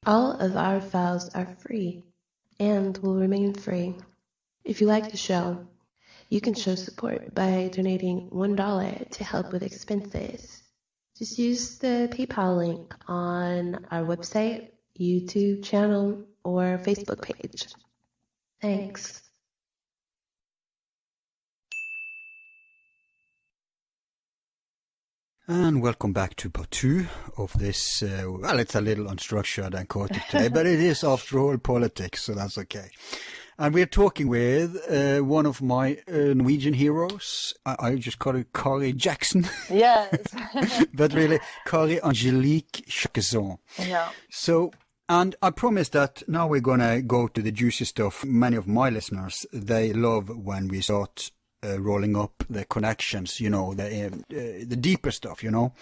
All of our files are free and will remain free. If you like the show, you can show support by donating $1 to help with expenses. Just use the PayPal link on our website, YouTube channel, or Facebook page. Thanks. And welcome back to part 2 of this, well, it's a little unstructured and chaotic today, but it is after all politics, so that's okay. And we're talking with one of my Norwegian heroes. I just call it Kari Jaquesson. Yes. But really, Kari Jaquesson. Yeah. So, and I promise that now we're going to go to the juicy stuff. Many of my listeners, they love when we start rolling up the connections, you know, the deeper stuff, you know,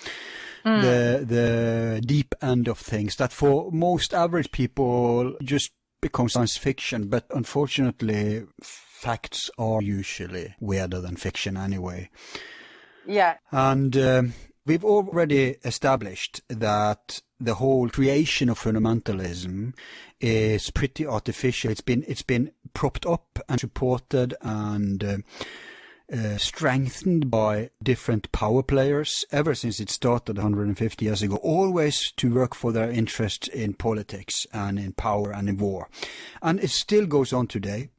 the deep end of things that for most average people just become science fiction. But unfortunately, facts are usually weirder than fiction anyway. Yeah. And we've already established that the whole creation of fundamentalism is pretty artificial. It's been propped up and supported and strengthened by different power players ever since it started 150 years ago, always to work for their interest in politics and in power and in war. And it still goes on today.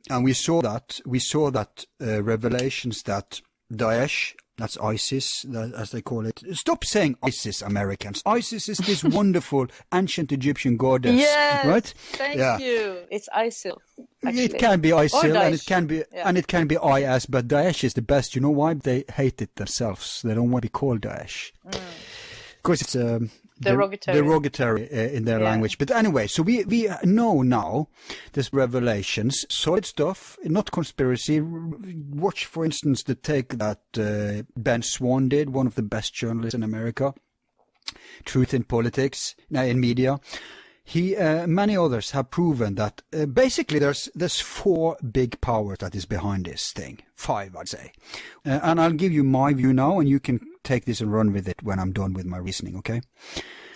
And we saw that revelations that Daesh, that's ISIS, as they call it. Stop saying ISIS, Americans. ISIS is this wonderful ancient Egyptian goddess, yes, right? Thank you. It's ISIL. Actually. It can be ISIL and it can be IS, but Daesh is the best. You know why? They hate it themselves. They don't want to be called Daesh because it's derogatory in their language. But anyway, so we know now this revelations, solid stuff, not conspiracy. Watch, for instance, the take that Ben Swan did, one of the best journalists in America. Truth in Politics, in media. He, many others have proven that basically there's 4 big powers that is behind this thing. 5, I'd say. And I'll give you my view now, and you can take this and run with it when I'm done with my reasoning, okay?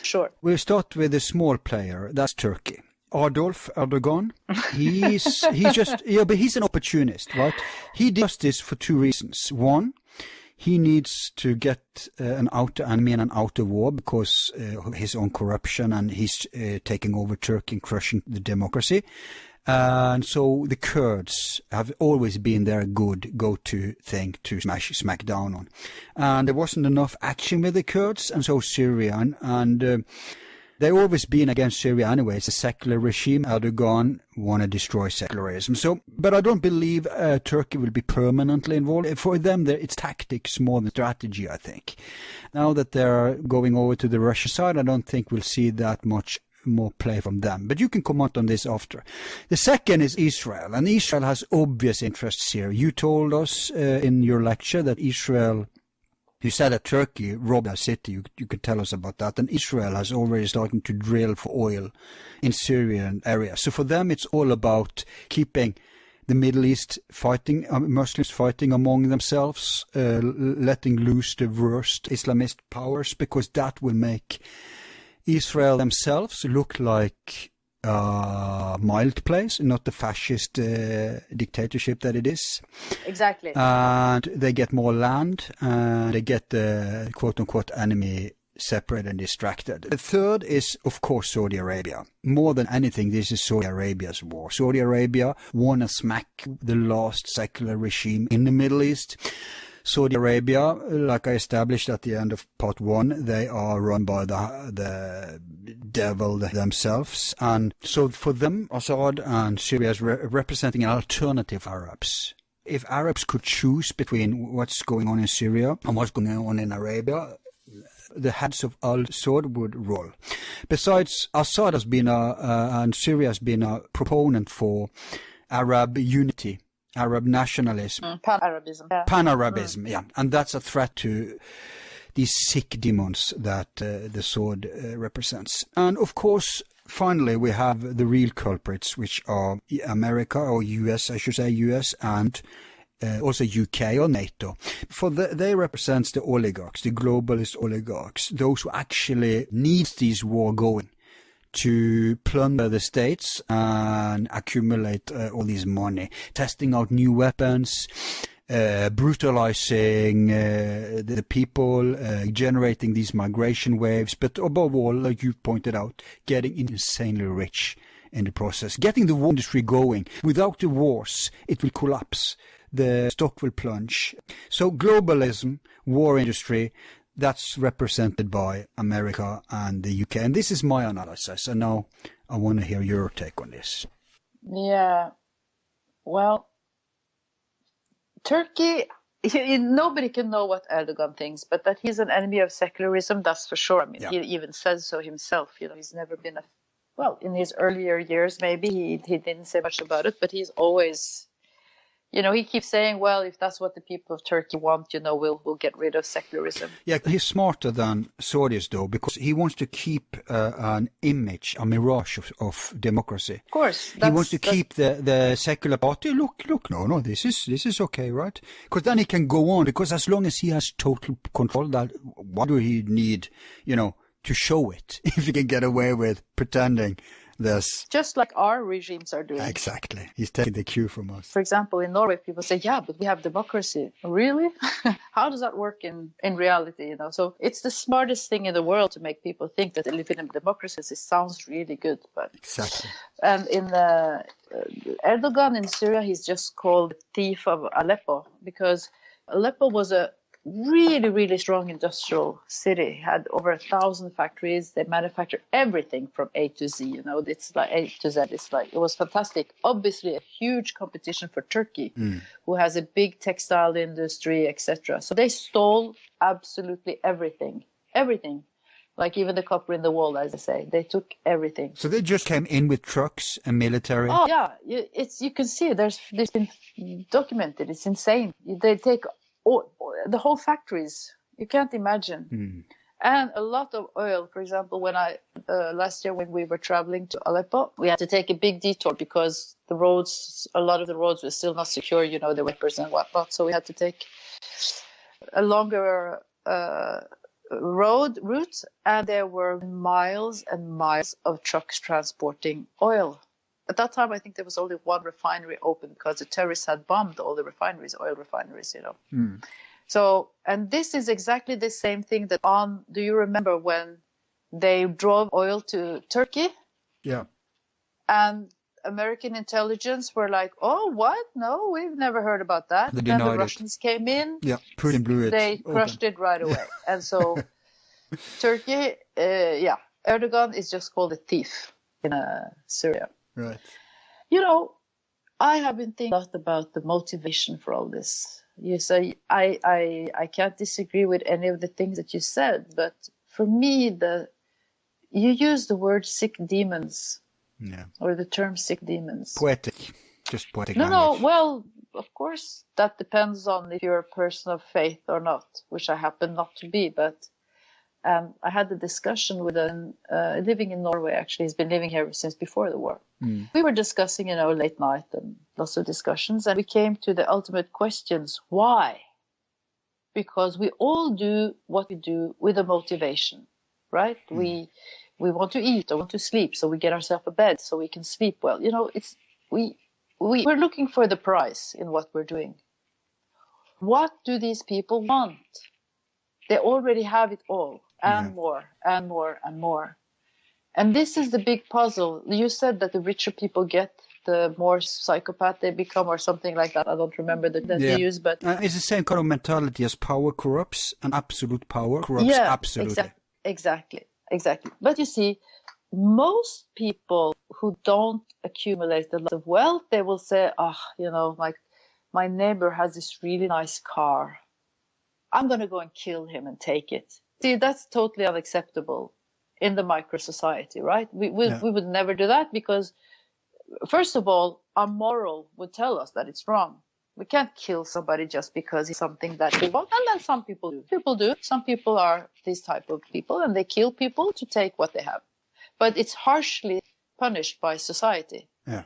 Sure. We'll start with a small player. That's Turkey. Erdogan. But he's an opportunist, right? He does this for 2 reasons. One, he needs to get an outer enemy and an outer war because his own corruption, and he's taking over Turkey and crushing the democracy. And so the Kurds have always been their good go-to thing to smack down on. And there wasn't enough action with the Kurds, and so Syria. And they've always been against Syria anyway. It's a secular regime. Erdogan want to destroy secularism. So, but I don't believe Turkey will be permanently involved. For them, it's tactics more than strategy, I think. Now that they're going over to the Russian side, I don't think we'll see that much more play from them. But you can comment on this after. The second is Israel, and Israel has obvious interests here. You told us in your lecture that Israel, you said that Turkey robbed a city. You could tell us about that. And Israel has already started to drill for oil in Syrian area. So for them, it's all about keeping the Middle East fighting, Muslims fighting among themselves, letting loose the worst Islamist powers, because that will make Israel themselves look like a mild place, not the fascist dictatorship that it is. Exactly. And they get more land, and they get the quote-unquote enemy separated and distracted. The third is, of course, Saudi Arabia. More than anything, this is Saudi Arabia's war. Saudi Arabia want to smack the last secular regime in the Middle East. Saudi Arabia, like I established at the end of part 1, they are run by the devil themselves. And so for them, Assad and Syria is representing an alternative Arabs. If Arabs could choose between what's going on in Syria and what's going on in Arabia, the heads of al-Saud would roll. Besides, Assad has been and Syria has been a proponent for Arab unity, Arab nationalism. Pan-Arabism. Yeah. Pan-Arabism, yeah. And that's a threat to these sick demons that the sword represents. And of course, finally, we have the real culprits, which are America, or US, I should say, US, and also UK or NATO. For they represent the oligarchs, the globalist oligarchs, those who actually need this war going to plunder the states and accumulate all this money, testing out new weapons, brutalizing the people, generating these migration waves, but above all, like you pointed out, getting insanely rich in the process, getting the war industry going. Without the wars, it will collapse. The stock will plunge. So globalism, war industry, that's represented by America and the UK. And this is my analysis. And now I want to hear your take on this. Yeah. Well, Turkey, nobody can know what Erdogan thinks, but that he's an enemy of secularism, that's for sure. I mean, he even says so himself. He's never been in his earlier years, maybe he didn't say much about it, but he's always, he keeps saying, well, if that's what the people of Turkey want, we'll get rid of secularism. Yeah, he's smarter than Saudis, though, because he wants to keep an image, a mirage of democracy. Of course. He wants to keep the secular party. Look, no, this is okay, right? Because then he can go on, because as long as he has total control, what do he need, to show it, if he can get away with pretending this. Just like our regimes are doing. Exactly. He's taking the cue from us. For example, in Norway, people say, yeah, but we have democracy. Really? How does that work in reality? So it's the smartest thing in the world to make people think that they live in a democracy. It sounds really good. But exactly. And in Erdogan in Syria, he's just called the thief of Aleppo, because Aleppo was a really, really strong industrial city, had over 1,000 factories. They manufactured everything from A to Z. It's like A to Z. It was fantastic. Obviously, a huge competition for Turkey, who has a big textile industry, etc. So they stole absolutely everything, like even the copper in the wall, as I say. They took everything. So they just came in with trucks and military. Oh yeah, you can see there's been documented. It's insane. They take the whole factories, you can't imagine. And a lot of oil. For example, when last year when we were traveling to Aleppo, we had to take a big detour because a lot of the roads were still not secure, the whippers and whatnot. So we had to take a longer route, and there were miles and miles of trucks transporting oil. At that time, I think there was only one refinery open because the terrorists had bombed all the oil refineries, So, and this is exactly the same thing do you remember when they drove oil to Turkey? Yeah. And American intelligence were like, oh, what? No, we've never heard about that. They Then the denied Russians came in. Yeah, Putin blew it. They crushed it right away. And so Turkey, Erdogan is just called a thief in Syria. Right. I have been thinking a lot about the motivation for all this. You say I can't disagree with any of the things that you said, but for me, you use the word sick demons, or the term sick demons. Poetic, just poetic. No. Well, of course, that depends on if you're a person of faith or not, which I happen not to be, but. I had a discussion with living in Norway, actually. He's been living here since before the war. We were discussing, late night and lots of discussions. And we came to the ultimate questions. Why? Because we all do what we do with a motivation, right? We want to eat or want to sleep, so we get ourselves a bed so we can sleep well. We're looking for the prize in what we're doing. What do these people want? They already have it all. And more, and more, and more. And this is the big puzzle. You said that the richer people get, the more psychopath they become, or something like that. I don't remember that they use, but it's the same kind of mentality as power corrupts, and absolute power corrupts absolutely. Exactly. But you see, most people who don't accumulate a lot of wealth, they will say, like my neighbor has this really nice car. I'm going to go and kill him and take it. See, that's totally unacceptable in the micro society, right? We would never do that because, first of all, our moral would tell us that it's wrong. We can't kill somebody just because it's something that we want. And then some people do. Some people are this type of people, and they kill people to take what they have. But it's harshly punished by society. Yeah.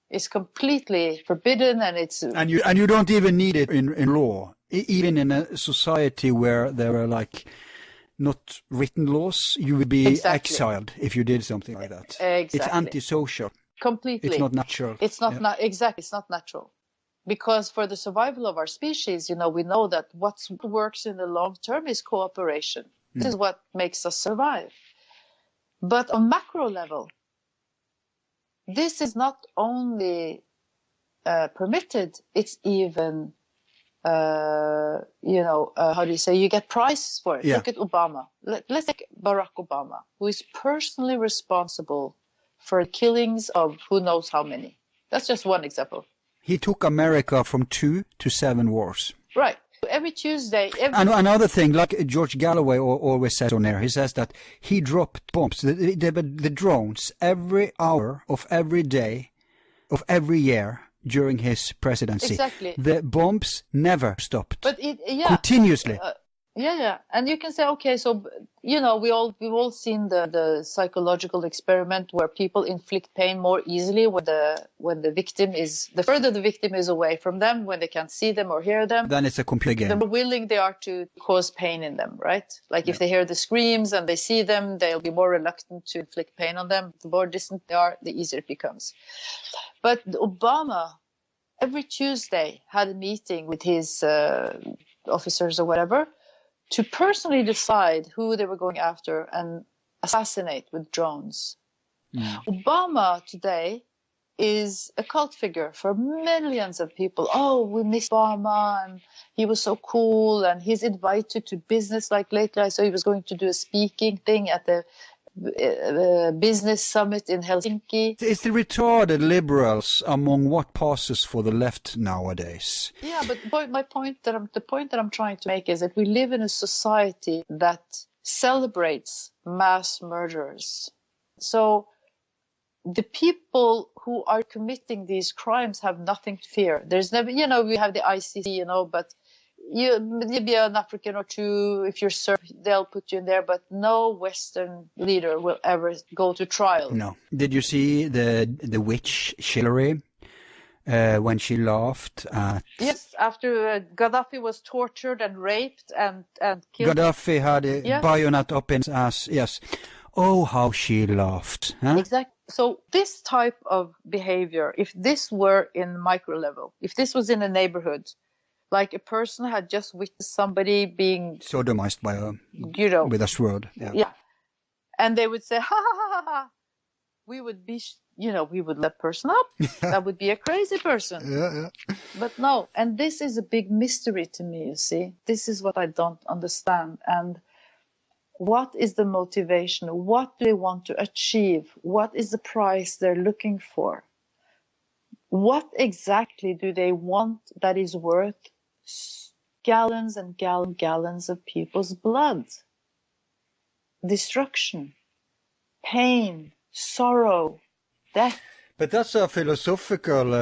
It's completely forbidden, and it's... And you don't even need it in law. Even in a society where there are not written laws, you would be Exactly. exiled if you did something like that. Exactly. It's antisocial. Completely. It's not natural. It's not, exactly, it's not natural. Because for the survival of our species, we know that what works in the long term is cooperation. This is what makes us survive. But on macro level, this is not only permitted, it's even, how do you say, you get prizes for it. Yeah. Look at Obama. Let's take Barack Obama, who is personally responsible for killings of who knows how many. That's just one example. He took America from 2 to 7 wars. Right. Every Tuesday. And another thing, like George Galloway always says on air, he says that he dropped bombs, the drones, every hour of every day of every year during his presidency. Exactly. The bombs never stopped. But continuously. And you can say, okay, so we've all seen the psychological experiment where people inflict pain more easily when the victim is, the further the victim is away from them, when they can't see them or hear them. Then it's a complete game. The more willing they are to cause pain in them, right? Like if they hear the screams and they see them, they'll be more reluctant to inflict pain on them. The more distant they are, the easier it becomes. But Obama, every Tuesday, had a meeting with his officers or whatever, to personally decide who they were going after and assassinate with drones. Obama today is a cult figure for millions of people. Oh, we miss Obama, and he was so cool, and he's invited to business. Like lately I saw he was going to do a speaking thing at the business summit in Helsinki. It's the retarded liberals among what passes for the left nowadays. Yeah, but the point that I'm trying to make is that we live in a society that celebrates mass murderers. So the people who are committing these crimes have nothing to fear. There's never, we have the ICC, but you'll be an African or two. If you're served, they'll put you in there. But no Western leader will ever go to trial. No. Did you see the witch Hillary when she laughed at? Yes, after Gaddafi was tortured and raped and killed. Gaddafi had a bayonet up in his ass. Yes. Oh, how she laughed. Huh? Exactly. So this type of behavior, if this were in micro level, if this was in a neighborhood, like a person had just witnessed somebody being sodomized by with a sword. Yeah. And they would say, ha, ha, ha, ha, ha. We would be, we would let person up. That would be a crazy person. Yeah. But no. And this is a big mystery to me, you see. This is what I don't understand. And what is the motivation? What do they want to achieve? What is the price they're looking for? What exactly do they want that is worth gallons and gallons of people's blood? Destruction, pain, sorrow, death. But that's a philosophical.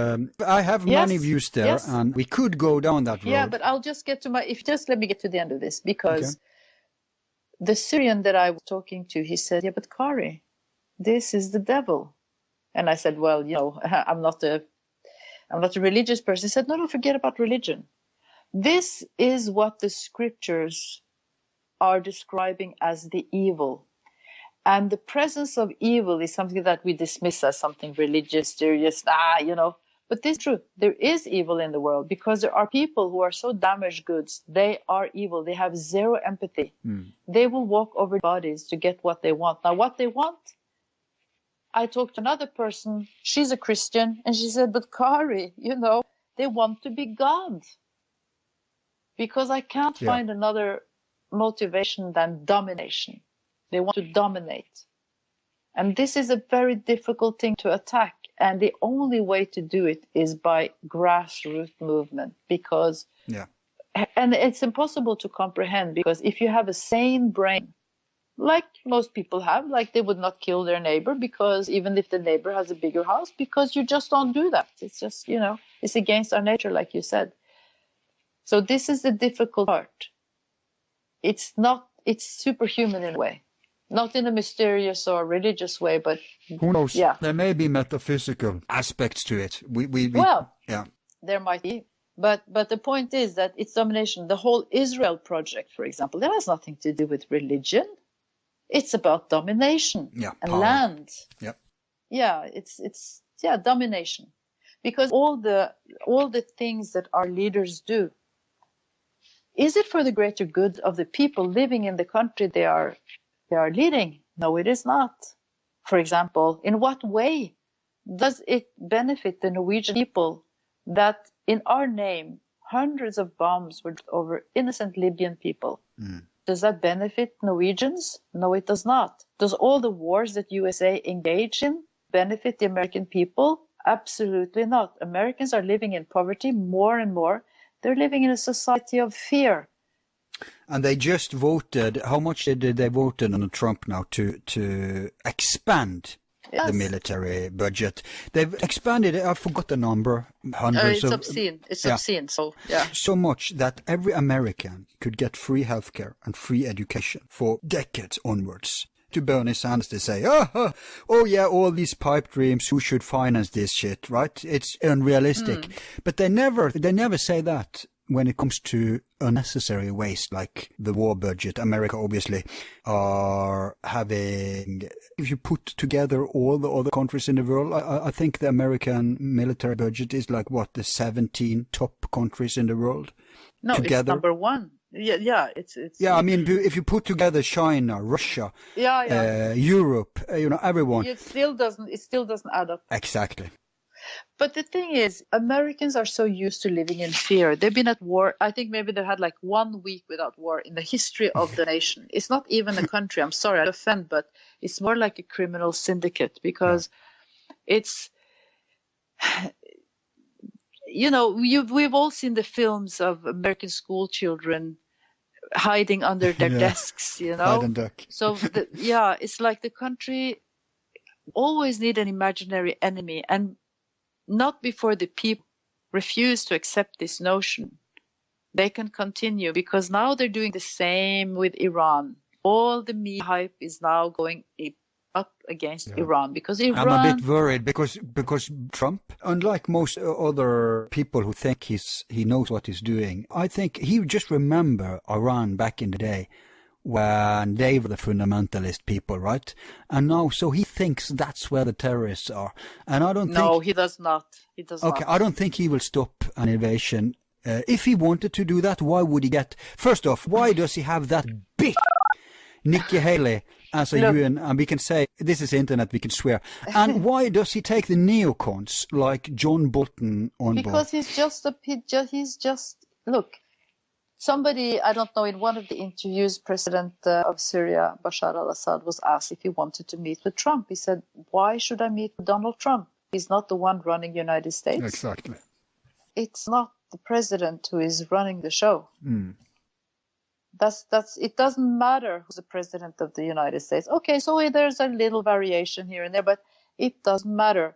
I have many views there, and we could go down that road. Yeah, but I'll just get to let me get to the end of this, because the Syrian that I was talking to, he said, "Yeah, but Kari, this is the devil." And I said, "Well, I'm not a religious person." He said, "No, forget about religion. This is what the scriptures are describing as the evil. And the presence of evil is something that we dismiss as something religious, serious, But this is true. There is evil in the world because there are people who are so damaged goods. They are evil. They have zero empathy. They will walk over bodies to get what they want. Now, what they want, I talked to another person. She's a Christian. And she said, "But Kari, they want to be God. Because I can't find another motivation than domination. They want to dominate. And this is a very difficult thing to attack. And the only way to do it is by grassroots movement. Because, and it's impossible to comprehend, because if you have a sane brain, like most people have, like they would not kill their neighbor, because even if the neighbor has a bigger house, because you just don't do that. It's just, it's against our nature, like you said. So this is the difficult part. It's superhuman in a way. Not in a mysterious or religious way, but who knows? Yeah. There may be metaphysical aspects to it. There might be. But the point is that it's domination. The whole Israel project, for example, that has nothing to do with religion. It's about domination and power. land. Yep. Yeah, it's domination. Because all the things that our leaders do, is it for the greater good of the people living in the country they are leading? No, it is not. For example, in what way does it benefit the Norwegian people that in our name hundreds of bombs were over innocent Libyan people? Does that benefit Norwegians? No, it does not. Does all the wars that USA engage in benefit the American people? Absolutely not. Americans are living in poverty more and more. They're living in a society of fear. And they just voted, how much did they vote on Trump now to expand the military budget? They've expanded, I forgot the number, hundreds it's obscene. It's obscene. So, yeah. So much that every American could get free healthcare and free education for decades onwards. To Bernie Sanders, they say, oh yeah, all these pipe dreams, who should finance this shit, right? It's unrealistic. But they never say that when it comes to unnecessary waste like the war budget. America obviously are having, if you put together all the other countries in the world, I think the American military budget is like what, the 17 top countries in the world? No, together? It's number one. Yeah, it's. Yeah, I mean, if you put together China, Russia, Europe, everyone. It still doesn't add up. Exactly. But the thing is, Americans are so used to living in fear. They've been at war. I think maybe they had like 1 week without war in the history of the nation. It's not even a country. I'm sorry, I offend, but it's more like a criminal syndicate because it's, we've all seen the films of American school children hiding under their desks, Hide and duck. So, it's like the country always need an imaginary enemy, and not before the people refuse to accept this notion. They can continue because now they're doing the same with Iran. All the media hype is now going up against Iran because Iran... I'm a bit worried because Trump, unlike most other people who think he knows what he's doing, I think he just remember Iran back in the day when they were the fundamentalist people, right? And now, so he thinks that's where the terrorists are. And I don't think... No, he does not. He does not. Okay, I don't think he will stop an invasion. If he wanted to do that, why would he get... First off, why does he have that bitch, Nikki Haley, as a UN... And we can say, this is internet, we can swear. And why does he take the neocons like John Bolton on board? Because he's just... Look... Somebody, I don't know, in one of the interviews, President of Syria, Bashar al-Assad, was asked if he wanted to meet with Trump. He said, why should I meet with Donald Trump? He's not the one running the United States. Exactly. It's not the president who is running the show. It doesn't matter who's the president of the United States. Okay, so there's a little variation here and there, but it doesn't matter.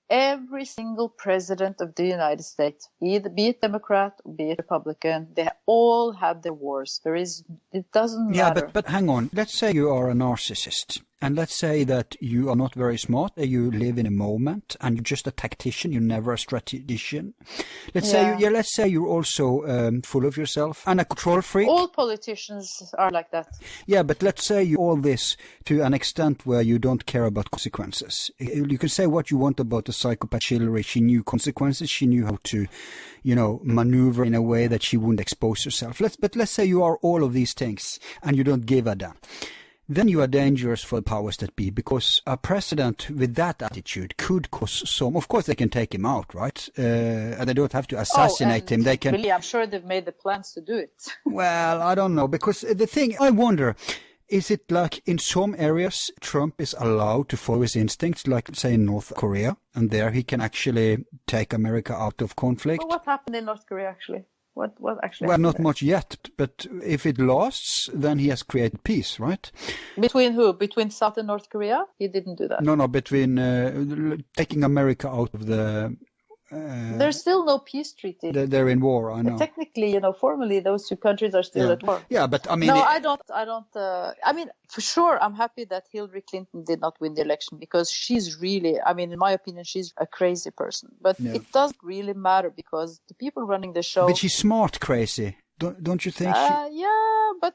Every single president of the United States, either be it Democrat or be it Republican, they all have their wars. It doesn't matter. Yeah, but hang on. Let's say you are a narcissist. And let's say that you are not very smart, you live in a moment, and you're just a tactician, you're never a strategician. Let's say you're also full of yourself and a control freak. All politicians are like that. Yeah, but let's say you all this to an extent where you don't care about consequences. You can say what you want about the psychopath Hillary. She knew consequences. She knew how to, maneuver in a way that she wouldn't expose herself. But let's say you are all of these things and you don't give a damn. Then you are dangerous for the powers that be, because a president with that attitude could cause some... Of course, they can take him out, right? And they don't have to assassinate him. They can... Really, I'm sure they've made the plans to do it. Well, I don't know, because the thing, I wonder, is it like in some areas Trump is allowed to follow his instincts, like, say, in North Korea, and there he can actually take America out of conflict? Well, what happened in North Korea, actually? What actually? Well, not much yet, but if it lasts, then he has created peace, right? Between who? Between South and North Korea? He didn't do that. No, between taking America out of the There's still no peace treaty. They're in war, I know. Technically, formally those two countries are still at war. Yeah, but I mean... No, I don't. I mean, for sure, I'm happy that Hillary Clinton did not win the election because she's really, I mean, in my opinion, she's a crazy person. But it doesn't really matter because the people running the show... But she's smart crazy. Don't you think? Yeah, but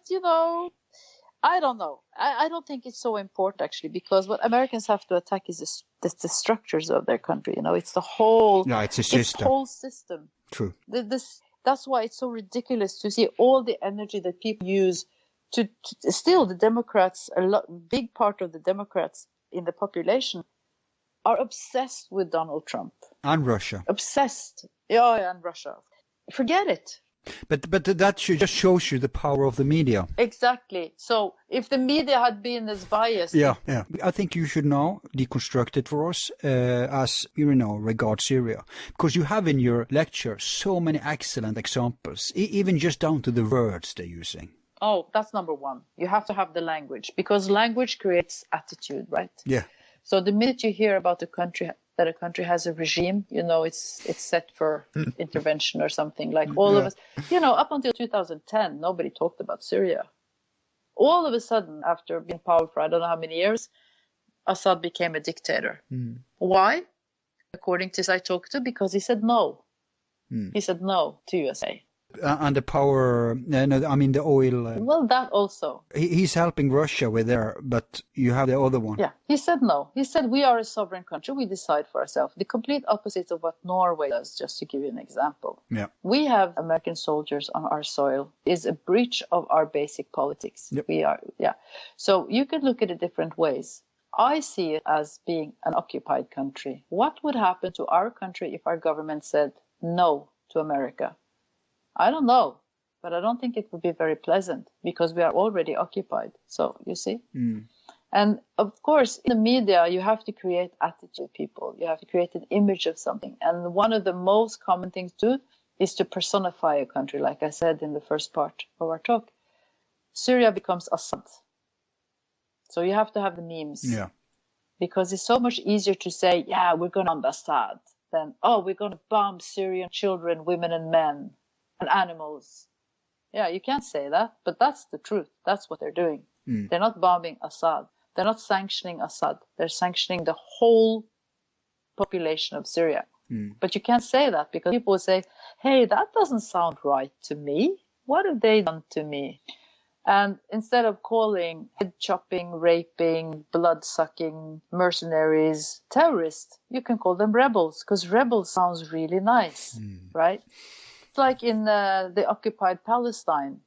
I don't know. I don't think it's so important actually, because what Americans have to attack is the structures of their country. It's the whole. No, it's a system. It's the whole system. True. That's why it's so ridiculous to see all the energy that people use to still the Democrats. Big part of the Democrats in the population are obsessed with Donald Trump and Russia. Obsessed. Yeah, and Russia. Forget it. But that just shows you the power of the media. Exactly. So if the media had been as biased... Yeah. I think you should now deconstruct it for us as, regards Syria. Because you have in your lecture so many excellent examples, even just down to the words they're using. Oh, that's number one. You have to have the language, because language creates attitude, right? Yeah. So the minute you hear about a country has a regime, it's set for intervention or something. Like all of us, up until 2010, nobody talked about Syria. All of a sudden, after being powerful for I don't know how many years, Assad became a dictator. Why? According to this I talked to, because he said no. He said no to USA. And the power, the oil. Well, that also. He's helping Russia with there, but you have the other one. Yeah, he said no. He said we are a sovereign country. We decide for ourselves. The complete opposite of what Norway does, just to give you an example. Yeah. We have American soldiers on our soil is a breach of our basic politics. Yep. So you could look at it different ways. I see it as being an occupied country. What would happen to our country if our government said no to America? I don't know, but I don't think it would be very pleasant because we are already occupied. So, you see? And of course, in the media, you have to create attitude, people. You have to create an image of something. And one of the most common things to do is to personify a country, like I said in the first part of our talk. Syria becomes Assad. So you have to have the memes. Yeah. Because it's so much easier to say, yeah, we're going to bomb Assad than, we're going to bomb Syrian children, women and men. And animals. Yeah, you can't say that, but that's the truth. That's what they're doing. They're not bombing Assad. They're not sanctioning Assad. They're sanctioning the whole population of Syria. But you can't say that because people will say, hey, that doesn't sound right to me. What have they done to me? And instead of calling head chopping, raping, blood sucking mercenaries terrorists, you can call them rebels because rebels sounds really nice, right? It's like in the occupied Palestine,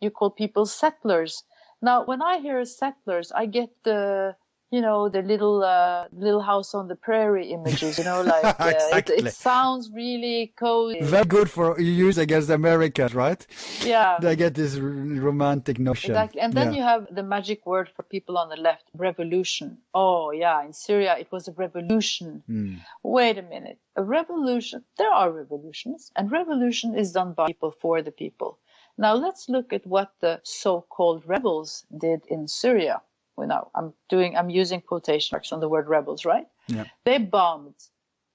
you call people settlers. Now, when I hear settlers, I get the little house on the prairie images, like exactly. It sounds really cozy. Very good for use against Americans, right? Yeah. They get this romantic notion. Exactly. And then you have the magic word for people on the left, revolution. Oh, yeah, in Syria, it was a revolution. Wait a minute. A revolution. There are revolutions, and revolution is done by people for the people. Now, let's look at what the so-called rebels did in Syria. Now, I'm using quotation marks on the word rebels, right? Yeah. They bombed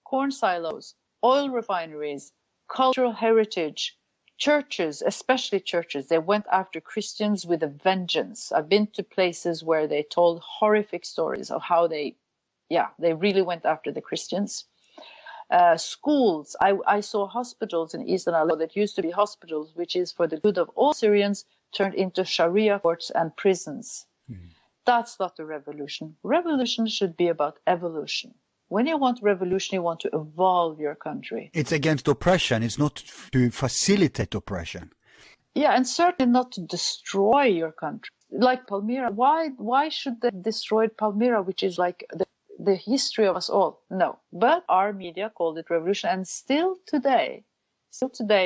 corn silos, oil refineries, cultural heritage, churches, especially churches. They went after Christians with a vengeance. I've been to places where they told horrific stories of how they really went after the Christians. Schools. I saw hospitals in Eastern Aleppo that used to be hospitals, which is for the good of all Syrians, turned into Sharia courts and prisons. That's not a revolution. Revolution should be about evolution. When you want revolution, you want to evolve your country. It's against oppression. It's not to facilitate oppression. Yeah, and certainly not to destroy your country. Like Palmyra. Why should they destroy Palmyra, which is like the history of us all? No. But our media called it revolution. And still today,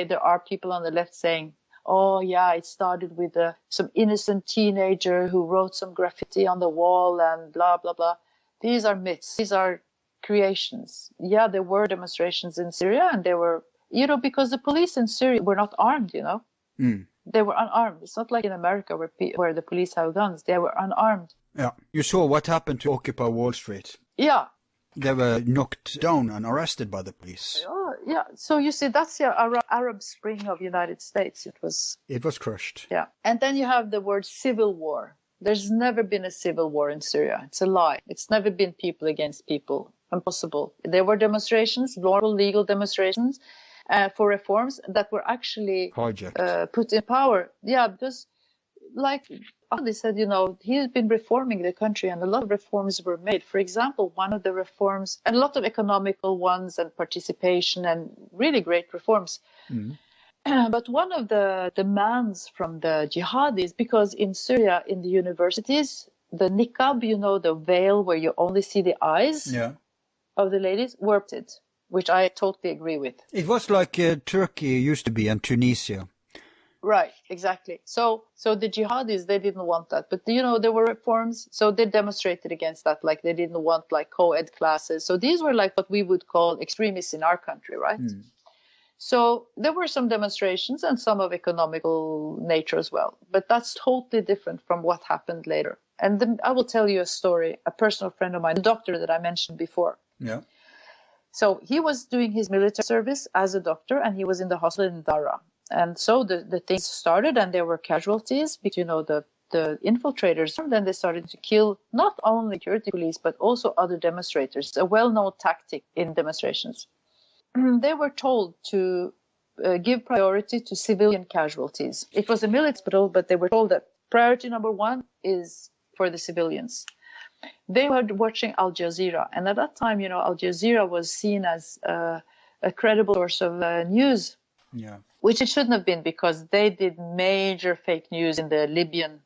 there are people on the left saying, oh, yeah, it started with some innocent teenager who wrote some graffiti on the wall and blah, blah, blah. These are myths. These are creations. Yeah, there were demonstrations in Syria and they were, because the police in Syria were not armed, They were unarmed. It's not like in America where the police have guns. They were unarmed. Yeah. You saw what happened to Occupy Wall Street. Yeah. they were knocked down and arrested by the police. Oh, yeah. So you see, that's the Arab Spring of United States. It was crushed. Yeah. And then you have the word civil war. There's never been a civil war in Syria. It's a lie. It's never been people against people. Impossible. There were demonstrations, normal legal demonstrations for reforms that were actually put in power. Yeah, because like they said, he's been reforming the country and a lot of reforms were made. For example, one of the reforms, and a lot of economical ones and participation and really great reforms. But one of the demands from the jihadis, because in Syria, in the universities, the niqab, the veil where you only see the eyes of the ladies, warped it, which I totally agree with. It was like Turkey used to be and Tunisia. Right, exactly. So the jihadis, they didn't want that. But, there were reforms. So they demonstrated against that. Like they didn't want like co-ed classes. So these were like what we would call extremists in our country, right? So there were some demonstrations and some of economical nature as well. But that's totally different from what happened later. And then I will tell you a story, a personal friend of mine, the doctor that I mentioned before. Yeah. So he was doing his military service as a doctor and he was in the hospital in Dara. And so the things started and there were casualties because, the infiltrators, then they started to kill not only security police, but also other demonstrators, a well-known tactic in demonstrations. They were told to give priority to civilian casualties. It was a military hospital, but they were told that priority number one is for the civilians. They were watching Al Jazeera. And at that time, Al Jazeera was seen as a credible source of news. Yeah. Which it shouldn't have been because they did major fake news in the Libyan.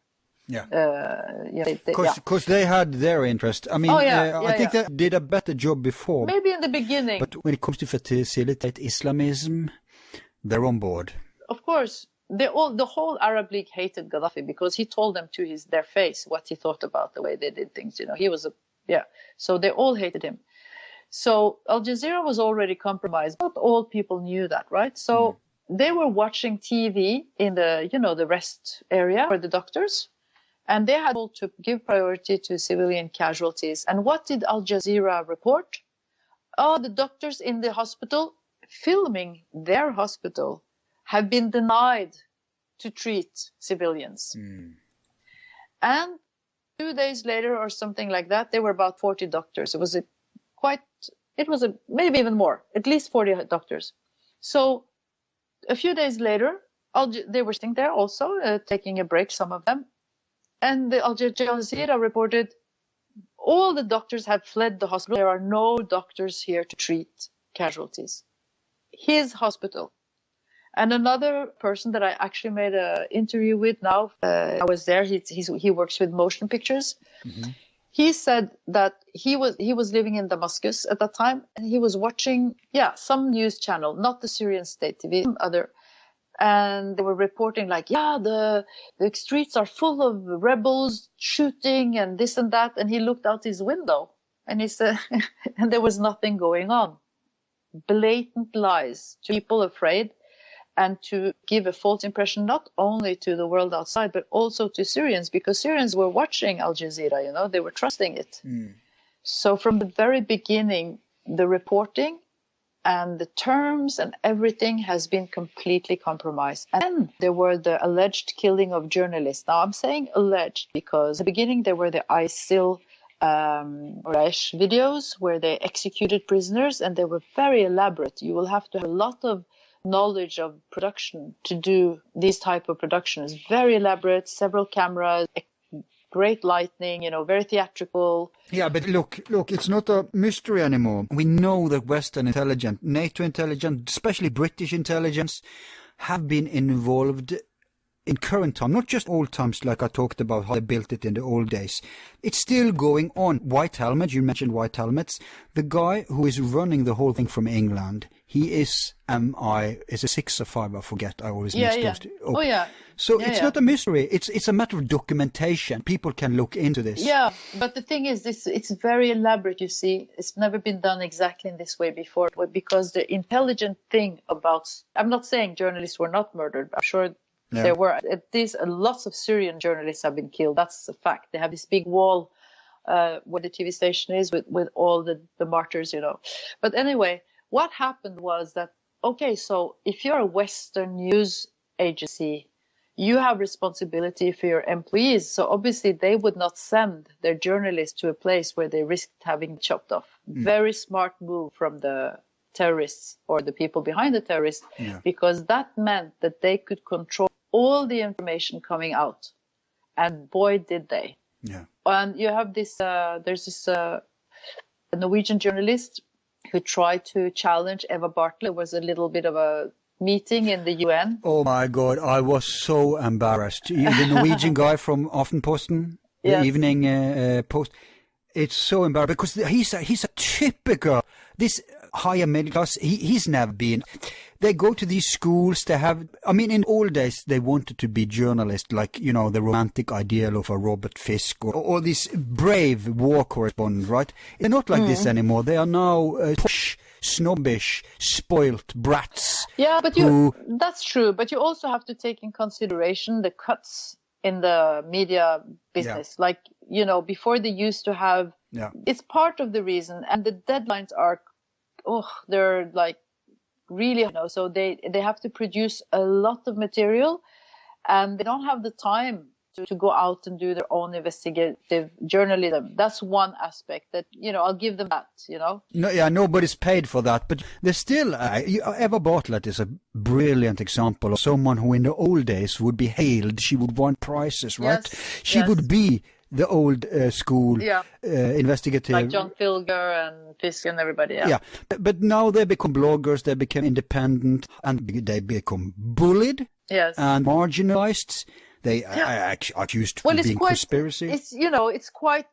Because they had their interest. I mean, I think they did a better job before. Maybe in the beginning. But when it comes to facilitate Islamism, they're on board. Of course. The whole Arab League hated Gaddafi because he told them to their face what he thought about the way they did things. He was so they all hated him. So Al Jazeera was already compromised. Not all people knew that, right? So they were watching TV in the, the rest area for the doctors. And they had to give priority to civilian casualties. And what did Al Jazeera report? Oh, the doctors in the hospital filming their hospital have been denied to treat civilians. And 2 days later or something like that, there were about 40 doctors. It was maybe even more, at least 40 doctors. So a few days later, they were sitting there also, taking a break, some of them. And the Al Jazeera reported, all the doctors have fled the hospital. There are no doctors here to treat casualties. His hospital. And another person that I actually made an interview with now, I was there, he works with motion pictures. He said that he was living in Damascus at that time, and he was watching, some news channel, not the Syrian state TV, some other. And they were reporting like, the streets are full of rebels shooting and this and that. And he looked out his window and he said, and there was nothing going on. Blatant lies to people afraid and to give a false impression, not only to the world outside, but also to Syrians, because Syrians were watching Al Jazeera, they were trusting it. So from the very beginning, the reporting and the terms and everything has been completely compromised. And then there were the alleged killing of journalists. Now I'm saying alleged because in the beginning there were the ISIL or Daesh videos where they executed prisoners, and they were very elaborate. You will have to have a lot of knowledge of production to do these type of productions. Very elaborate, several cameras, great lighting, very theatrical. Yeah, but look, it's not a mystery anymore. We know that Western intelligence, NATO intelligence, especially British intelligence, have been involved in current time, not just old times like I talked about how they built it in the old days. It's still going on. White helmets, you mentioned white helmets. The guy who is running the whole thing from England, he is is a 6 or 5, I forget. I always miss those two. Oh, yeah. So it's not a mystery. It's a matter of documentation. People can look into this. Yeah, but the thing is, it's very elaborate, you see. It's never been done exactly in this way before, because the intelligent thing about... I'm not saying journalists were not murdered. I'm sure there were. Lots of Syrian journalists have been killed. That's a fact. They have this big wall where the TV station is with all the martyrs, But anyway, what happened was that, okay, so if you're a Western news agency, you have responsibility for your employees. So obviously they would not send their journalists to a place where they risked having chopped off. Very smart move from the terrorists or the people behind the terrorists, because that meant that they could control all the information coming out. And boy, did they. Yeah. And you have this, there's this Norwegian journalist who tried to challenge Eva Bartle. It was a little bit of a meeting in the UN. Oh my God, I was so embarrassed. The Norwegian guy from Aftenposten, the Evening Post. It's so embarrassing because he's a typical, this higher middle class, he's never been. They go to these schools, in old days they wanted to be journalists, like, the romantic ideal of a Robert Fisk or these brave war correspondents, right? They're not like this anymore. They are now posh, snobbish, spoilt brats. Yeah, but that's true. But you also have to take in consideration the cuts in the media business. Yeah. Like, before they used to have, it's part of the reason. And the deadlines are, they're like really, so they have to produce a lot of material and they don't have the time to go out and do their own investigative journalism. That's one aspect that, I'll give them that, No, nobody's paid for that, but there's still, Eva Bartlett is a brilliant example of someone who in the old days would be hailed. She would want prizes, right? Yes, she would be the old school investigative. Like John Filger and Fisk and everybody, Yeah, but now they become bloggers, they become independent, and they become bullied and marginalized. They are accused of being conspiracy. It's quite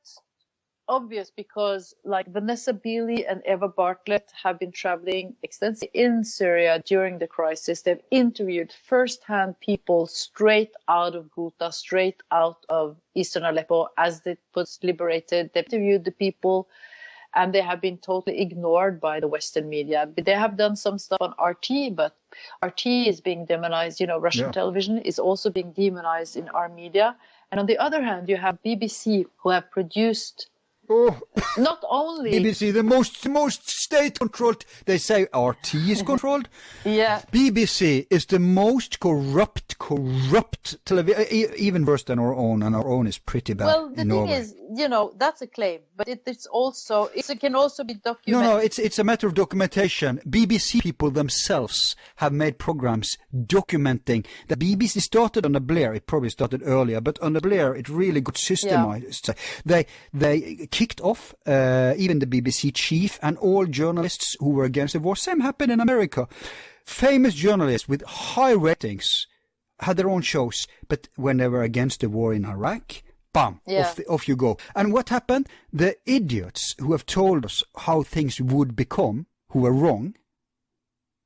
obvious because like Vanessa Beeley and Eva Bartlett have been traveling extensively in Syria during the crisis. They've interviewed first-hand people straight out of Ghouta, straight out of Eastern Aleppo as it was liberated. They've interviewed the people and they have been totally ignored by the Western media. They have done some stuff on RT, but RT is being demonized. Russian television is also being demonized in our media. And on the other hand, you have BBC who have produced not only BBC, the most state-controlled. They say RT is controlled. Yeah. BBC is the most corrupt television, even worse than our own, and our own is pretty bad. Well, the thing Norway. is, that's a claim, but it can also be documented. No, it's a matter of documentation. BBC people themselves have made programs documenting. The BBC started under Blair. It probably started earlier, but under Blair it really got systemized. Yeah. They kicked off even the BBC chief and all journalists who were against the war. Same happened in America. Famous journalists with high ratings had their own shows, but when they were against the war in Iraq, bam, off you go. And what happened? The idiots who have told us how things would become, who were wrong,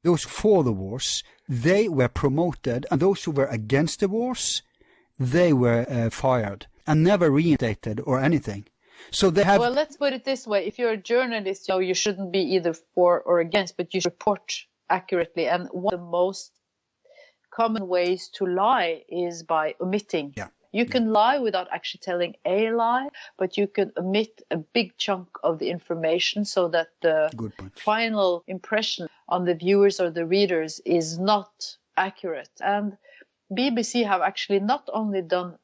those for the wars, they were promoted, and those who were against the wars, they were fired and never reinstated or anything. So they have. Well, let's put it this way: if you're a journalist, you shouldn't be either for or against, but you should report accurately. And one of the most common ways to lie is by omitting. Yeah. You can lie without actually telling a lie, but you can omit a big chunk of the information so that the final impression on the viewers or the readers is not accurate. And BBC have actually not only done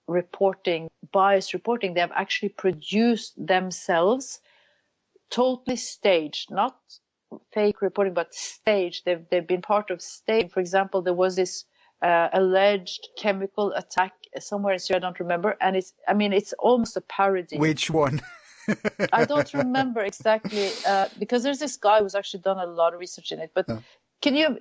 biased reporting, they have actually produced themselves totally staged, not fake reporting, but staged. They've been part of staging. For example, there was this alleged chemical attack somewhere in Syria, I don't remember, and it's almost a parody. Which one? I don't remember exactly, because there's this guy who's actually done a lot of research in it, but can you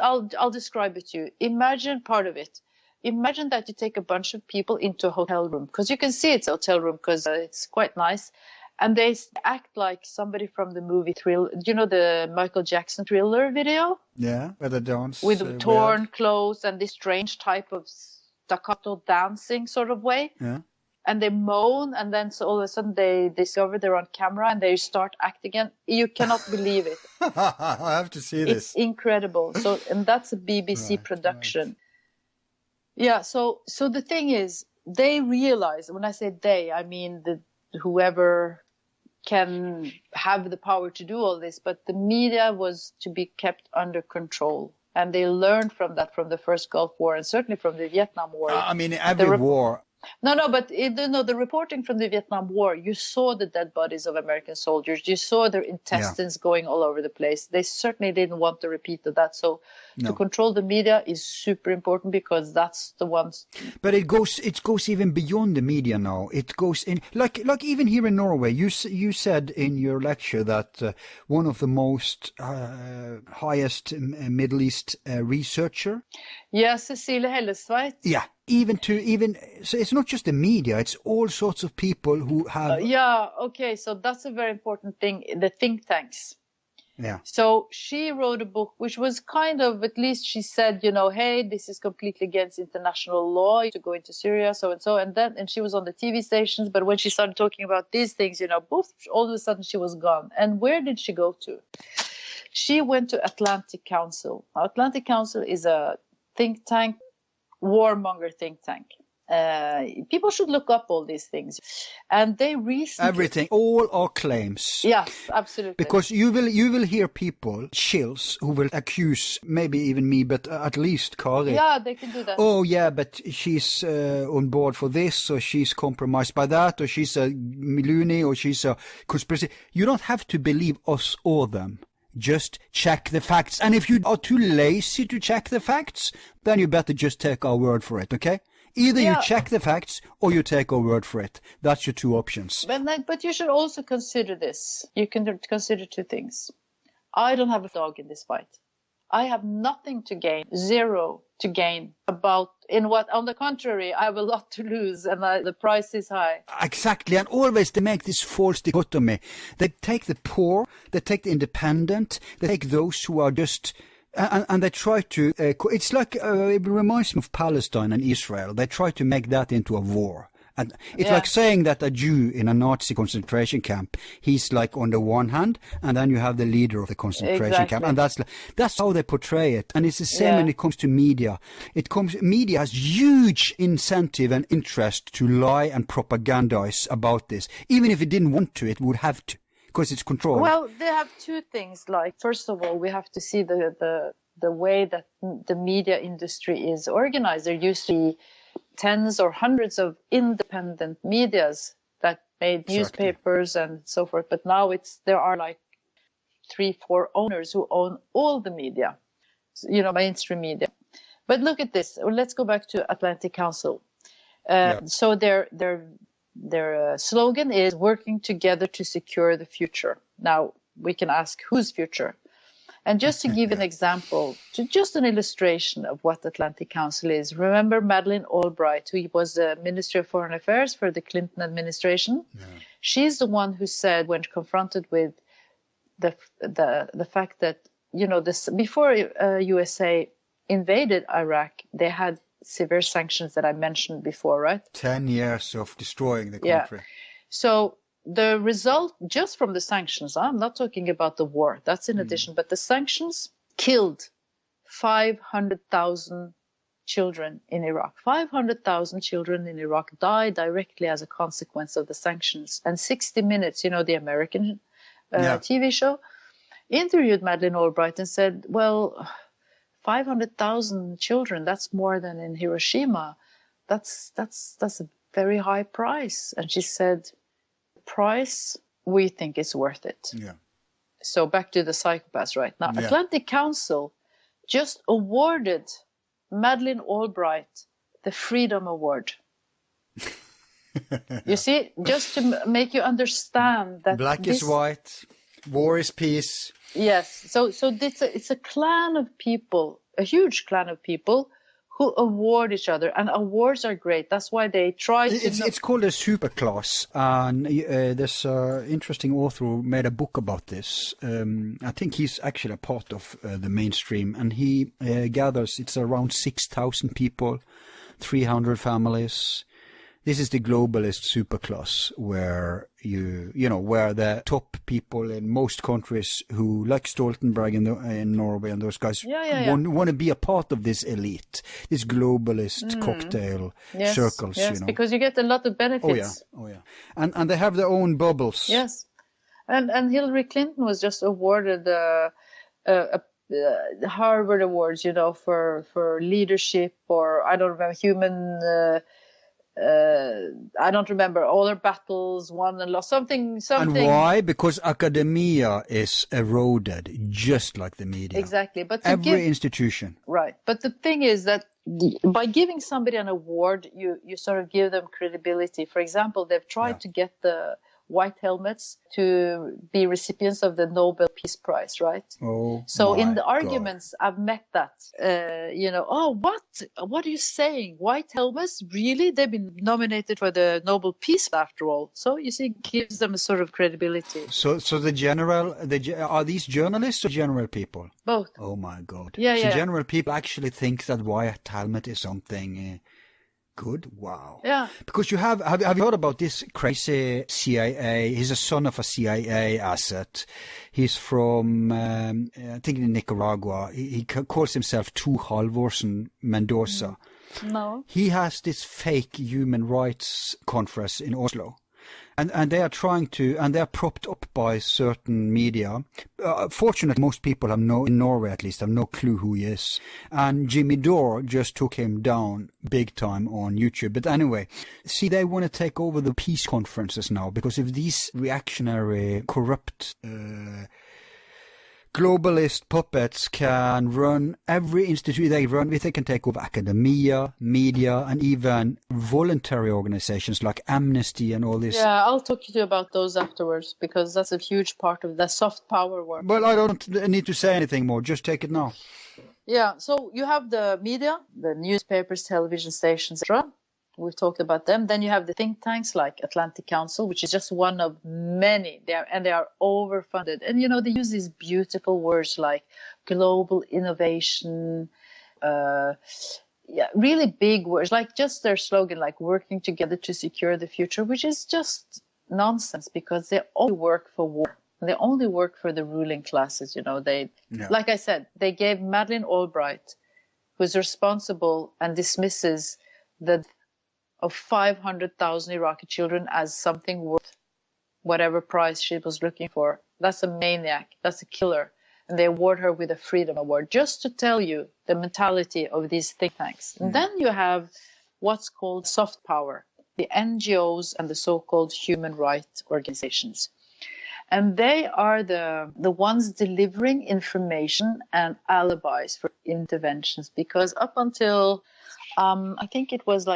I'll describe it to you. Imagine part of it. Imagine that you take a bunch of people into a hotel room, because you can see it's a hotel room because it's quite nice, and they act like somebody from the movie Thriller. Do you know the Michael Jackson Thriller video? Yeah, where they dance. With torn clothes and this strange type of staccato dancing sort of way. Yeah. And they moan, and then so all of a sudden they discover they're on camera and they start acting again. You cannot believe it. I have to see this. It's incredible. And that's a BBC production. Right. Yeah, so the thing is, they realize, when I say they, I mean whoever can have the power to do all this, but the media was to be kept under control. And they learned from that, from the first Gulf War and certainly from the Vietnam War. I mean, every war. No, but the reporting from the Vietnam War, you saw the dead bodies of American soldiers. You saw their intestines going all over the place. They certainly didn't want to repeat of that. So to control the media is super important, because that's the ones. But it goes even beyond the media now. It goes in, like even here in Norway, you said in your lecture that one of the most highest Middle East researcher. Yeah, Cecilie Hellestveit. Yeah. So it's not just the media, it's all sorts of people who have... Okay, so that's a very important thing, the think tanks. Yeah. So she wrote a book which was kind of, at least she said, hey, this is completely against international law to go into Syria, so and so. And she was on the TV stations, but when she started talking about these things, poof, all of a sudden she was gone. And where did she go to? She went to Atlantic Council. Now, Atlantic Council is a think tank, warmonger think tank. People should look up all these things, and they recently everything, all our claims. Yes, absolutely. Because you will hear people, shills, who will accuse maybe even me, but at least Kari. Yeah, they can do that. Oh yeah, but she's on board for this, or she's compromised by that, or she's a loony, or she's a conspiracy. You don't have to believe us or them. Just check the facts. And if you are too lazy to check the facts, then you better just take our word for it, okay? Either you check the facts or you take our word for it. That's your two options. But you should also consider this. You can consider two things. I don't have a dog in this fight. I have nothing to gain, zero to gain on the contrary, I have a lot to lose, and the price is high. Exactly, and always they make this false dichotomy. They take the poor, they take the independent, they take those who are just, and they try to, it's like, it reminds me of Palestine and Israel. They try to make that into a war. And it's like saying that a Jew in a Nazi concentration camp, he's like on the one hand, and then you have the leader of the concentration camp, and that's how they portray it. And it's the same when it comes to media. Media has huge incentive and interest to lie and propagandize about this. Even if it didn't want to, it would have to, because it's controlled. Well, they have two things. Like, first of all, we have to see the way that the media industry is organized. There used to be tens or hundreds of independent medias that made newspapers and so forth. But now there are like 3-4 owners who own all the media, mainstream media. But look at this. Let's go back to Atlantic Council. So their slogan is working together to secure the future. Now we can ask, whose future? And just to give an example, just an illustration of what Atlantic Council is. Remember Madeleine Albright, who was the Minister of Foreign Affairs for the Clinton administration? Yeah. She's the one who said, when confronted with the fact that, before USA invaded Iraq, they had severe sanctions that I mentioned before, right? 10 years of destroying the country. Yeah. So the result, just from the sanctions, I'm not talking about the war, that's in addition, but the sanctions killed 500,000 children in Iraq. 500,000 children in Iraq died directly as a consequence of the sanctions. And 60 Minutes, the American TV show, interviewed Madeleine Albright and said, well, 500,000 children, that's more than in Hiroshima. That's a very high price. And she said, price, we think is worth it. Yeah. So back to the psychopaths right now. Yeah. Atlantic Council just awarded Madeleine Albright the Freedom Award. You see, just to make you understand that black is white, war is peace. Yes. So it's a clan of people, a huge clan of people who award each other, and awards are great. That's why they try to... It's called a super class, and there's an interesting author who made a book about this. I think he's actually a part of the mainstream, and he gathers, it's around 6,000 people, 300 families. This is the globalist superclass where where the top people in most countries who, like Stoltenberg in Norway and those guys, want to be a part of this elite, this globalist cocktail circles. Yes, because you get a lot of benefits. Oh yeah. And they have their own bubbles. Yes. And Hillary Clinton was just awarded the Harvard Awards, for leadership, or I don't remember, I don't remember, all her battles, won and lost, something. And why? Because academia is eroded, just like the media. Exactly. But every institution. Right. But the thing is that by giving somebody an award, you sort of give them credibility. For example, they've tried to get the White Helmets to be recipients of the Nobel Peace Prize, right? Oh, so in the arguments, I've met that. What are you saying? White Helmets? Really? They've been nominated for the Nobel Peace after all. So you see, it gives them a sort of credibility. So are these journalists or general people? Both. Oh my God. Yeah. General people actually think that White Helmet is something good. Wow. Yeah. Because have you heard about this crazy CIA? He's a son of a CIA asset. He's from I think in Nicaragua. He calls himself Tor Halvorsen Mendoza. No. He has this fake human rights conference in Oslo. And they are trying to, and they are propped up by certain media. Fortunately, most people in Norway at least, have no clue who he is. And Jimmy Dore just took him down big time on YouTube. But anyway, see, they want to take over the peace conferences now, because if these reactionary, corrupt, globalist puppets can run every institute they run, if they can take over academia, media, and even voluntary organizations like Amnesty and all this. Yeah, I'll talk to you about those afterwards, because that's a huge part of the soft power work. Well, I don't need to say anything more. Just take it now. Yeah, so you have the media, the newspapers, television stations, etc. We've talked about them. Then you have the think tanks like Atlantic Council, which is just one of many. They are overfunded. And, they use these beautiful words like global innovation, really big words, like just their slogan, like working together to secure the future, which is just nonsense, because they only work for war. They only work for the ruling classes. Like I said, they gave Madeleine Albright, who's responsible and dismisses the of 500,000 Iraqi children as something worth whatever price she was looking for. That's a maniac. That's a killer. And they award her with a Freedom Award, just to tell you the mentality of these think tanks. And then you have what's called soft power, the NGOs and the so-called human rights organizations. And they are the ones delivering information and alibis for interventions, because up until, I think it was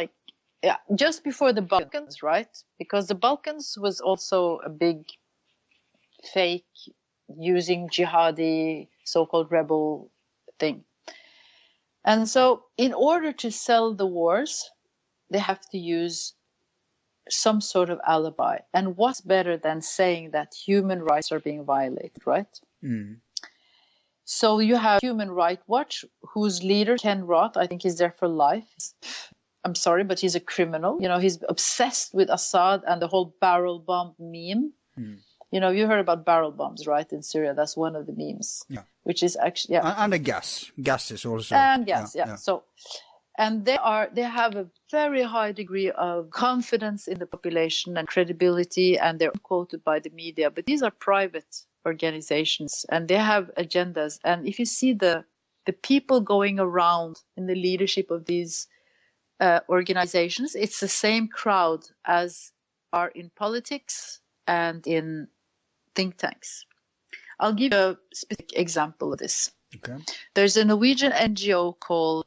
just before the Balkans, right? Because the Balkans was also a big fake using jihadi so-called rebel thing. And so in order to sell the wars, they have to use some sort of alibi. And what's better than saying that human rights are being violated, right? Mm. So you have Human Rights Watch, whose leader, Ken Roth, I think he's there for life. I'm sorry, but he's a criminal. He's obsessed with Assad and the whole barrel bomb meme. Mm. You heard about barrel bombs, right, in Syria? That's one of the memes. Yeah. Which is actually, And the gas. Gas is also. And gas, yeah. So, and they have a very high degree of confidence in the population and credibility, and they're quoted by the media. But these are private organizations, and they have agendas. And if you see the people going around in the leadership of these organizations, it's the same crowd as are in politics and in think tanks. I'll give you a specific example of this. Okay. There's a Norwegian NGO called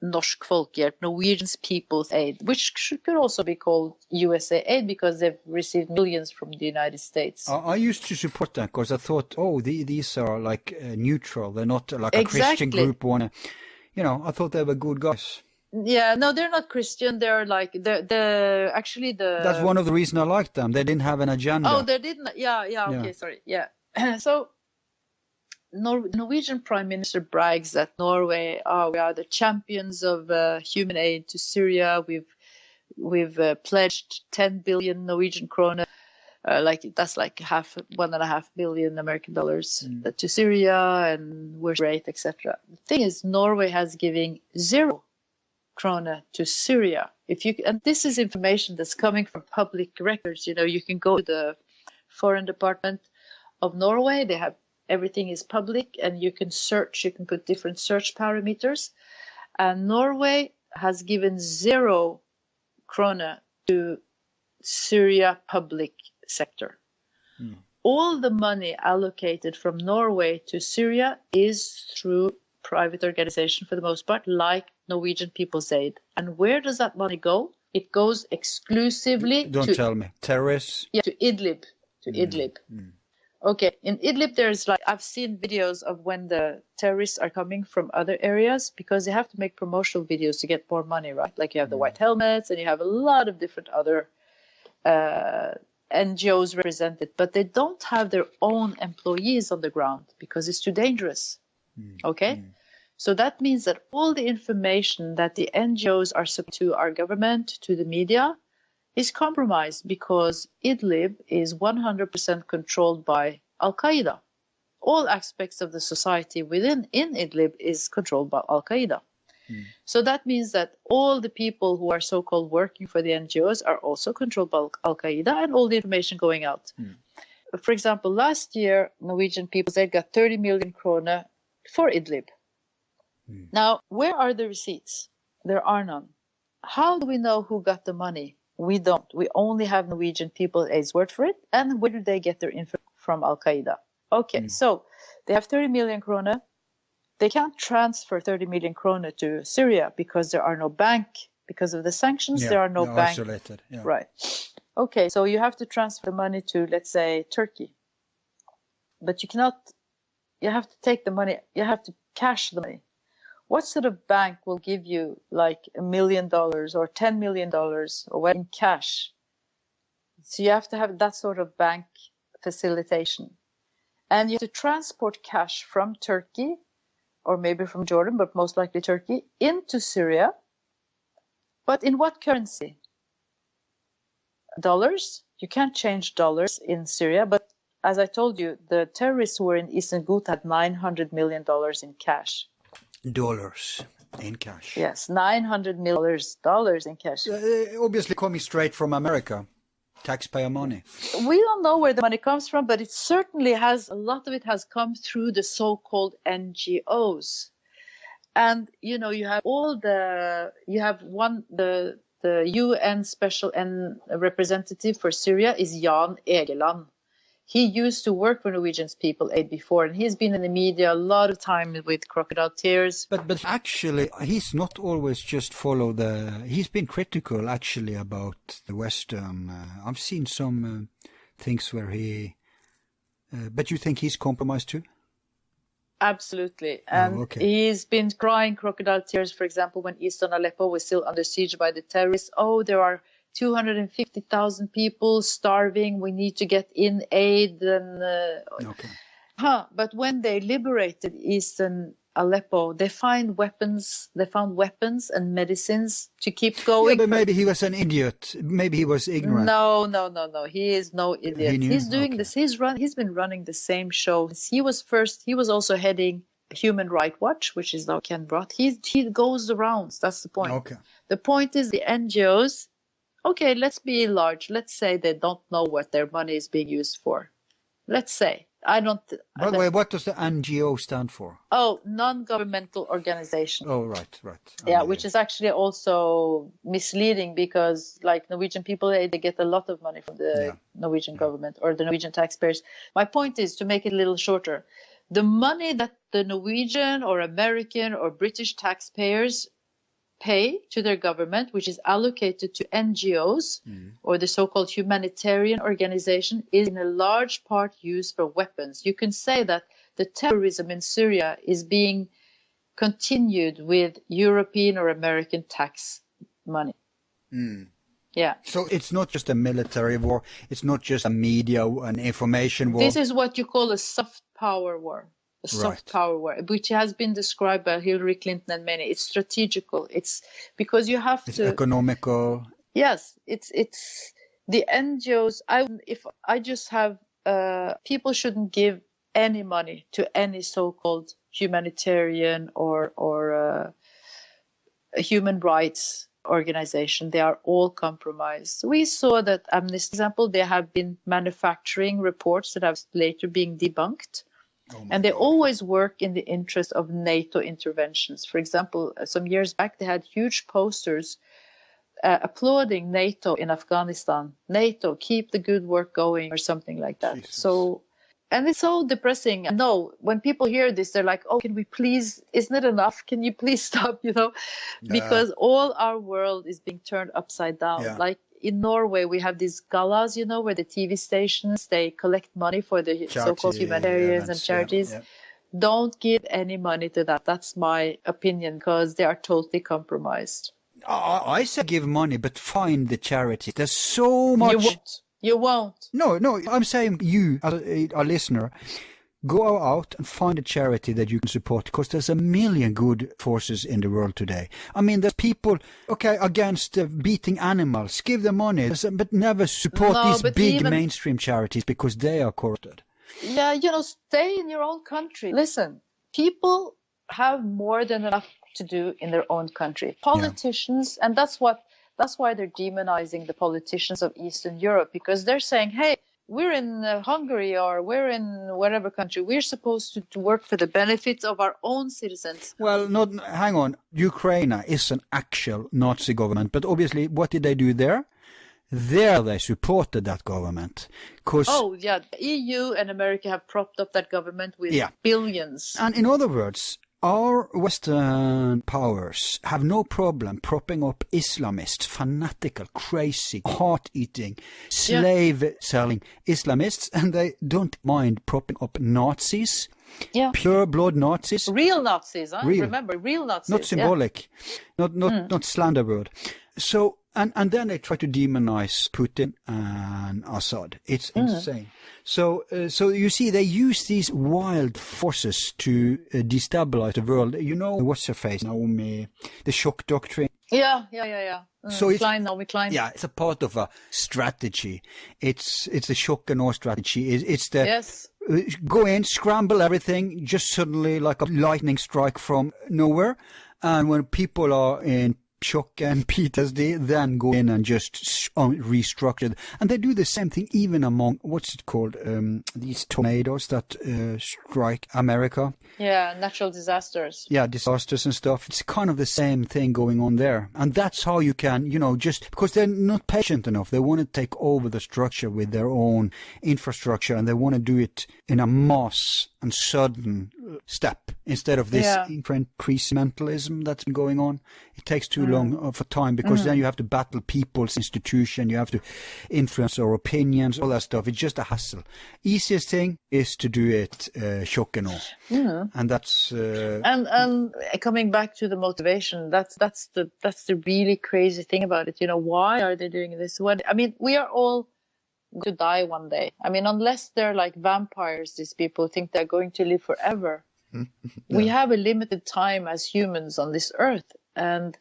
Norsk Folkehjelp, Norwegian People's Aid, which could also be called USA Aid, because they've received millions from the United States. I used to support that, because I thought, these are neutral. They're not like a Christian group. I thought they were good guys. Yeah, no, they're not Christian. They're That's one of the reasons I liked them. They didn't have an agenda. Oh, they didn't. Yeah. Okay, sorry. Yeah. So, Norwegian Prime Minister brags that Norway, we are the champions of human aid to Syria. We've we've pledged 10 billion Norwegian krone, that's like 1.5 billion American dollars to Syria, and we're great, etc. The thing is, Norway has given 0 krone to Syria. And this is information that's coming from public records. You can go to the Foreign Department of Norway. They have everything is public, and you can search. You can put different search parameters. And Norway has given 0 krone to Syria public sector. All the money allocated from Norway to Syria is through private organization for the most part, like Norwegian People's Aid. And where does that money go? It goes exclusively Don't tell me. Terrorists? Yeah, to Idlib. Okay, in Idlib I've seen videos of when the terrorists are coming from other areas, because they have to make promotional videos to get more money, right? Like you have the white helmets, and you have a lot of different other NGOs represented, but they don't have their own employees on the ground because it's too dangerous. Okay? So that means that all the information that the NGOs are supplying to our government, to the media, is compromised because Idlib is 100% controlled by Al-Qaeda. All aspects of the society in Idlib is controlled by Al-Qaeda. So that means that all the people who are so-called working for the NGOs are also controlled by Al-Qaeda, and all the information going out. For example, last year, Norwegian People's Aid got 30 million krone for Idlib. Now, where are the receipts? There are none. How do we know who got the money? We don't. We only have Norwegian People's Aid's word for it. And where do they get their info from? Al-Qaeda. Okay, so they have 30 million krone. They can't transfer 30 million krone to Syria because there are no bank. Because of the sanctions, there are no bank. Isolated. Yeah. Right. Okay, so you have to transfer the money to, let's say, Turkey. But you cannot, you have to take the money, you have to cash the money. What sort of bank will give you like $1 million or $10 million or what in cash? So you have to have that sort of bank facilitation. And you have to transport cash from Turkey, or maybe from Jordan, but most likely Turkey, into Syria. But in what currency? Dollars? You can't change dollars in Syria. But as I told you, the terrorists who were in Eastern Ghouta had $900 million in cash. Dollars in cash. Yes, $900 million in cash. Obviously coming straight from America. Taxpayer money. We don't know where the money comes from, but it certainly has, a lot of it has come through the so-called NGOs. And, you have the UN special representative for Syria is Jan Egeland. He used to work for Norwegian People's Aid before, and he's been in the media a lot of time with crocodile tears. But actually, he's not always just he's been critical actually about the Western. I've seen some things where but you think he's compromised too? Absolutely. And he's been crying crocodile tears, for example, when eastern Aleppo was still under siege by the terrorists. Oh, there are 250,000 people starving. We need to get in aid. And, But when they liberated eastern Aleppo, they found weapons and medicines to keep going. Yeah, but maybe he was an idiot. Maybe he was ignorant. No. He is no idiot. He's doing this. He's been running the same show. He was also heading Human Rights Watch, which is now Ken Broth. He goes the rounds. That's the point. Okay. The point is the NGOs. Okay, let's be large. Let's say they don't know what their money is being used for. Let's say. By the way, what does the NGO stand for? Oh, non-governmental organization. Oh, right. Yeah, which is actually also misleading because, like Norwegian People's Aid, they get a lot of money from the Norwegian government or the Norwegian taxpayers. My point is, to make it a little shorter, the money that the Norwegian or American or British taxpayers pay to their government, which is allocated to NGOs or the so-called humanitarian organization, is in a large part used for weapons. You can say that the terrorism in Syria is being continued with European or American tax money. Yeah. So it's not just a military war. It's not just a media and information war. This is what you call a soft power war. Power war, which has been described by Hillary Clinton and many. It's strategical. It's because you have It's economical. Yes, it's the NGOs. If I just have people shouldn't give any money to any so-called humanitarian or human rights organization. They are all compromised. We saw that Amnesty, for example, they have been manufacturing reports that have later been debunked. And they always work in the interest of NATO interventions. For example, some years back, they had huge posters applauding NATO in Afghanistan. NATO, keep the good work going, or something like that. Jesus. So, and it's so depressing. No, when people hear this, they're like, oh, can we please, isn't it enough? Can you please stop, Because all our world is being turned upside down. Yeah. Like in Norway, we have these galas, where the TV stations, they collect money for the so-called humanitarians and charities. Yeah. Don't give any money to that. That's my opinion, because they are totally compromised. I say give money, but find the charity. There's so much. You won't. No, I'm saying you, as a listener, go out and find a charity that you can support, because there's a million good forces in the world today. I mean, there's people, against beating animals. Give them money, but never support these big mainstream charities, because they are corrupted. Yeah, stay in your own country. Listen, people have more than enough to do in their own country. Politicians, and that's why they're demonizing the politicians of Eastern Europe, because they're saying, hey, we're in Hungary or we're in whatever country. We're supposed to work for the benefits of our own citizens. Well, hang on. Ukraine is an actual Nazi government, but obviously what did they do there? There they supported that government. The EU and America have propped up that government with billions. And in other words, our Western powers have no problem propping up Islamists, fanatical, crazy, heart-eating, slave-selling Islamists, and they don't mind propping up Nazis, pure-blood Nazis. Real Nazis, huh? Real. Remember, real Nazis. Not symbolic, not slander word. So, and then they try to demonize Putin and Assad. It's insane. So you see, they use these wild forces to destabilize the world. What's her face, Naomi? The shock doctrine. Yeah. So Naomi Klein. Yeah, it's a part of a strategy. It's a shock and awe strategy. It's the go in, scramble everything, just suddenly like a lightning strike from nowhere, and when people are in shock and PTSD, then go in and just restructure. And they do the same thing even among, what's it called, these tornadoes that strike America. Yeah, natural disasters. Yeah, disasters and stuff. It's kind of the same thing going on there. And that's how you can, just because they're not patient enough. They want to take over the structure with their own infrastructure, and they want to do it in a mass and sudden step instead of this incrementalism that's been going on. It takes too long of a time, because then you have to battle people's institution, you have to influence their opinions, all that stuff. It's just a hassle. Easiest thing is to do it shock and awe. And that's and coming back to the motivation, that's the really crazy thing about it. Why are they doing this? We are all going to die one day. Unless they're like vampires, these people think they're going to live forever. We have a limited time as humans on this earth, and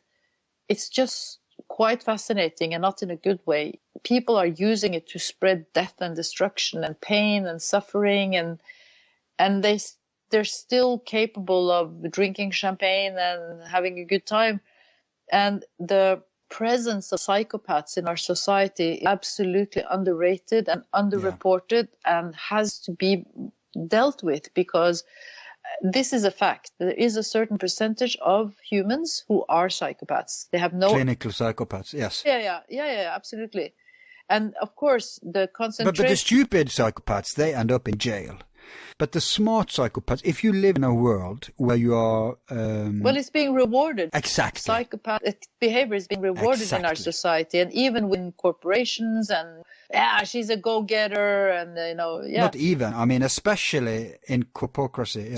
it's just quite fascinating, and not in a good way. People are using it to spread death and destruction and pain and suffering, and they're still capable of drinking champagne and having a good time. And the presence of psychopaths in our society is absolutely underrated and underreported, and has to be dealt with, because this is a fact. There is a certain percentage of humans who are psychopaths. They have no clinical psychopaths. Yes. Yeah, absolutely. And of course, the concentration. But the stupid psychopaths, they end up in jail. But the smart psychopaths, if you live in a world where you are... it's being rewarded. Exactly. Psychopath behavior is being rewarded in our society, and even within corporations, and she's a go-getter, and Not even, especially in corporocracy.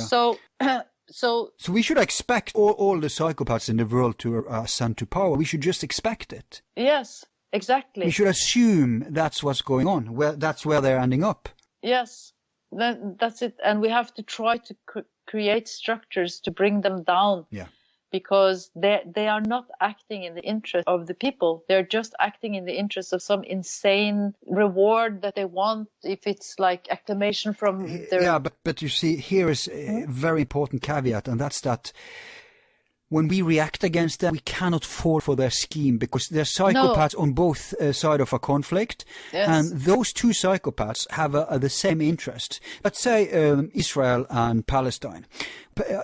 Yeah. So we should expect all the psychopaths in the world to ascend to power. We should just expect it. Yes, exactly. We should assume that's what's going on. That's where they're ending up. Yes. That's it, and we have to try to create structures to bring them down. Yeah. because they are not acting in the interest of the people. They're just acting in the interest of some insane reward that they want, if it's like acclamation from their... Yeah, but you see, here is a very important caveat, and that's that when we react against them, we cannot fall for their scheme, because they're psychopaths on both sides of a conflict. Yes. And those two psychopaths have the same interest. Let's say Israel and Palestine.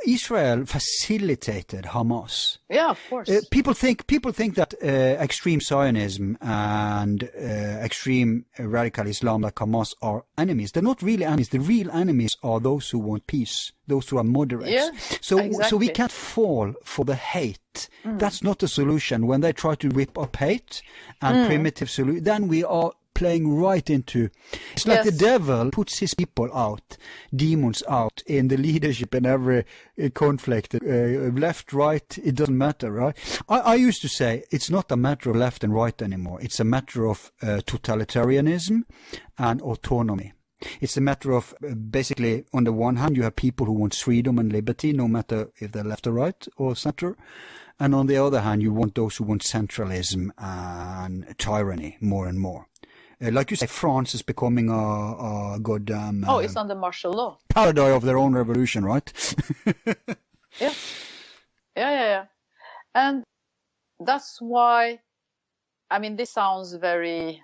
Israel facilitated Hamas. Yeah, of course. People think that extreme Zionism and extreme radical Islam like Hamas are enemies. They're not really enemies. The real enemies are those who want peace, those who are moderates. Yeah, so exactly. we can't fall for the hate. That's not the solution. When they try to whip up hate and primitive solution, then we are playing right into... It's like the devil puts his people out, demons out, in the leadership in every conflict. Left, right, it doesn't matter, right? I used to say it's not a matter of left and right anymore. It's a matter of totalitarianism and autonomy. It's a matter of basically, on the one hand, you have people who want freedom and liberty, no matter if they're left or right or center. And on the other hand, you want those who want centralism and tyranny more and more. Like you say, France is becoming a goddamn... it's under martial law. Paradise of their own revolution, right? Yeah. And that's why, I mean, this sounds very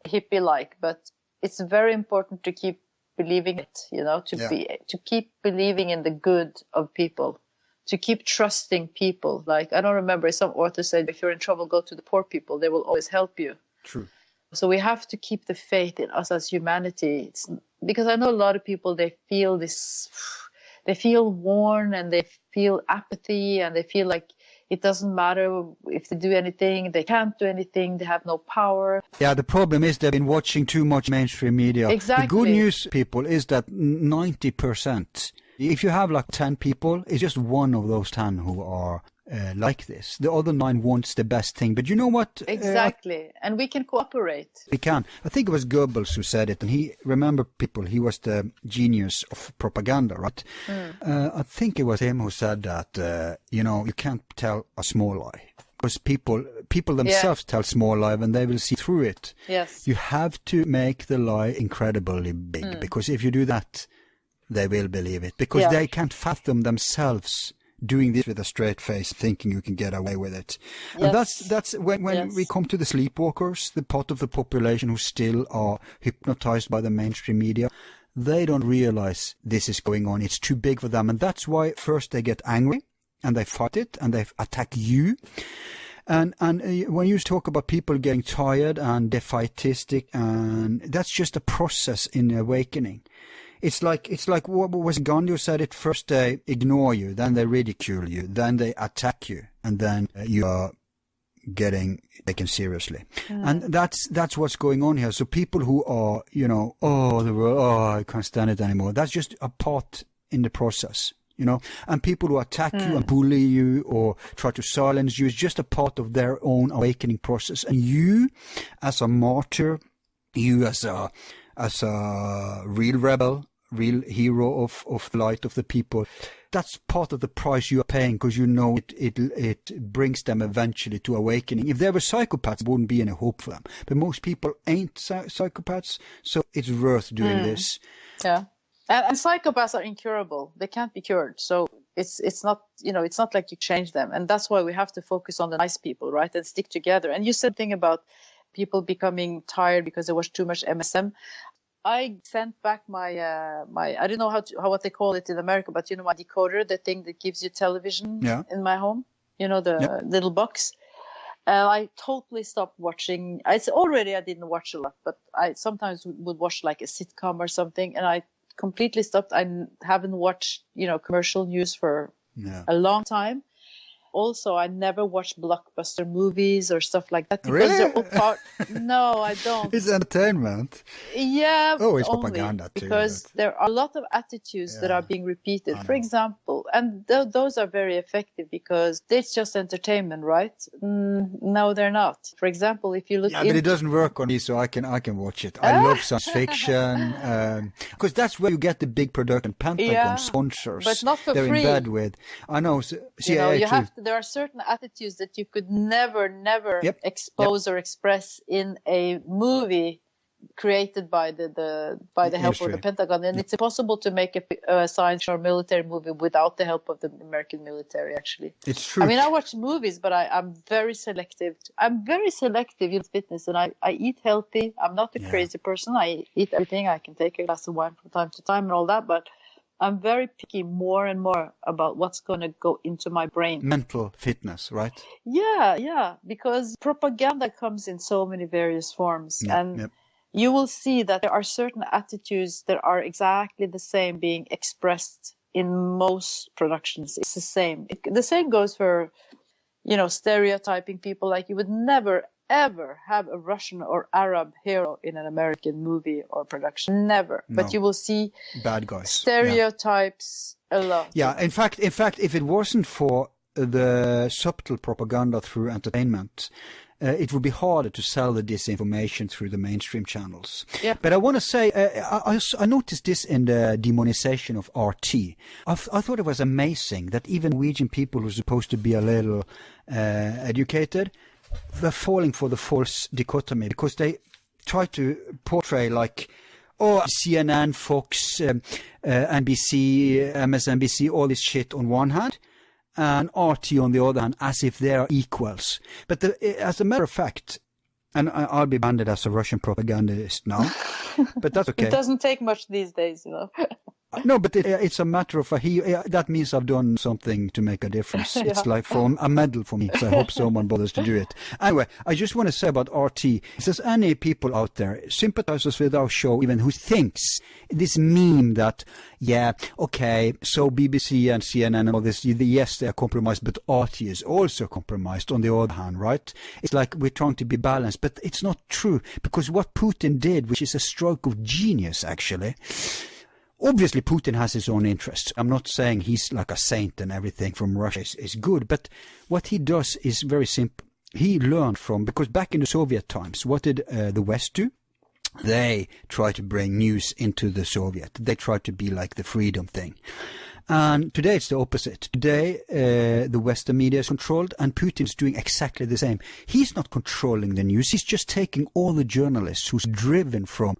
hippie-like, but it's very important to keep believing it, to keep believing in the good of people, to keep trusting people. Like, I don't remember, some author said, if you're in trouble, go to the poor people. They will always help you. True. So we have to keep the faith in us as humanity. Because I know a lot of people, they feel worn, and they feel apathy, and they feel like it doesn't matter if they do anything, they can't do anything, they have no power. Yeah, the problem is they've been watching too much mainstream media. Exactly. The good news, people, is that 90%, if you have like 10 people, it's just one of those 10 who are like this. The other 9 wants the best thing. But you know what? Exactly. And we can cooperate. We can. I think it was Goebbels who said it. And he was the genius of propaganda, right? I think it was him who said that, you can't tell a small lie. Because people themselves tell small lie and they will see through it. Yes. You have to make the lie incredibly big. Because if you do that, they will believe it. Because they can't fathom themselves doing this with a straight face, thinking you can get away with it. Yes. And that's when we come to the sleepwalkers, the part of the population who still are hypnotized by the mainstream media. They don't realize this is going on. It's too big for them. And that's why first they get angry and they fight it and they attack you. And when you talk about people getting tired and defaitistic, and that's just a process in awakening. It's like what was Gandhi who said it: first they ignore you, then they ridicule you, then they attack you, and then you are getting taken seriously. And that's what's going on here. So people who are, the world, I can't stand it anymore. That's just a part in the process, and people who attack you and bully you or try to silence you is just a part of their own awakening process. And you, as a martyr, you as a real rebel, real hero of the light of the people, that's part of the price you are paying, because it brings them eventually to awakening. If they were psychopaths, there wouldn't be any hope for them. But most people ain't psychopaths, so it's worth doing this. Yeah, and psychopaths are incurable; they can't be cured. So it's not it's not like you change them, and that's why we have to focus on the nice people, right, and stick together. And you said thing about people becoming tired because they watch too much MSM. I sent back my I don't know what they call it in America, but my decoder, the thing that gives you television in my home, the little box. I totally stopped watching. I didn't watch a lot, but I sometimes would watch like a sitcom or something, and I completely stopped. I haven't watched commercial news for a long time. also I never watch blockbuster movies or stuff like that because Really? they're all part. No, I don't. It's entertainment. Yeah, Oh, it's only propaganda too. because there are a lot of attitudes that are being repeated. For example, and those are very effective because it's just entertainment, right? No, they're not. For example, if you look, but it doesn't work on me, so I can watch it. I love science fiction because that's where you get the big production. Pentagon sponsors, but not for they're free. in bed with. I know. You have to. There are certain attitudes that you could never expose or express in a movie created by the help of the Pentagon, and it's impossible to make a science or military movie without the help of the American military. Actually, it's true. I mean, I watch movies, but I'm very selective. I'm very selective in fitness, and I eat healthy. I'm not a crazy person. I eat everything. I can take a glass of wine from time to time and all that, but I'm very picky more and more about what's going to go into my brain. Mental fitness, right? Yeah, because propaganda comes in so many various forms, and you will see that there are certain attitudes that are exactly the same being expressed in most productions. It's the same. The same goes for, stereotyping people. Like you would never, ever have a Russian or Arab hero in an American movie or production. Never. No. But you will see bad guys. Stereotypes a lot. Yeah, in fact, if it wasn't for the subtle propaganda through entertainment, it would be harder to sell the disinformation through the mainstream channels. Yeah. But I want to say, I noticed this in the demonization of RT. I thought it was amazing that even Norwegian people who are supposed to be a little educated were falling for the false dichotomy because they try to portray like, CNN, Fox, NBC, MSNBC, all this shit on one hand, and RT on the other hand, as if they are equals. But as a matter of fact, and I'll be branded as a Russian propagandist now, but that's okay. It doesn't take much these days, No, but it's a matter of that means I've done something to make a difference. It's like a medal for me, so I hope someone bothers to do it. Anyway, I just want to say about RT, if there's any people out there, sympathizers with our show even, who thinks this meme that, so BBC and CNN and all this, yes, they are compromised, but RT is also compromised on the other hand, right? It's like we're trying to be balanced, but it's not true, because what Putin did, which is a stroke of genius actually, obviously, Putin has his own interests. I'm not saying he's like a saint and everything from Russia is good, but what he does is very simple. He learned because back in the Soviet times, what did the West do? They tried to bring news into the Soviet. They tried to be like the freedom thing. And today it's the opposite. Today the Western media is controlled, and Putin's doing exactly the same. He's not controlling the news. He's just taking all the journalists who's driven from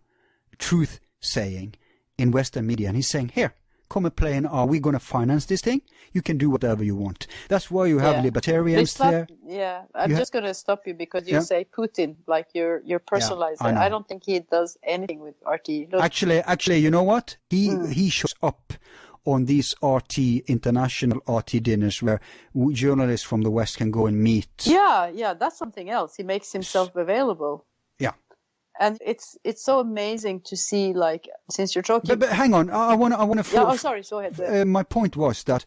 truth-saying in Western media, and he's saying, here, come and play, and are we going to finance this thing? You can do whatever you want. That's why you have libertarians there. Yeah, I'm just going to stop you because you say Putin, like you're personalized. I don't think he does anything with RT. Look. Actually, you know what? He shows up on these international RT dinners where journalists from the West can go and meet. Yeah, that's something else. He makes himself available. Yeah. And it's so amazing to see, like, since you're talking. But hang on, I want to. Sorry, go ahead. My point was that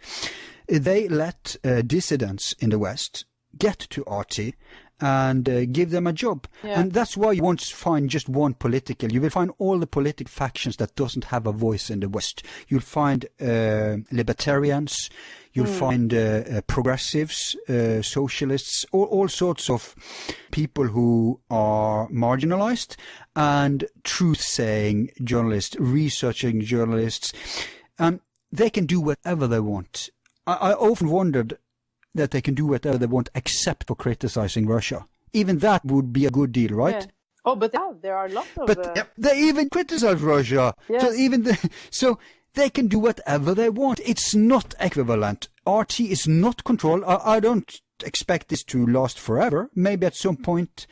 they let dissidents in the West get to RT and give them a job, and that's why you won't find just one political. You will find all the political factions that doesn't have a voice in the West. You'll find libertarians. You'll find progressives, socialists, all sorts of people who are marginalized, and truth-saying journalists, researching journalists, and they can do whatever they want. I often wondered that they can do whatever they want except for criticizing Russia. Even that would be a good deal, right? Yeah. Oh, but there are lots of... But they even criticize Russia. Yes. So they can do whatever they want. It's not equivalent. RT is not controlled. I don't expect this to last forever. Maybe at some point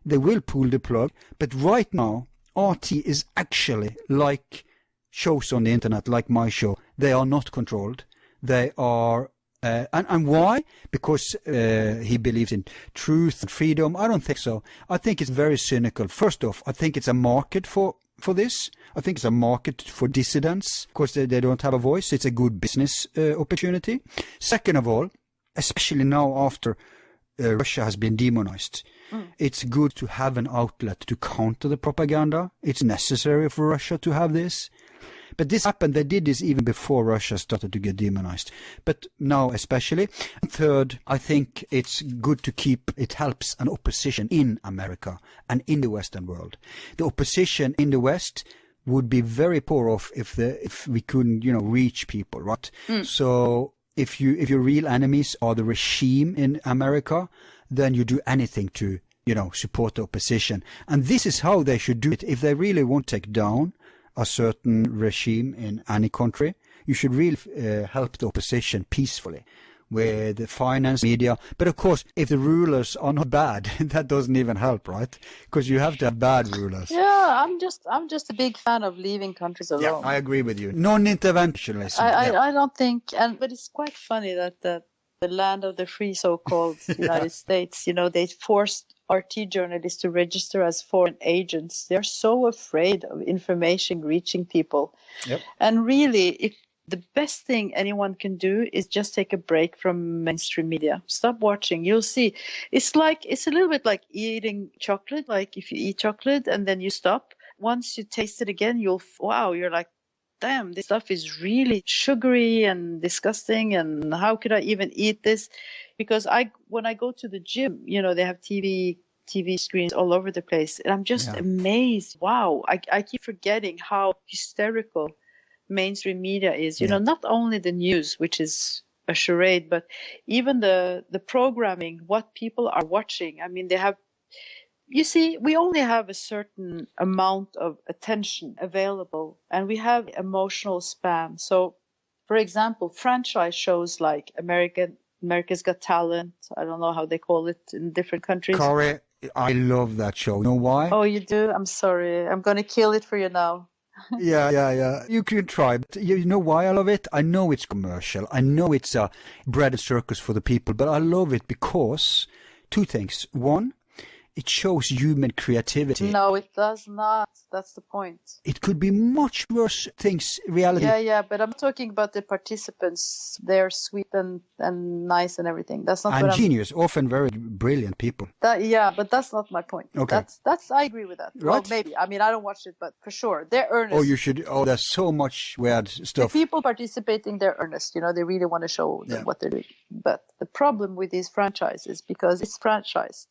they will pull the plug. But right now, RT is actually like shows on the internet, like my show. They are not controlled. They are... and why? Because he believes in truth and freedom. I don't think so. I think it's very cynical. First off, I think it's a market for this. I think it's a market for dissidents because they don't have a voice. It's a good business opportunity. Second of all, especially now after Russia has been demonized. It's good to have an outlet to counter the propaganda. It's necessary for Russia to have this. But this happened, they did this even before Russia started to get demonized. But now especially. Third, I think it's good to it helps an opposition in America and in the Western world. The opposition in the West would be very poor off if we couldn't, reach people, right? So if your real enemies are the regime in America, then you do anything to, support the opposition. And this is how they should do it. If they really want to take down a certain regime in any country, you should really help the opposition peacefully with the finance, media. But of course, if the rulers are not bad, that doesn't even help, right? Because you have to have bad rulers. Yeah, I'm just a big fan of leaving countries alone. Yeah, I agree with you. Non-interventionism. I don't think, but it's quite funny that the land of the free, so-called United States, they forced RT journalists to register as foreign agents. They're so afraid of information reaching people. Yep. And really, if the best thing anyone can do is just take a break from mainstream media. Stop watching. You'll see. It's a little bit like eating chocolate. Like if you eat chocolate and then you stop, once you taste it again, you're like, damn, this stuff is really sugary and disgusting. And how could I even eat this? Because when I go to the gym, they have TV screens all over the place. And I'm just amazed. Wow. I keep forgetting how hysterical mainstream media is. Not only the news, which is a charade, but even the programming, what people are watching. I mean, we only have a certain amount of attention available, and we have emotional span. So, for example, franchise shows like America's Got Talent. I don't know how they call it in different countries. Kari, I love that show. You know why? Oh, you do? I'm sorry. I'm going to kill it for you now. Yeah. You can try. But you know why I love it? I know it's commercial. I know it's a bread and circus for the people. But I love it because two things. One, it shows human creativity. No, it does not. That's the point. It could be much worse things, reality. Yeah, but I'm talking about the participants. They're sweet and nice and everything. That's not and genius, often very brilliant people. But that's not my point. Okay. That's I agree with that. Right. Well, maybe. I mean, I don't watch it, but for sure. They're earnest. Oh, you should. Oh, there's so much weird stuff. The people participating, they're earnest. They really want to show what they're doing. But the problem with these franchises, because it's franchised,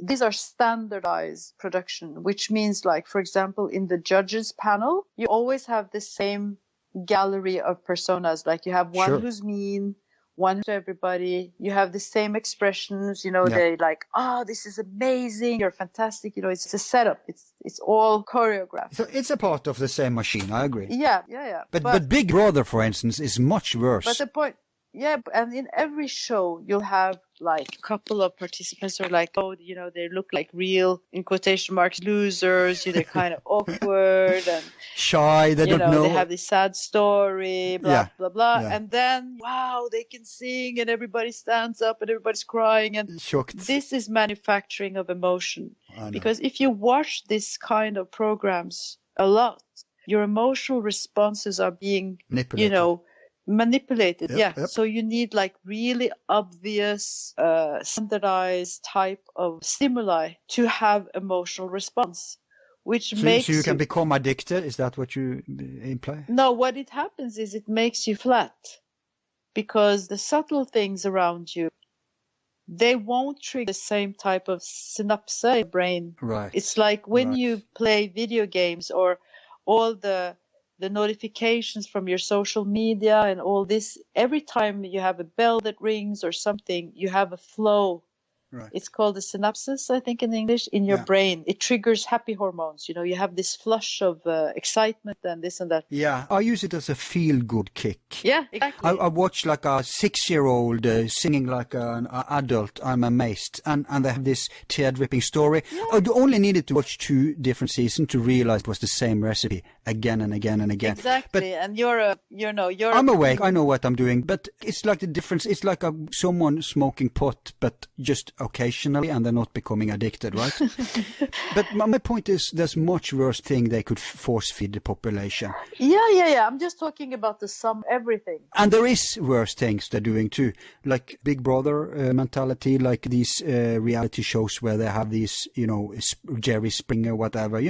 these are standardized production, which means, like, for example, in the judges panel, you always have the same gallery of personas. Like you have one who's mean, one to everybody. You have the same expressions. They like, this is amazing. You're fantastic. It's a setup. It's all choreographed. So it's a part of the same machine. I agree. Yeah. But Big Brother, for instance, is much worse. But the point. Yeah, and in every show, you'll have like a couple of participants who are like, they look like real, in quotation marks, losers. They're kind of awkward and shy. They don't know. They have this sad story, blah, blah. Yeah. And then, wow, they can sing and everybody stands up and everybody's crying. And shocked. This is manufacturing of emotion. Because if you watch this kind of programs a lot, your emotional responses are being, manipulated. Yep. So you need like really obvious standardized type of stimuli to have emotional response, which makes so you can become addicted. Is that what you imply? No, what it happens is it makes you flat, because the subtle things around you, they won't trigger the same type of synapse in your brain. Right. It's like when you play video games, or all the notifications from your social media and all this, every time you have a bell that rings or something, you have a flow. Right. It's called a synapses, I think, in English, in your brain. It triggers happy hormones. You have this flush of excitement and this and that. Yeah, I use it as a feel-good kick. Yeah, exactly. I watch like a 6-year-old singing like an adult. I'm amazed. And they have this tear-dripping story. Yeah. I only needed to watch 2 different seasons to realize it was the same recipe again and again and again. Exactly, and I'm awake. I know what I'm doing, but it's like the difference. It's like someone smoking pot, but just occasionally, and they're not becoming addicted, right? But my point is, there's much worse thing they could force feed the population. Yeah. I'm just talking about the sum everything. And there is worse things they're doing too, like Big Brother mentality, like these reality shows where they have these, Jerry Springer, whatever,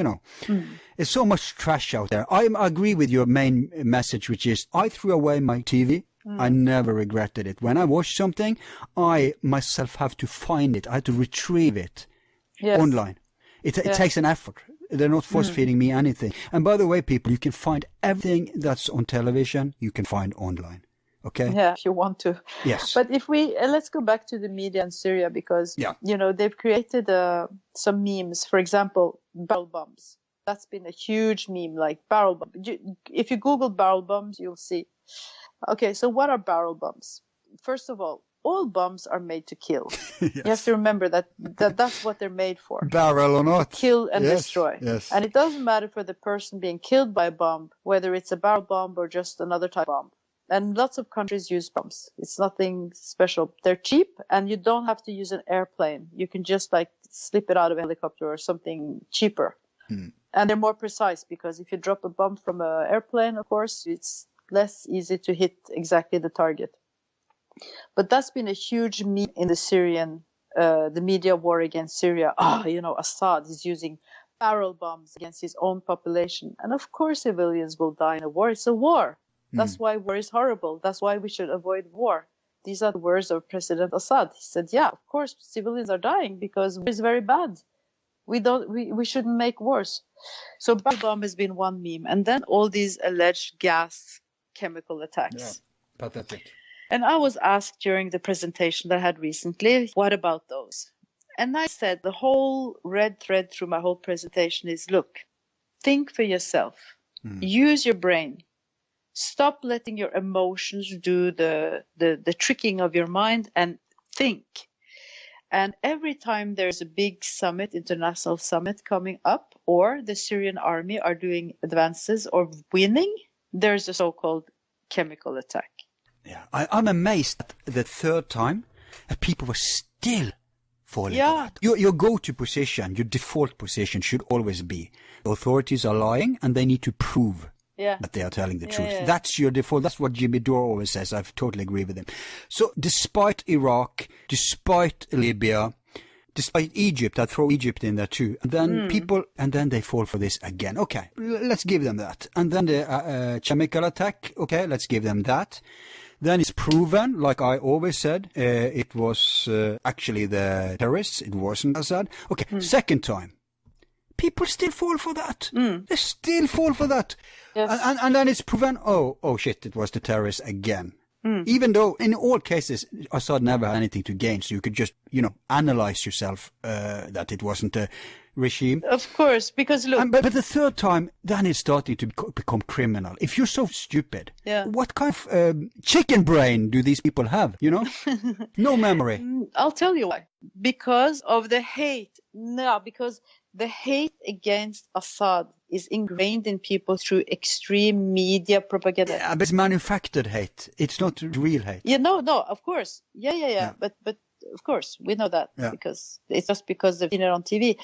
There's so much trash out there. I agree with your main message, which is I threw away my TV. I never regretted it. When I watch something, I myself have to find it. I have to retrieve it online. It takes an effort. They're not force feeding me anything. And by the way, people, you can find everything that's on television, you can find online. Okay? Yeah, if you want to. Yes. But if we, let's go back to the media in Syria, because, they've created some memes. For example, barrel bombs. That's been a huge meme, like barrel bomb. If you Google barrel bombs, you'll see. Okay, so what are barrel bombs? First of all bombs are made to kill. Yes. You have to remember that's what they're made for. Barrel or not. Kill and destroy. Yes. And it doesn't matter for the person being killed by a bomb, whether it's a barrel bomb or just another type of bomb. And lots of countries use bombs. It's nothing special. They're cheap, and you don't have to use an airplane. You can just slip it out of a helicopter or something cheaper. And they're more precise, because if you drop a bomb from an airplane, of course, it's less easy to hit exactly the target. But that's been a huge meme in the Syrian, the media war against Syria. Assad is using barrel bombs against his own population. And of course, civilians will die in a war. It's a war. That's why war is horrible. That's why we should avoid war. These are the words of President Assad. He said, yeah, of course, civilians are dying because war is very bad. We shouldn't make wars. So barrel bomb has been one meme. And then all these alleged gas chemical attacks. Yeah, pathetic. And I was asked during the presentation that I had recently, what about those? And I said, the whole red thread through my whole presentation is, look, think for yourself. Use your brain. Stop letting your emotions do the tricking of your mind, and think. And every time there's a big summit, international summit coming up, or the Syrian army are doing advances or winning, there's a so-called chemical attack. Yeah, I'm amazed that the third time people were still falling for that. Your go-to position, your default position should always be the authorities are lying and they need to prove that they are telling the truth. Yeah. That's your default. That's what Jimmy Dore always says. I totally agree with him. So despite Iraq, despite Libya, despite Egypt, I throw Egypt in there too. And then then they fall for this again. Okay, let's give them that. And then the chemical attack. Okay, let's give them that. Then it's proven, like I always said, it was actually the terrorists. It wasn't Assad. Okay, second time. People still fall for that. They still fall for that. Yes. And then it's proven, oh shit, it was the terrorists again. Even though in all cases, Assad never had anything to gain. So you could just, analyze yourself that it wasn't a regime. Of course, because look. But the third time, then it's starting to become criminal. If you're so stupid, what kind of chicken brain do these people have, No memory. I'll tell you why. Because of the hate. No, because the hate against Assad is ingrained in people through extreme media propaganda. Yeah, but it's manufactured hate. It's not real hate. Yeah, no, of course. Yeah. But of course, we know that because it's just because they've seen it on TV.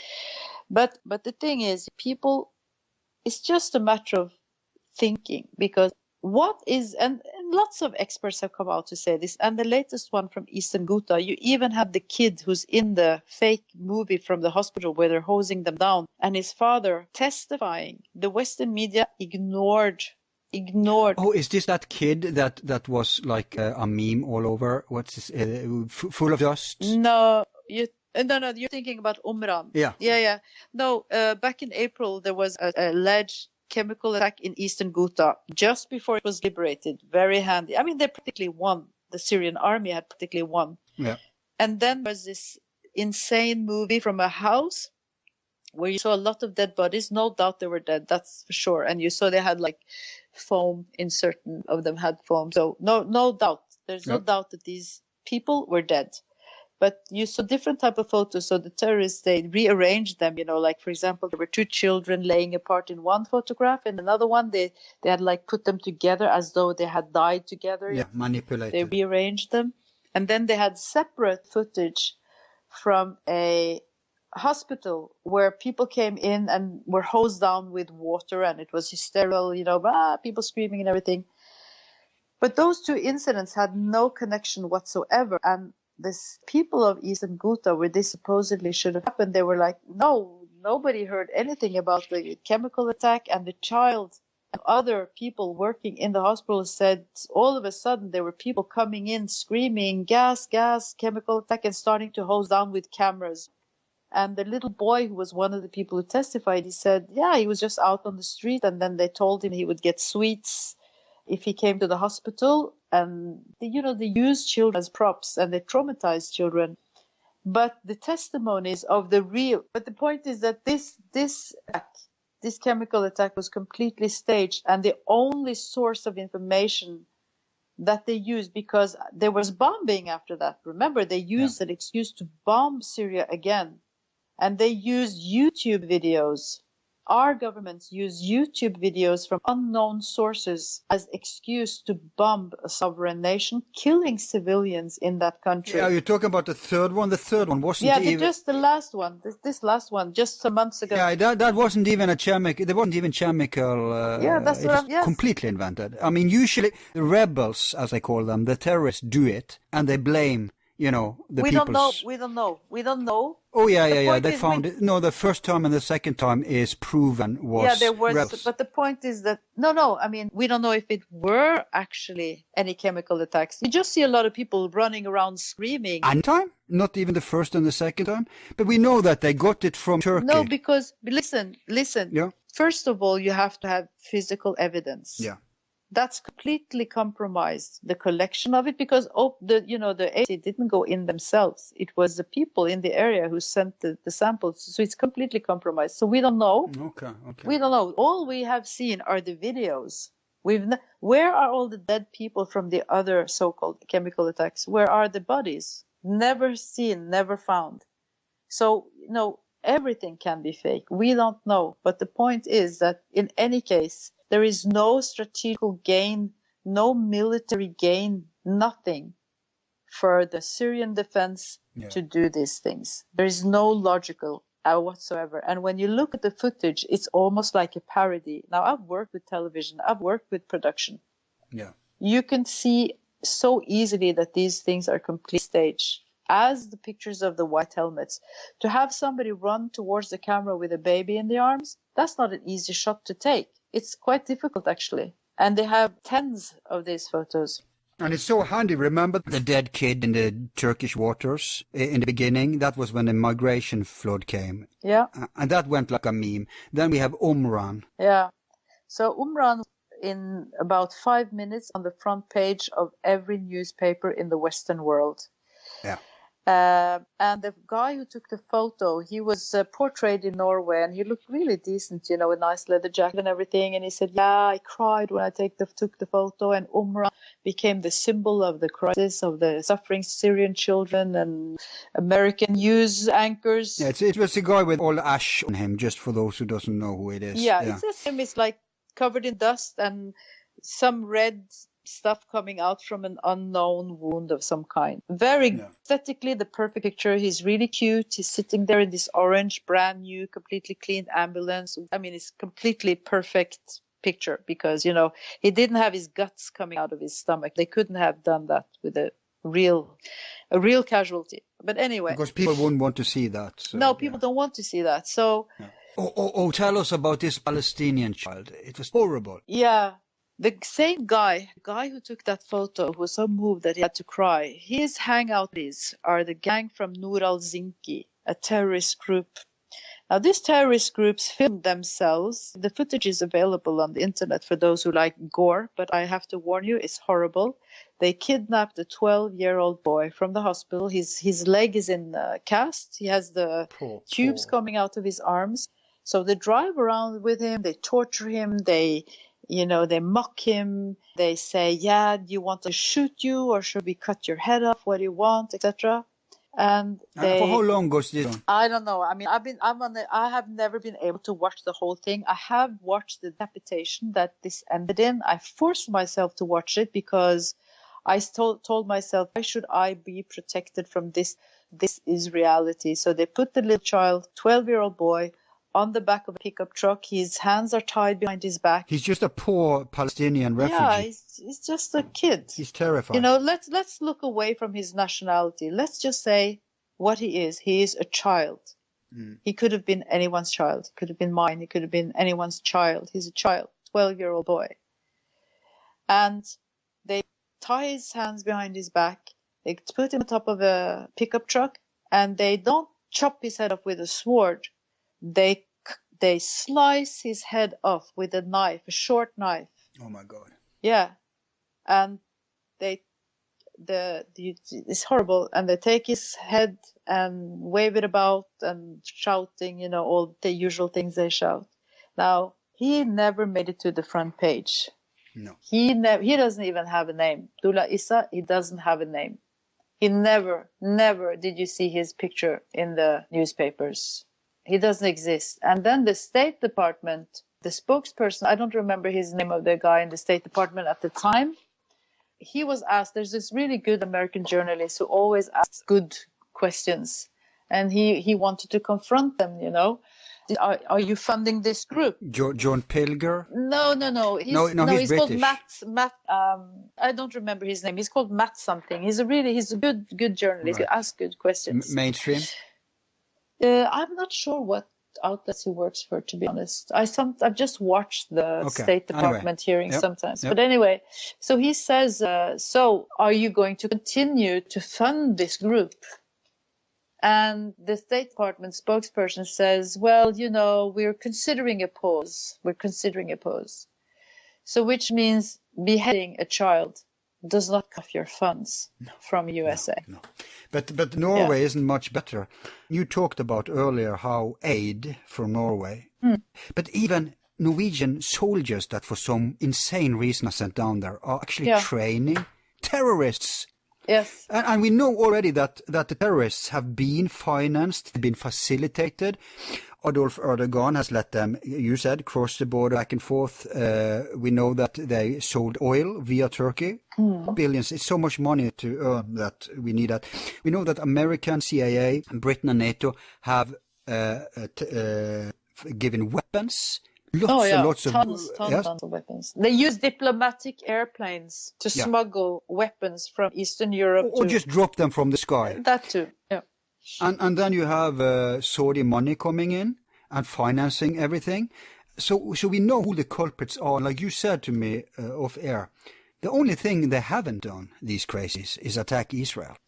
But the thing is, people, it's just a matter of thinking, because and lots of experts have come out to say this, and the latest one from Eastern Ghouta, you even have the kid who's in the fake movie from the hospital where they're hosing them down, and his father testifying. The Western media ignored. Oh, is this that kid that was like a meme all over? What's this? Full of dust? No, you're thinking about Umran. Yeah. No, back in April there was an alleged chemical attack in Eastern Ghouta just before it was liberated. Very handy. I mean, they practically won. The Syrian army had practically won. Yeah. And then there was this insane movie from a house where you saw a lot of dead bodies. No doubt they were dead, that's for sure. And you saw they had like foam in certain of them had foam. So no doubt. There's no doubt that these people were dead. But you saw different type of photos. So the terrorists, they rearranged them, like, for example, there were two children laying apart in one photograph, and another one, they had like put them together as though they had died together. Yeah, manipulated. They rearranged them. And then they had separate footage from a hospital where people came in and were hosed down with water, and it was hysterical, people screaming and everything. But those two incidents had no connection whatsoever. And this people of Eastern Ghouta, where they supposedly should have happened, they were like, no, nobody heard anything about the chemical attack. And the child and other people working in the hospital said all of a sudden there were people coming in screaming, gas, chemical attack, and starting to hose down with cameras. And the little boy who was one of the people who testified, he said, yeah, he was just out on the street, and then they told him he would get sweets if he came to the hospital. And they used children as props, and they traumatized children. But the testimonies of the point is that this chemical attack was completely staged, and the only source of information that they used, because there was bombing after that. Remember, they used an excuse to bomb Syria again, and they used YouTube videos. Our governments use YouTube videos from unknown sources as excuse to bomb a sovereign nation, killing civilians in that country. Yeah, you're talking about the third one? The third one wasn't even... just the last one. This last one, just some months ago. Yeah, that wasn't even a chemical... There wasn't even chemical... that's what I'm... completely invented. I mean, usually the rebels, as I call them, the terrorists do it, and they blame... We don't know. Oh, yeah. They found it. No, the first time and the second time is proven was. Yeah, there was. rebels. But the point is that no. I mean, we don't know if it were actually any chemical attacks. You just see a lot of people running around screaming. And time? Not even the first and the second time. But we know that they got it from Turkey. No, because listen. Yeah. First of all, you have to have physical evidence. Yeah. That's completely compromised, the collection of it, because the agency didn't go in themselves. It was the people in the area who sent the samples. So it's completely compromised. So we don't know. Okay. We don't know. All we have seen are the videos. Where are all the dead people from the other so-called chemical attacks? Where are the bodies? Never seen, never found. So, everything can be fake. We don't know. But the point is that in any case, there is no strategical gain, no military gain, nothing for the Syrian defense to do these things. There is no logical whatsoever. And when you look at the footage, it's almost like a parody. Now, I've worked with television. I've worked with production. Yeah. You can see so easily that these things are complete staged. As the pictures of the white helmets. To have somebody run towards the camera with a baby in the arms, that's not an easy shot to take. It's quite difficult, actually. And they have tens of these photos. And it's so handy. Remember the dead kid in the Turkish waters in the beginning? That was when the migration flood came. Yeah. And that went like a meme. Then we have Umran. Yeah. So Umran, in about 5 minutes, on the front page of every newspaper in the Western world. Yeah. And the guy who took the photo, he was portrayed in Norway, and he looked really decent, a nice leather jacket and everything. And he said, yeah, I cried when I took the photo, and Umran became the symbol of the crisis of the suffering Syrian children and American news anchors. Yeah, it was a guy with all ash on him, just for those who doesn't know who it is. Yeah. It's the same. It's like covered in dust and some red stuff coming out from an unknown wound of some kind. Very aesthetically the perfect picture. He's really cute. He's sitting there in this orange, brand new, completely clean ambulance. I mean, it's completely perfect picture because, he didn't have his guts coming out of his stomach. They couldn't have done that with a real casualty. But anyway. Because people wouldn't want to see that. So, no, people don't want to see that. So. Yeah. Oh, tell us about this Palestinian child. It was horrible. Yeah. The same guy who took that photo, was so moved that he had to cry. His hangouts are the gang from Nur al-Zinki, a terrorist group. Now, these terrorist groups filmed themselves. The footage is available on the internet for those who like gore, but I have to warn you, it's horrible. They kidnapped a 12-year-old boy from the hospital. His leg is in cast. He has the tubes coming out of his arms. So they drive around with him. They torture him. They mock him. They say, do you want to shoot you or should we cut your head off? What do you want, etc. And for how long goes this on? I don't know. I mean, I have never been able to watch the whole thing. I have watched the decapitation that this ended in. I forced myself to watch it because I told myself, why should I be protected from this? This is reality. So they put the little child, 12-year-old boy, on the back of a pickup truck. His hands are tied behind his back. He's just a poor Palestinian refugee. Yeah, he's just a kid. He's terrified. You know, let's look away from his nationality. Let's just say what he is. He is a child. He could have been anyone's child. He could have been mine. He could have been anyone's child. He's a child, 12-year-old boy. And they tie his hands behind his back. They put him on top of a pickup truck, and they don't chop his head off with a sword. They slice his head off with a knife, a short knife. Oh my God! Yeah, and it's horrible. And they take his head and wave it about and shouting, you know, all the usual things they shout. Now he never made it to the front page. No, he doesn't even have a name. Dula Issa, he doesn't have a name. He never did you see his picture in the newspapers. He doesn't exist. And then the State Department, the spokesperson, I don't remember his name of the guy in the State Department at the time. He was asked, there's this really good American journalist who always asks good questions. And he wanted to confront them, you know. Are you funding this group? John Pilger? No. He's British. called Matt. I don't remember his name. He's called Matt something. He's a good journalist. Right. He asks good questions. Mainstream? I'm not sure what outlets he works for, to be honest. I've just watched the State Department hearings sometimes. But anyway, so he says, so are you going to continue to fund this group? And the State Department spokesperson says, well, you know, we're considering a pause. So which means beheading a child does not cut off your funds from USA. No. But Norway isn't much better. You talked about earlier how aid from Norway, but even Norwegian soldiers that for some insane reason are sent down there are actually training terrorists. Yes. And we know already that the terrorists have been financed, been facilitated. Adolf Erdogan has let them, you said, cross the border back and forth. We know that they sold oil via Turkey. Billions. It's so much money to earn that we need that. We know that American CIA, Britain and NATO have given weapons. Lots of tons of weapons. They use diplomatic airplanes to smuggle weapons from Eastern Europe. Or just drop them from the sky. That too, yeah. And then you have Saudi money coming in and financing everything. So we know who the culprits are. Like you said to me off air, the only thing they haven't done, these crazies, is attack Israel.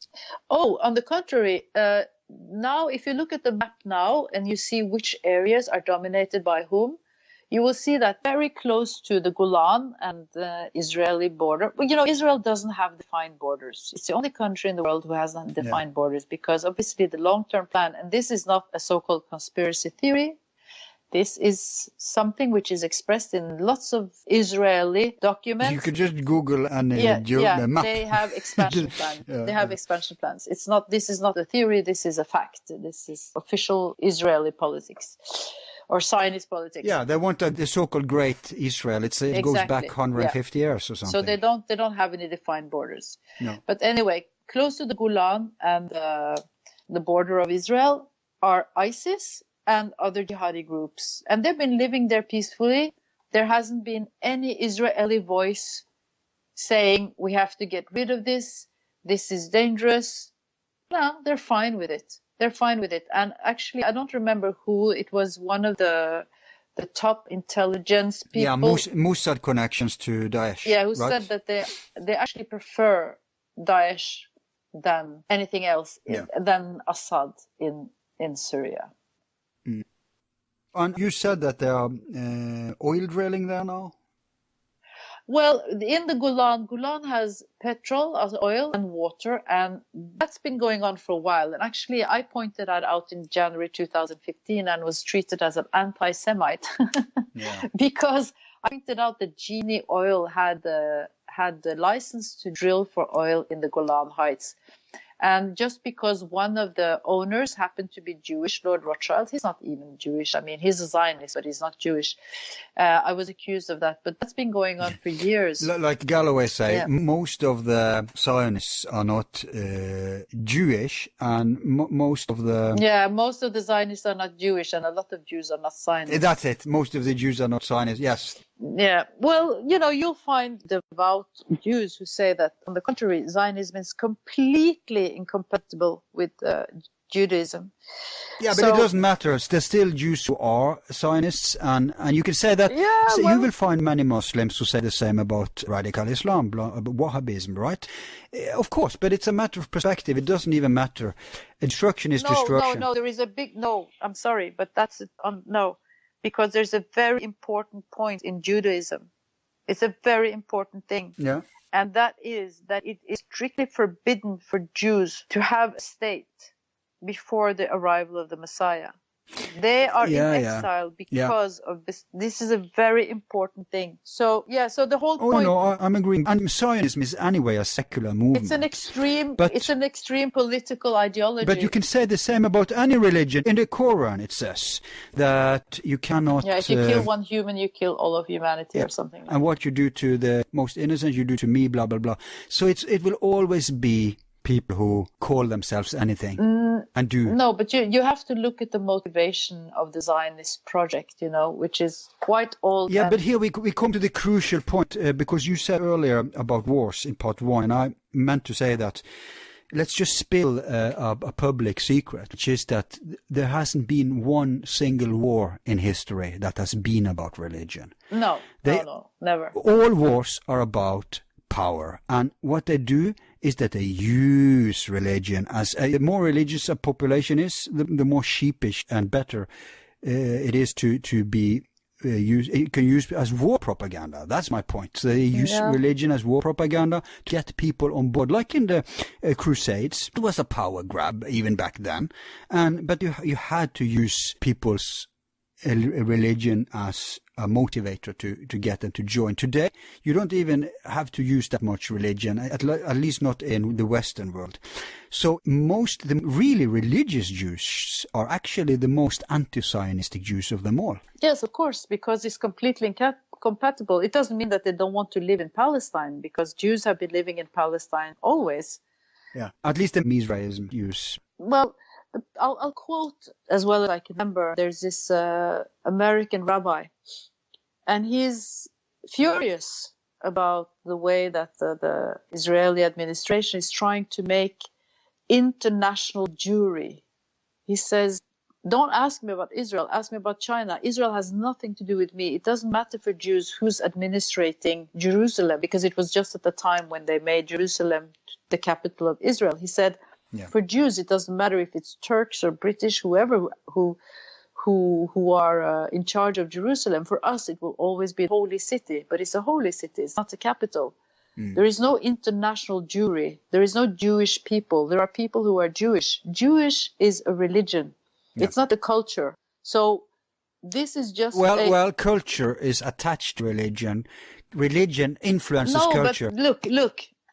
Oh, on the contrary, now if you look at the map now and you see which areas are dominated by whom, you will see that very close to the Golan and the Israeli border. Well, you know, Israel doesn't have defined borders. It's the only country in the world who hasn't defined borders because obviously the long-term plan, and this is not a so-called conspiracy theory. This is something which is expressed in lots of Israeli documents. You could just Google and map. They have expansion plans. They have expansion plans. This is not a theory. This is a fact. This is official Israeli politics. Or Zionist politics. Yeah, they want the so-called Great Israel. It goes back 150 years or something. So they don't have any defined borders. No. But anyway, close to the Golan and the border of Israel are ISIS and other jihadi groups. And they've been living there peacefully. There hasn't been any Israeli voice saying, we have to get rid of this. This is dangerous. No, they're fine with it. They're fine with it. And actually, I don't remember who. It was one of the top intelligence people. Yeah, Mossad connections to Daesh. Yeah, who said that they actually prefer Daesh than anything else, than Assad in Syria. And you said that there are oil drilling there now? Well, in the Golan has petrol, oil and water, and that's been going on for a while. And actually, I pointed that out in January 2015 and was treated as an anti-Semite because I pointed out that Genie Oil had the license to drill for oil in the Golan Heights. And just because one of the owners happened to be Jewish, Lord Rothschild, he's not even Jewish. I mean, he's a Zionist, but he's not Jewish. I was accused of that, but that's been going on for years. Like Galloway say, Yeah. most of the Zionists are not Jewish, and most of the... Yeah, most of the Zionists are not Jewish, and a lot of Jews are not Zionists. That's it. Most of the Jews are not Zionists, yes. Yeah, well, you'll find devout Jews who say that, on the contrary, Zionism is completely incompatible with Judaism. Yeah, but it doesn't matter. There's still Jews who are Zionists, and you can say that. Yeah, so well, you will find many Muslims who say the same about radical Islam, Wahhabism, right? Of course, but it's a matter of perspective. It doesn't even matter. Destruction is destruction. No, there is a big no. I'm sorry, but that's it. No, because there's a very important point in Judaism. It's a very important thing. Yeah. And that is that it is strictly forbidden for Jews to have a state before the arrival of the Messiah. They are in exile because of this. This is a very important thing. So the whole point. Oh no, I'm agreeing. And Zionism is anyway a secular movement. It's an extreme political ideology. But you can say the same about any religion. In the Quran, it says that you cannot. Yeah, if you kill one human, you kill all of humanity, or something. Like and what you do to the most innocent, you do to me. Blah blah blah. So it will always be people who call themselves anything and do. No, but you have to look at the motivation of the Zionist project, which is quite old. Yeah, but here we come to the crucial point, because you said earlier about wars in part 1, and I meant to say that let's just spill a public secret, which is that there hasn't been one single war in history that has been about religion. No, never. All wars are about power, and what they do is that they use religion as the more religious a population is, the more sheepish and better it is to be used. It can use as war propaganda. That's my point. So they use religion as war propaganda to get people on board, like in the Crusades. It was a power grab even back then, but you had to use people's religion as a motivator to get them to join. Today, you don't even have to use that much religion, at least not in the Western world. So most of the really religious Jews are actually the most anti-Zionistic Jews of them all. Yes, of course, because it's completely incompatible. It doesn't mean that they don't want to live in Palestine, because Jews have been living in Palestine always. Yeah, at least the Mizrahism Jews. Well, I'll quote as well as I can remember. There's this American rabbi, and he's furious about the way that the Israeli administration is trying to make international Jewry. He says, don't ask me about Israel, ask me about China. Israel has nothing to do with me. It doesn't matter for Jews who's administrating Jerusalem, because it was just at the time when they made Jerusalem the capital of Israel. He said, for Jews, it doesn't matter if it's Turks or British, whoever who are in charge of Jerusalem. For us, it will always be a holy city, but it's a holy city. It's not a capital. There is no international Jewry. There is no Jewish people. There are people who are Jewish. Jewish is a religion. Yeah. It's not a culture. So this is just well, culture is attached to religion. Religion influences culture. But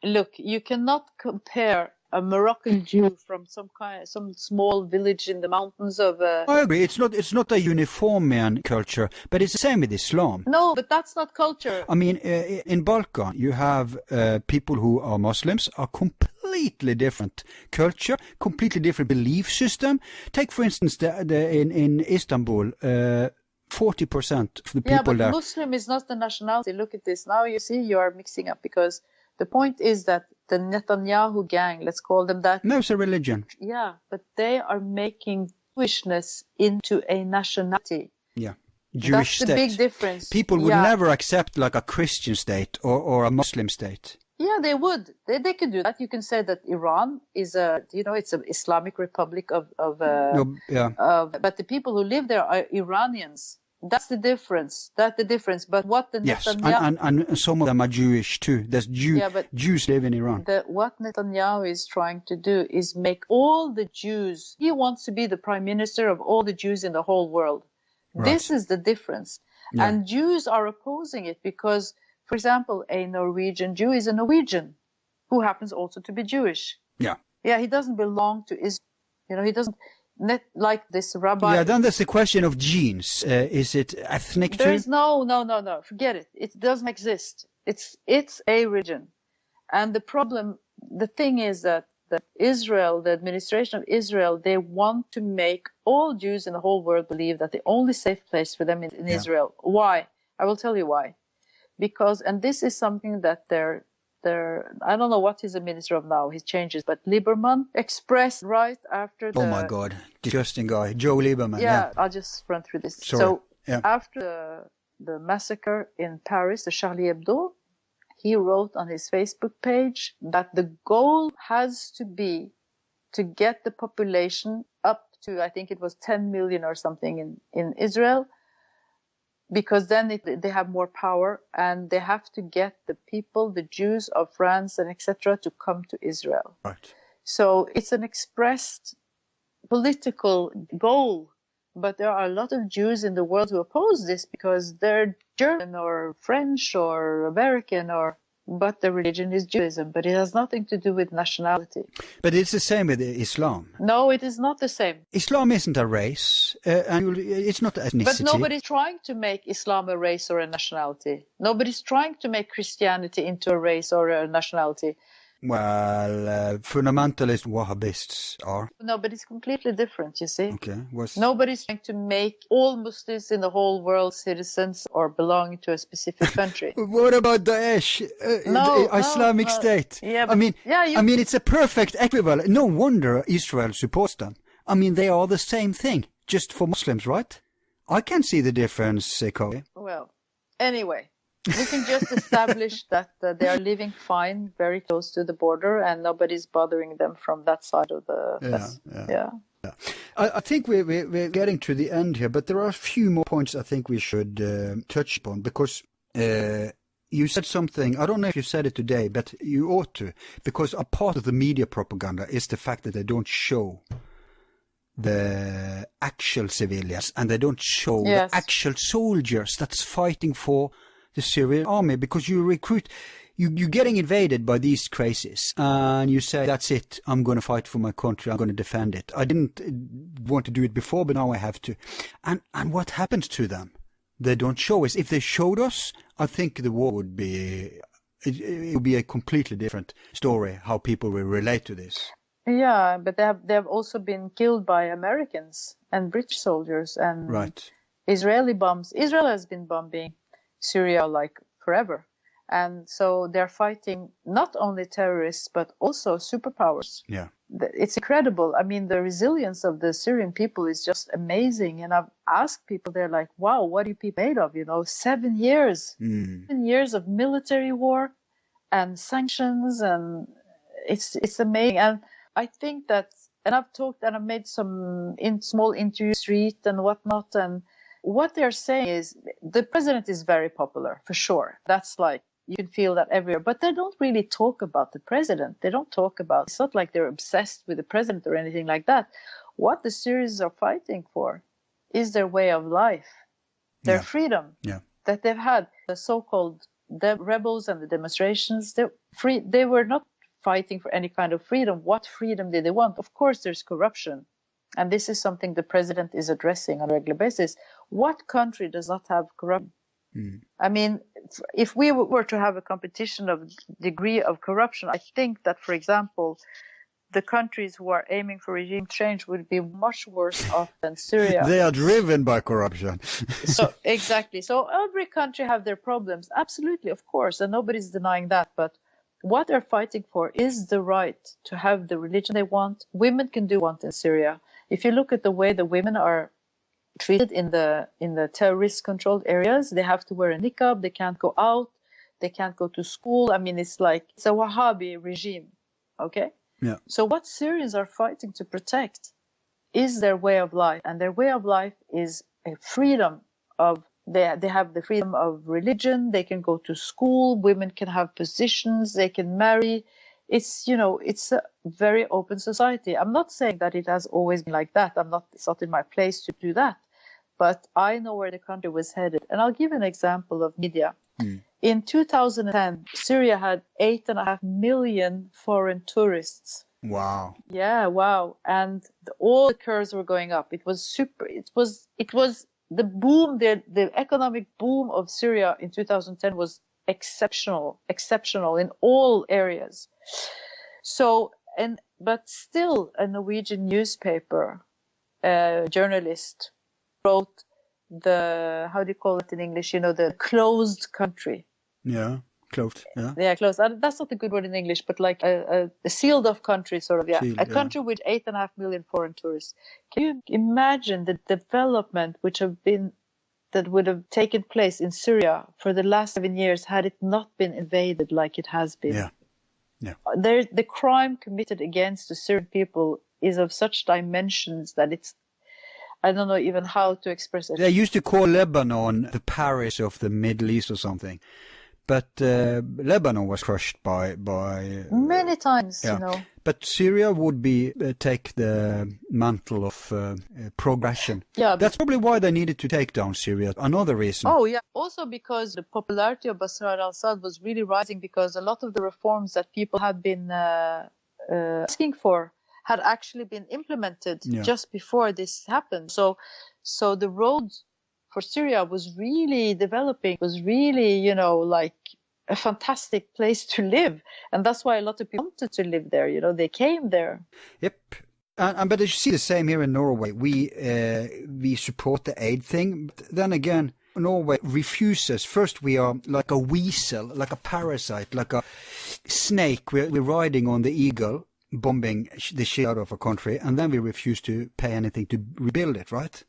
look. You cannot compare a Moroccan Jew from some small village in the mountains of. I agree. It's not a uniformian culture, but it's the same with Islam. No, but that's not culture. I mean, in Balkan, you have people who are Muslims, are completely different culture, completely different belief system. Take, for instance, in Istanbul. 40% of the people there. Muslim is not the nationality. Look at this. Now you see you are mixing up, because the point is that the Netanyahu gang, let's call them that. No, it's a religion. Yeah, but they are making Jewishness into a nationality. Yeah, Jewish state. That's the big difference. People would never accept like a Christian state or a Muslim state. Yeah, they would. They could do that. You can say that Iran is it's an Islamic republic but the people who live there are Iranians. That's the difference. But what the Netanyahu... and some of them are Jewish too. There's Jews live in Iran. What Netanyahu is trying to do is make all the Jews... He wants to be the prime minister of all the Jews in the whole world. Right. This is the difference. Yeah. And Jews are opposing it because, for example, a Norwegian Jew is a Norwegian who happens also to be Jewish. Yeah. Yeah, he doesn't belong to Israel. You know, he doesn't, not like this rabbi. Yeah, then there's the question of genes. Is it ethnic There too? is no. Forget it. It doesn't exist. It's a religion. And the thing is that Israel, the administration of Israel, they want to make all Jews in the whole world believe that the only safe place for them is in Israel. Why? I will tell you why. Because, and this is something that they're I don't know what he's a minister of now, he changes, but Lieberman expressed right after the... Oh my God, disgusting guy, Joe Lieberman. Yeah, I'll just run through this. Sorry. So Yeah. after the massacre in Paris, the Charlie Hebdo, he wrote on his Facebook page that the goal has to be to get the population up to, I think it was 10 million or something in Israel, because then they have more power, and they have to get the people, the Jews of France and etc., to come to Israel. Right. So it's an expressed political goal, but there are a lot of Jews in the world who oppose this because they're German or French or American, but the religion is Judaism, but it has nothing to do with nationality. But it's the same with Islam. No, it is not the same. Islam isn't a race, and it's not ethnicity. But nobody's trying to make Islam a race or a nationality. Nobody's trying to make Christianity into a race or a nationality. Well, fundamentalist Wahhabists are. No, but it's completely different, you see. Okay. Nobody's trying to make all Muslims in the whole world citizens or belonging to a specific country. What about Daesh, the Islamic State? Yeah, I mean, it's a perfect equivalent. No wonder Israel supports them. I mean, they are the same thing, just for Muslims, right? I can see the difference, Kari. Well, anyway. We can just establish that they are living fine, very close to the border, and nobody's bothering them from that side of the... Yeah. I think we're getting to the end here, but there are a few more points I think we should touch upon, because you said something, I don't know if you said it today, but you ought to, because a part of the media propaganda is the fact that they don't show the actual civilians, and they don't show the actual soldiers that's fighting for the Syrian army, because you're getting invaded by these crazies, and you say, that's it, I'm going to fight for my country, I'm going to defend it. I didn't want to do it before, but now I have to. And what happens to them? They don't show us. If they showed us, I think the war would be, it would be a completely different story, how people will relate to this. Yeah, but they have also been killed by Americans and British soldiers and Israeli bombs. Israel has been bombing Syria like forever, and so they're fighting not only terrorists but also superpowers. Yeah, it's incredible. I mean, the resilience of the Syrian people is just amazing, and I've asked people, they're like, wow, what are you people made of? 7 years 7 years of military war and sanctions, and it's amazing. And I think that, and I've talked and I've made some small interviews street and whatnot, and what they're saying is the president is very popular, for sure. That's like, you can feel that everywhere. But they don't really talk about the president. They don't talk about, it's not like they're obsessed with the president or anything like that. What the Syrians are fighting for is their way of life, their freedom that they've had. The so-called rebels and the demonstrations, they were not fighting for any kind of freedom. What freedom did they want? Of course, there's corruption. And this is something the president is addressing on a regular basis. What country does not have corruption? I mean, if we were to have a competition of degree of corruption, I think that, for example, the countries who are aiming for regime change would be much worse off than Syria. They are driven by corruption. So exactly. So every country have their problems. Absolutely, of course. And nobody's denying that. But what they're fighting for is the right to have the religion they want. Women can do what in Syria. If you look at the way the women are treated in the terrorist-controlled areas, they have to wear a niqab, they can't go out, they can't go to school. I mean, it's a Wahhabi regime, okay? Yeah. So what Syrians are fighting to protect is their way of life, and their way of life is a freedom of, they have the freedom of religion, they can go to school, women can have positions, they can marry. It's a very open society. I'm not saying that it has always been like that. It's not in my place to do that. But I know where the country was headed. And I'll give an example of media. In 2010, Syria had 8.5 million foreign tourists Wow. Yeah, wow. And all the curves were going up. It was super. It was the boom, the economic boom of Syria in 2010 was exceptional in all areas. So, but still a Norwegian newspaper journalist wrote how do you call it in English? The closed country. Yeah. Closed, yeah. Yeah, closed. That's not a good word in English, but like a sealed off country, sort of, yeah. Sealed, a country with 8.5 million foreign tourists. Can you imagine the development that would have taken place in Syria for the last 7 years had it not been invaded like it has been? Yeah. Yeah. The crime committed against the Syrian people is of such dimensions that I don't know even how to express it. They used to call Lebanon the Paris of the Middle East or something. But Lebanon was crushed by many times, yeah. But Syria would take the mantle of progression. Yeah, that's probably why they needed to take down Syria. Another reason. Oh yeah, also because the popularity of Bashar al-Assad was really rising because a lot of the reforms that people had been asking for had actually been implemented just before this happened. So the road for Syria was really developing, was really, like a fantastic place to live. And that's why a lot of people wanted to live there, they came there. Yep. But you see the same here in Norway. We support the aid thing. But then again, Norway refuses. First we are like a weasel, like a parasite, like a snake. We're riding on the eagle, bombing the shit out of a country. And then we refuse to pay anything to rebuild it, right?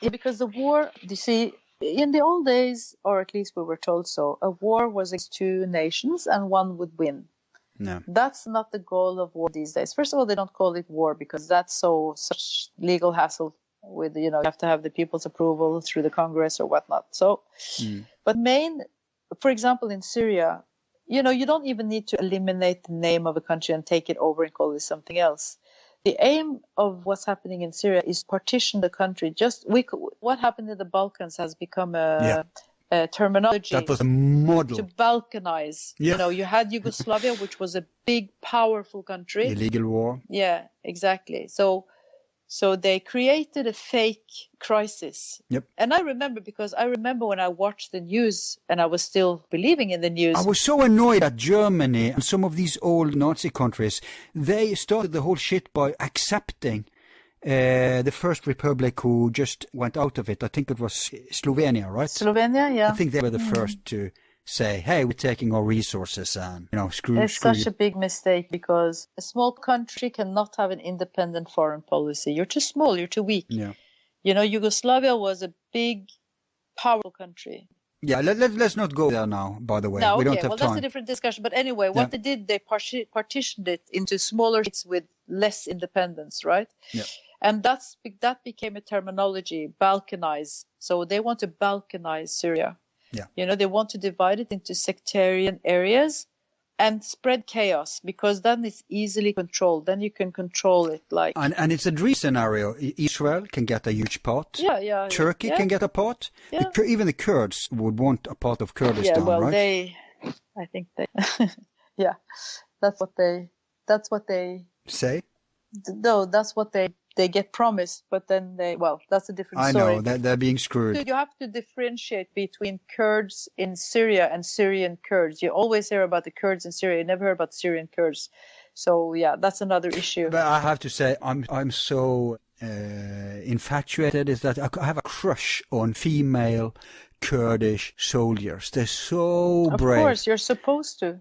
Yeah, because the war, you see, in the old days, or at least we were told so, a war was against two nations and one would win. No. That's not the goal of war these days. First of all, they don't call it war because that's such legal hassle with, you have to have the people's approval through the Congress or whatnot. So, but for example, in Syria, you don't even need to eliminate the name of a country and take it over and call it something else. The aim of what's happening in Syria is partition the country. What happened in the Balkans has become a terminology. That was a model. To Balkanize. Yeah. You had Yugoslavia, which was a big, powerful country. Illegal war. Yeah, exactly. So they created a fake crisis. Yep. And I remember when I watched the news and I was still believing in the news. I was so annoyed at Germany and some of these old Nazi countries. They started the whole shit by accepting the first republic who just went out of it. I think it was Slovenia, right? Slovenia, yeah. I think they were the first to say, hey, we're taking our resources and, screw It's such you. a big mistake because a small country cannot have an independent foreign policy. You're too small, you're too weak. Yeah. Yugoslavia was a big, powerful country. Yeah, let's not go there now, by the way. No, we don't have well, time. that's a different discussion. But anyway, what they did, they partitioned it into smaller states with less independence, right? Yeah. And that became a terminology, Balkanize. So they want to Balkanize Syria. Yeah. They want to divide it into sectarian areas and spread chaos because then it's easily controlled. Then you can control it like. And it's a dream scenario. Israel can get a huge part. Yeah. Turkey can get a part. Yeah. Even the Kurds would want a part of Kurdistan, yeah, well, right? I think they, yeah, that's what they say. No, that's what they get promised, but then that's a different story. I know, they're being screwed. You have to differentiate between Kurds in Syria and Syrian Kurds. You always hear about the Kurds in Syria. You never hear about Syrian Kurds. So, yeah, that's another issue. But I have to say, I'm so infatuated is that I have a crush on female Kurdish soldiers. They're so brave. Of course, you're supposed to.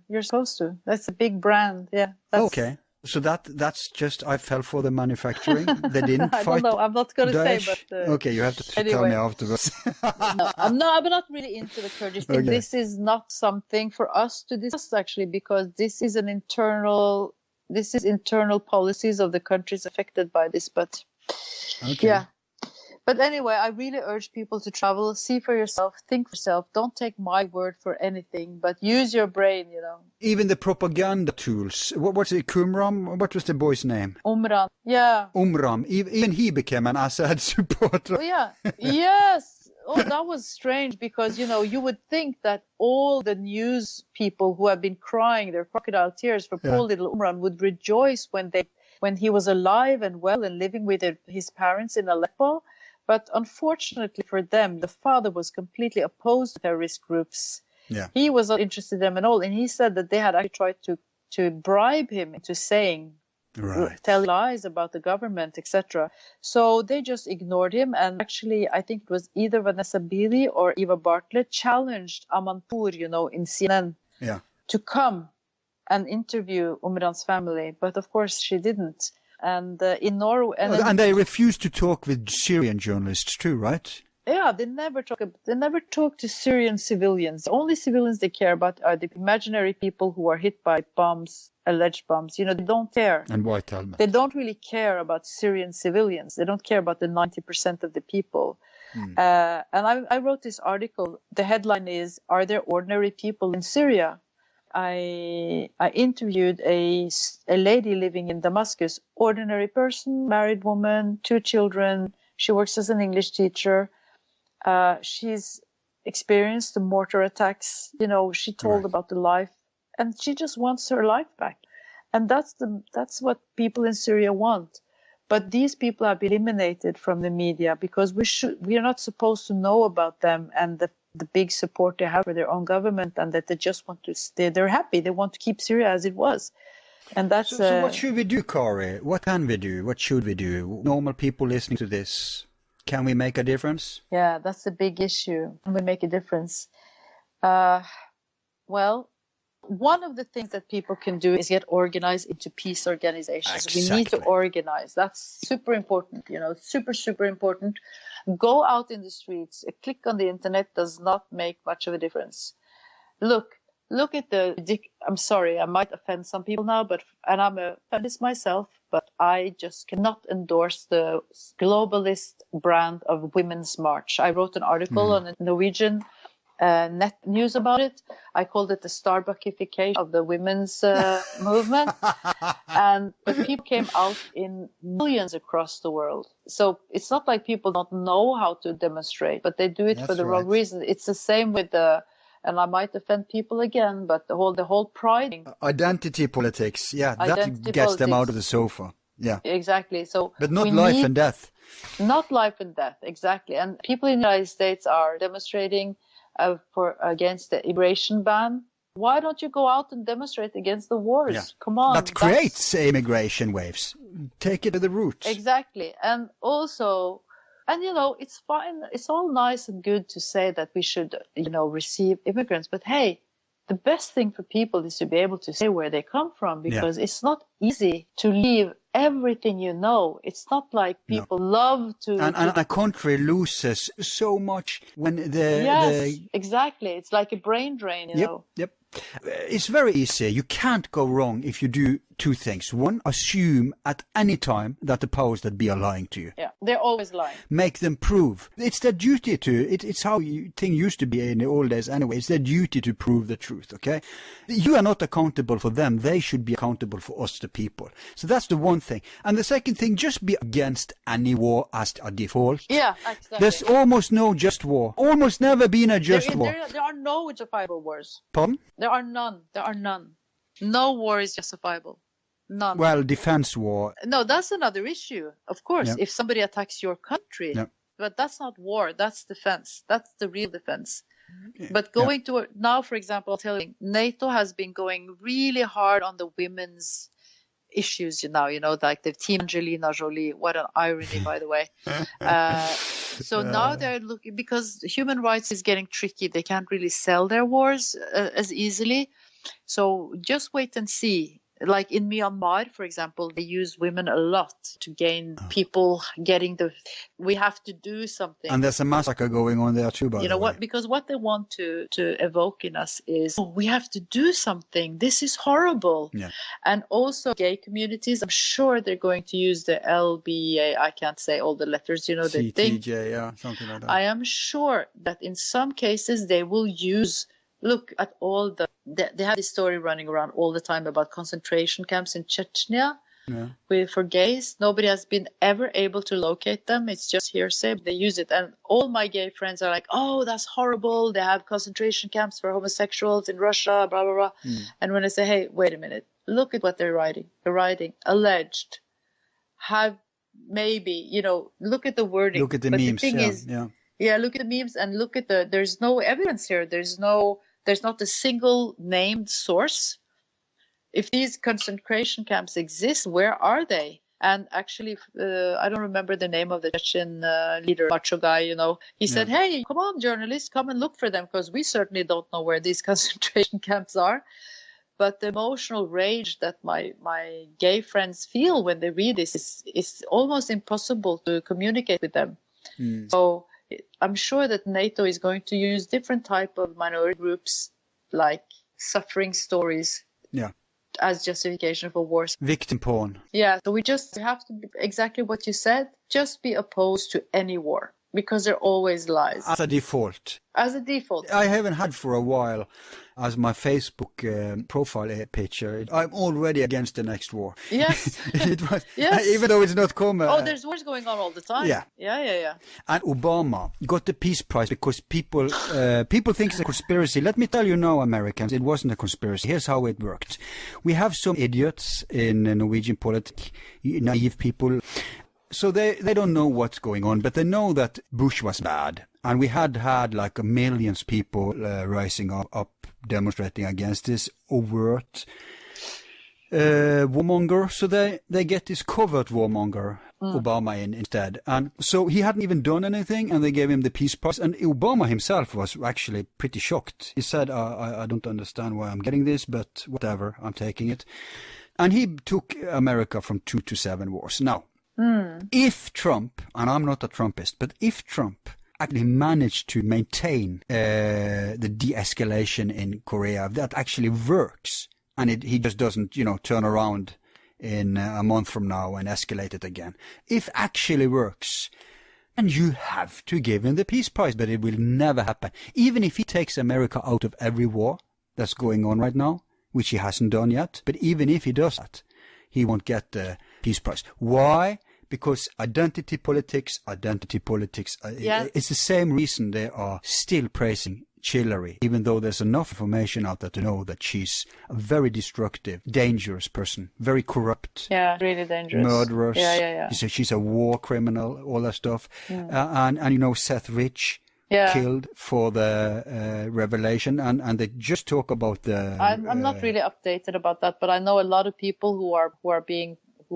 That's a big brand, yeah. Okay. So that's just, I fell for the manufacturing. They didn't fight. I don't know. I'm not going to say, Daesh. but okay, you have to tell me afterwards. No, I'm not really into the Kurdish thing. Okay. This is not something for us to discuss actually, because this is internal policies of the countries affected by this. But okay. Yeah. But anyway, I really urge people to travel, see for yourself, think for yourself. Don't take my word for anything, but use your brain, Even the propaganda tools. What's it, Qumran? What was the boy's name? Umran. Yeah. Umran. Even he became an Assad supporter. Oh, yeah. Yes. Oh, that was strange because, you would think that all the news people who have been crying their crocodile tears for poor little Umran would rejoice when he was alive and well and living with his parents in Aleppo. But unfortunately for them, the father was completely opposed to terrorist groups. Yeah. He was not interested in them at all. And he said that they had actually tried to bribe him into saying, tell lies about the government, etc. So they just ignored him. And actually, I think it was either Vanessa Beeley or Eva Bartlett challenged Amanpour, in CNN to come and interview Umran's family. But of course, she didn't. And in Norway, and they refused to talk with Syrian journalists too, right? Yeah, they never talk to Syrian civilians. The only civilians they care about are the imaginary people who are hit by bombs, alleged bombs. They don't care. And white helmets. They don't really care about Syrian civilians. They don't care about the 90% of the people. And I wrote this article. The headline is, "Are there ordinary people in Syria?" I interviewed a lady living in Damascus, ordinary person, married woman, 2 children. She works as an English teacher. She's experienced the mortar attacks. She told about the life, and she just wants her life back. And that's what people in Syria want. But these people have been eliminated from the media because we are not supposed to know about them and the big support they have for their own government, and that they just want to stay. They're happy. They want to keep Syria as it was. And that's so what should we do, Kari? What can we do? What should we do? Normal people listening to this, can we make a difference? Yeah, that's the big issue. Can we make a difference? Well, one of the things that people can do is get organized into peace organizations. Exactly. We need to organize. That's super important, super, super important. Go out in the streets. A click on the internet does not make much of a difference. Look at I'm sorry, I might offend some people now, and I'm a feminist myself, but I just cannot endorse the globalist brand of Women's March. I wrote an article on the Norwegian net news about it. I called it the Starbuckification of the women's movement. But people came out in millions across the world. So it's not like people don't know how to demonstrate, but they do it for the wrong reason. It's the same with and I might offend people again, but the whole pride thing. Identity politics, that gets them out of the sofa. Yeah, exactly. So, but not life and death. Not life and death, exactly. And people in the United States are demonstrating against the immigration ban. Why don't you go out and demonstrate against the wars? Yeah. Come on. That creates immigration waves. Take it to the root. Exactly. And also, it's fine. It's all nice and good to say that we should, receive immigrants. But hey, the best thing for people is to be able to say where they come from, because it's not easy to leave everything you know. It's not like people love to... And a country loses so much when exactly. It's like a brain drain, you know. Yep. It's very easy. You can't go wrong if you do 2 things. 1, assume at any time that the powers that be are lying to you. Yeah, they're always lying. Make them prove. It's their duty it's how thing used to be in the old days anyway. It's their duty to prove the truth, okay? You are not accountable for them. They should be accountable for us, the people. So that's the one thing. And the second thing, just be against any war as a default. Yeah, exactly. There's almost no just war. Almost never been a just war. There are no justifiable wars. Pardon? There are none. No war is justifiable. None. Well, defense war. No, that's another issue. Of course, if somebody attacks your country, but that's not war. That's defense. That's the real defense. But going to now, for example, telling NATO has been going really hard on the women's issues like the team Angelina Jolie. What an irony, by the way. So now they're looking, because human rights is getting tricky. They can't really sell their wars as easily. So just wait and see. Like in Myanmar, for example, they use women a lot to gain people getting we have to do something. And there's a massacre going on there too, by the way. Because what they want to evoke in us is, we have to do something. This is horrible. Yeah. And also gay communities, I'm sure they're going to use the LBA. I can't say all the letters, CTJ, something like that. I am sure that in some cases they will use... Look at all they have this story running around all the time about concentration camps in Chechnya. for gays. Nobody has been ever able to locate them. It's just hearsay. They use it. And all my gay friends are like, oh, that's horrible. They have concentration camps for homosexuals in Russia, blah, blah, blah. And when I say, hey, wait a minute, look at what they're writing. They're writing alleged, have maybe, look at the wording. Look at the memes. The thing is, look at the memes and look at there's no evidence here. There's not a single named source. If these concentration camps exist, where are they? And actually, I don't remember the name of the Chechen leader, macho guy, He said, hey, come on, journalists, come and look for them, because we certainly don't know where these concentration camps are. But the emotional rage that my gay friends feel when they read this is almost impossible to communicate with them. So I'm sure that NATO is going to use different type of minority groups, like suffering stories, as justification for wars. Victim porn. Yeah, so we have to be exactly what you said. Just be opposed to any war, because there always lies. As a default. As a default. I haven't had for a while as my Facebook profile picture. I'm already against the next war. Yes. It was, even though it's not common. Oh, there's wars going on all the time. Yeah. Yeah. And Obama got the Peace Prize because people think it's a conspiracy. Let me tell you now, Americans, it wasn't a conspiracy. Here's how it worked. We have some idiots in Norwegian politics, naive people. So they don't know what's going on, but they know that Bush was bad. And we had like millions of people rising up demonstrating against this overt warmonger. So they get this covert warmonger, Obama, instead. And so he hadn't even done anything, and they gave him the Peace Prize. And Obama himself was actually pretty shocked. He said, I don't understand why I'm getting this, but whatever, I'm taking it. And he took America from 2 to 7 wars. Now, if Trump, and I'm not a Trumpist, but if Trump actually managed to maintain the de-escalation in Korea, that actually works, and he just doesn't, turn around in a month from now and escalate it again. If actually works, and you have to give him the Peace Prize, but it will never happen. Even if he takes America out of every war that's going on right now, which he hasn't done yet, but even if he does that, he won't get the Peace Prize. Why? Because identity politics, it's the same reason they are still praising Hillary, even though there's enough information out there to know that she's a very destructive, dangerous person, very corrupt. Yeah, really dangerous. Murderous. Yeah. She's a war criminal, all that stuff. And Seth Rich killed for the revelation, and they just talk about the... I'm not really updated about that, but I know a lot of people who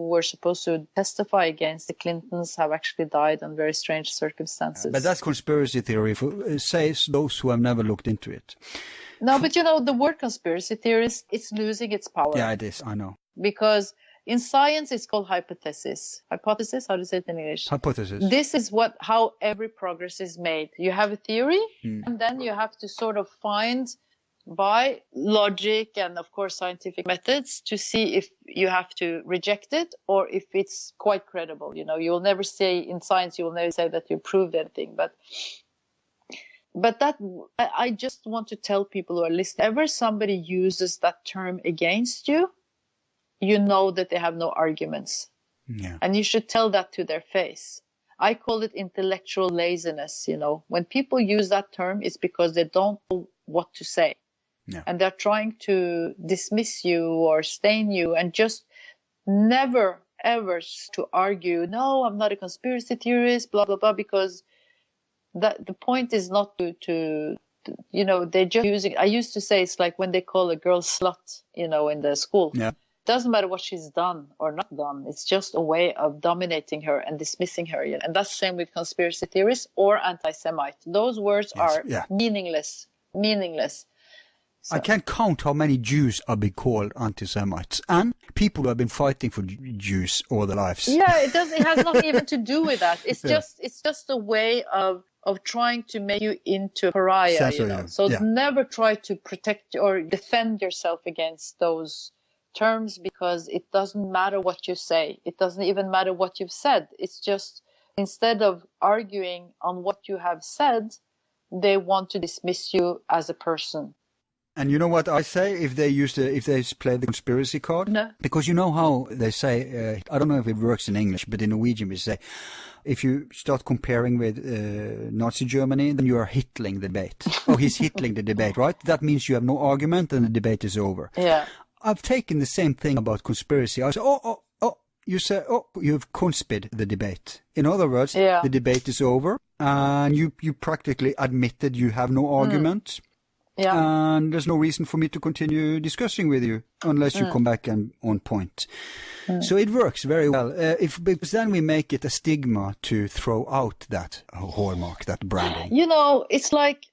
were supposed to testify against the Clintons have actually died in very strange circumstances. But that's conspiracy theory, says those who have never looked into it. No, but the word conspiracy theorist, it's losing its power. Yeah, it is, I know. Because in science, it's called hypothesis. Hypothesis, how do you say it in English? Hypothesis. This is how every progress is made. You have a theory, and then you have to sort of find, by logic and of course scientific methods, to see if you have to reject it or if it's quite credible. You will never say in science, you will never say that you proved anything, but that I just want to tell people who are listening, whenever somebody uses that term against you, you know that they have no arguments. Yeah. And you should tell that to their face. I call it intellectual laziness. When people use that term, it's because they don't know what to say. Yeah. And they're trying to dismiss you or stain you, and just never, ever to argue, no, I'm not a conspiracy theorist, blah, blah, blah, because the point is not to they're just using, I used to say it's like when they call a girl slut, in the school. Yeah. It doesn't matter what she's done or not done. It's just a way of dominating her and dismissing her. And that's the same with conspiracy theorists or anti-Semite. Those words are meaningless. So. I can't count how many Jews are being called anti-Semites, and people who have been fighting for Jews all their lives. Yeah, it has nothing even to do with that. It's just a way of trying to make you into a pariah. So never try to protect or defend yourself against those terms, because it doesn't matter what you say. It doesn't even matter what you've said. It's just, instead of arguing on what you have said, they want to dismiss you as a person. And you know what I say if they play the conspiracy card? No. Because you know how they say, I don't know if it works in English, but in Norwegian we say, if you start comparing with Nazi Germany, then you are hitling the debate. Oh, he's hitling the debate, right? That means you have no argument and the debate is over. Yeah. I've taken the same thing about conspiracy. I say, you say, you've conspired the debate. In other words, the debate is over and you practically admitted you have no argument. Yeah. And there's no reason for me to continue discussing with you unless you come back and on point. So it works very well. Because then we make it a stigma to throw out that hallmark, that branding. You know, it's like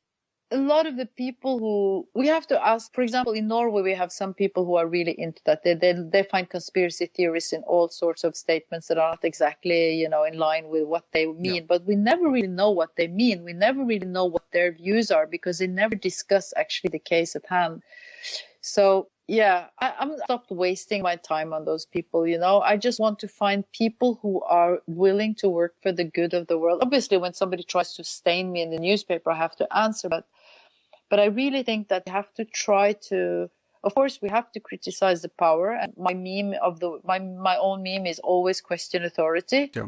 a lot of the people who we have to ask, for example, in Norway, we have some people who are really into that. They find conspiracy theories in all sorts of statements that are not exactly, you know, in line with what they mean. Yeah. But we never really know what they mean. We never really know what their views are because they never discuss actually the case at hand. So, yeah, I'm stopped wasting my time on those people, you know. I just want to find people who are willing to work for the good of the world. Obviously, when somebody tries to stain me in the newspaper, I have to answer, but I really think that we have to try to, of course, we have to criticize the power. And my meme my own meme is always question authority. Yeah.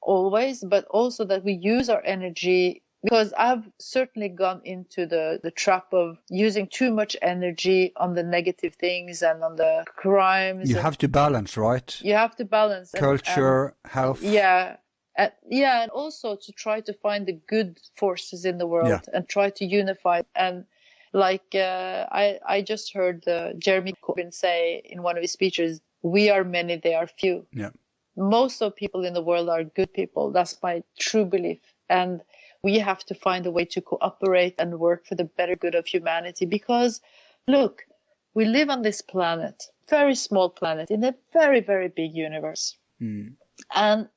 Always, but also that we use our energy, because I've certainly gone into the trap of using too much energy on the negative things and on the crimes. You have to balance, right? You have to balance. Culture, health. Yeah. And also to try to find the good forces in the world and try to unify. And like I just heard Jeremy Corbyn say in one of his speeches, we are many, they are few. Yeah. Most of people in the world are good people. That's my true belief. And we have to find a way to cooperate and work for the better good of humanity. Because, look, we live on this planet, very small planet, in a very, very big universe. And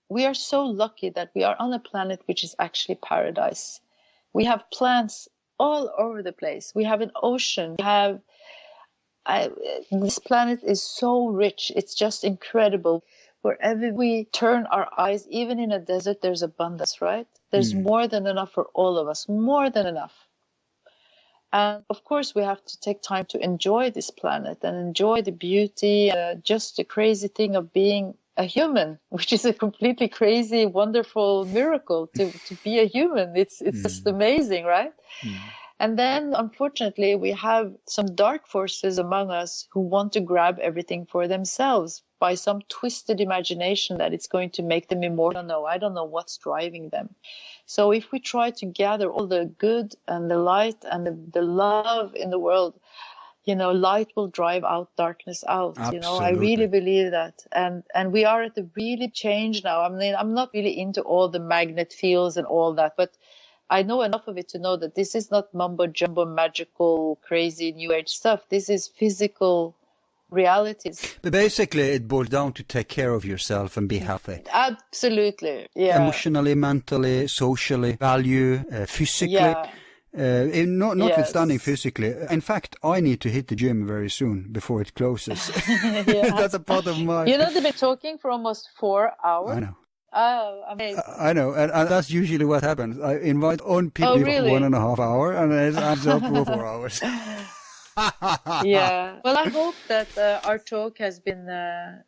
we are so lucky that we are on a planet which is actually paradise. We have plants all over the place. We have an ocean. This planet is so rich. It's just incredible. Wherever we turn our eyes, even in a desert, there's abundance, right? There's more than enough for all of us, more than enough. And of course, we have to take time to enjoy this planet and enjoy the beauty, just the crazy thing of being a human, which is a completely crazy, wonderful miracle to be a human. It's just amazing, right? And then, unfortunately, we have some dark forces among us who want to grab everything for themselves by some twisted imagination that it's going to make them immortal. No, I don't know what's driving them. So if we try to gather all the good and the light and the love in the world, you know, light will drive out darkness out. Absolutely. You know, I really believe that. And we are at the really change now. I mean, I'm not really into all the magnet fields and all that, but I know enough of it to know that this is not mumbo jumbo, magical, crazy new age stuff. This is physical realities. But basically, it boils down to take care of yourself and be healthy. Absolutely. Yeah. Emotionally, mentally, socially, value, physically. Yeah. Notwithstanding physically. In fact, I need to hit the gym very soon before it closes. That's a part of my... You know, they've been talking for almost 4 hours. I know. Oh, amazing. I know, and that's usually what happens. I invite on people for 1.5 hours, and it adds up for 4 hours. Yeah. Well, I hope that our talk has been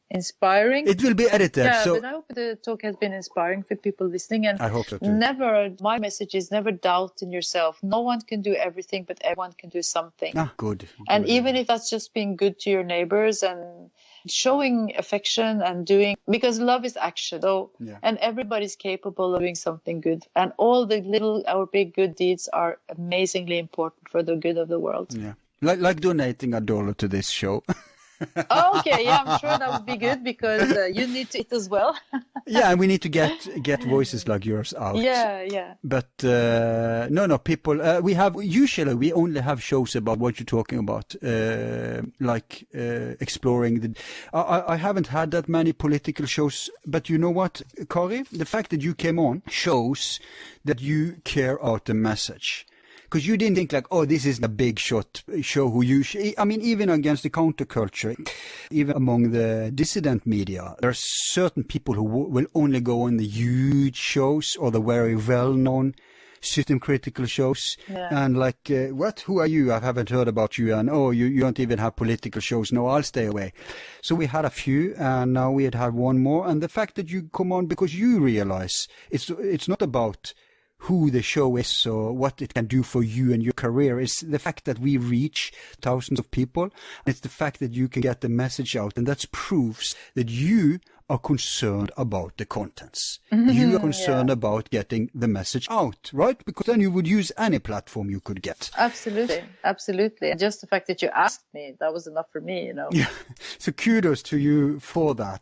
inspiring. It will be edited. Yeah, but I hope the talk has been inspiring for people listening. And I hope so too. My message is never doubt in yourself. No one can do everything, but everyone can do something. Good. And even if that's just being good to your neighbors and showing affection and doing, because love is action, and everybody's capable of doing something good. And all the little or big good deeds are amazingly important for the good of the world. Yeah. Like donating $1 to this show. Oh, okay, yeah, I'm sure that would be good because you need to eat as well. Yeah, and we need to get voices like yours out. Yeah. But no, people. Usually we only have shows about what you're talking about, like exploring the. I haven't had that many political shows, but you know what, Kari? The fact that you came on shows that you care about the message. Because you didn't think like, oh, this is a big shot show who you... I mean, even against the counterculture, even among the dissident media, there are certain people who will only go on the huge shows or the very well-known system critical shows, and like, what? Who are you? I haven't heard about you, and you don't even have political shows. No, I'll stay away. So we had a few, and now we had one more, and the fact that you come on because you realize it's not about who the show is or what it can do for you and your career. It's the fact that we reach thousands of people, and it's the fact that you can get the message out, and that proves that you are concerned about the contents. You are concerned about getting the message out, right? Because then you would use any platform you could get. Absolutely. And just the fact that you asked me, that was enough for me, Yeah. So kudos to you for that.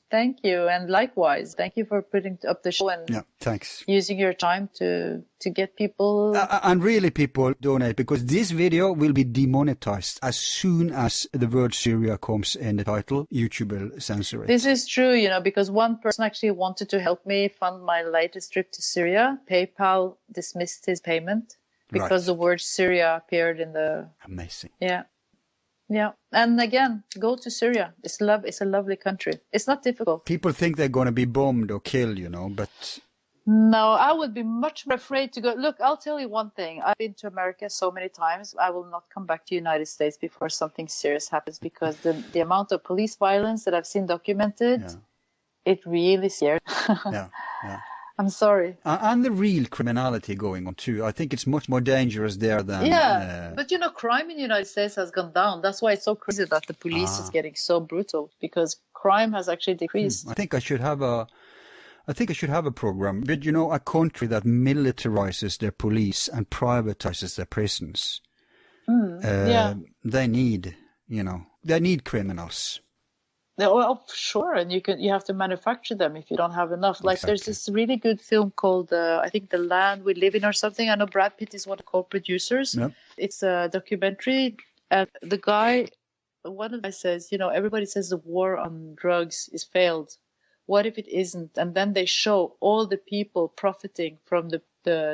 Thank you, and likewise, thank you for putting up the show and thanks. Using your time to get people. And really, people donate, because this video will be demonetized as soon as the word Syria comes in the title. YouTube will censor it. This is true, because one person actually wanted to help me fund my latest trip to Syria. PayPal dismissed his payment because the word Syria appeared in the. Amazing. Yeah, and again, go to Syria. It's a lovely country. It's not difficult. People think they're going to be bombed or killed, but... No, I would be much more afraid to go. Look, I'll tell you one thing. I've been to America so many times. I will not come back to the United States before something serious happens, because the amount of police violence that I've seen documented, it really scares. Yeah. I'm sorry. And the real criminality going on too. I think it's much more dangerous there than... but crime in the United States has gone down. That's why it's so crazy that the police is getting so brutal, because crime has actually decreased. I think I should have a program. But a country that militarizes their police and privatizes their prisons, they need criminals. Well, sure, and you have to manufacture them if you don't have enough. Like There's this really good film called I think The Land We Live In or something. I know Brad Pitt is one of the co-producers. Yep. It's a documentary, and one of the guys says, everybody says the war on drugs is failed. What if it isn't? And then they show all the people profiting from the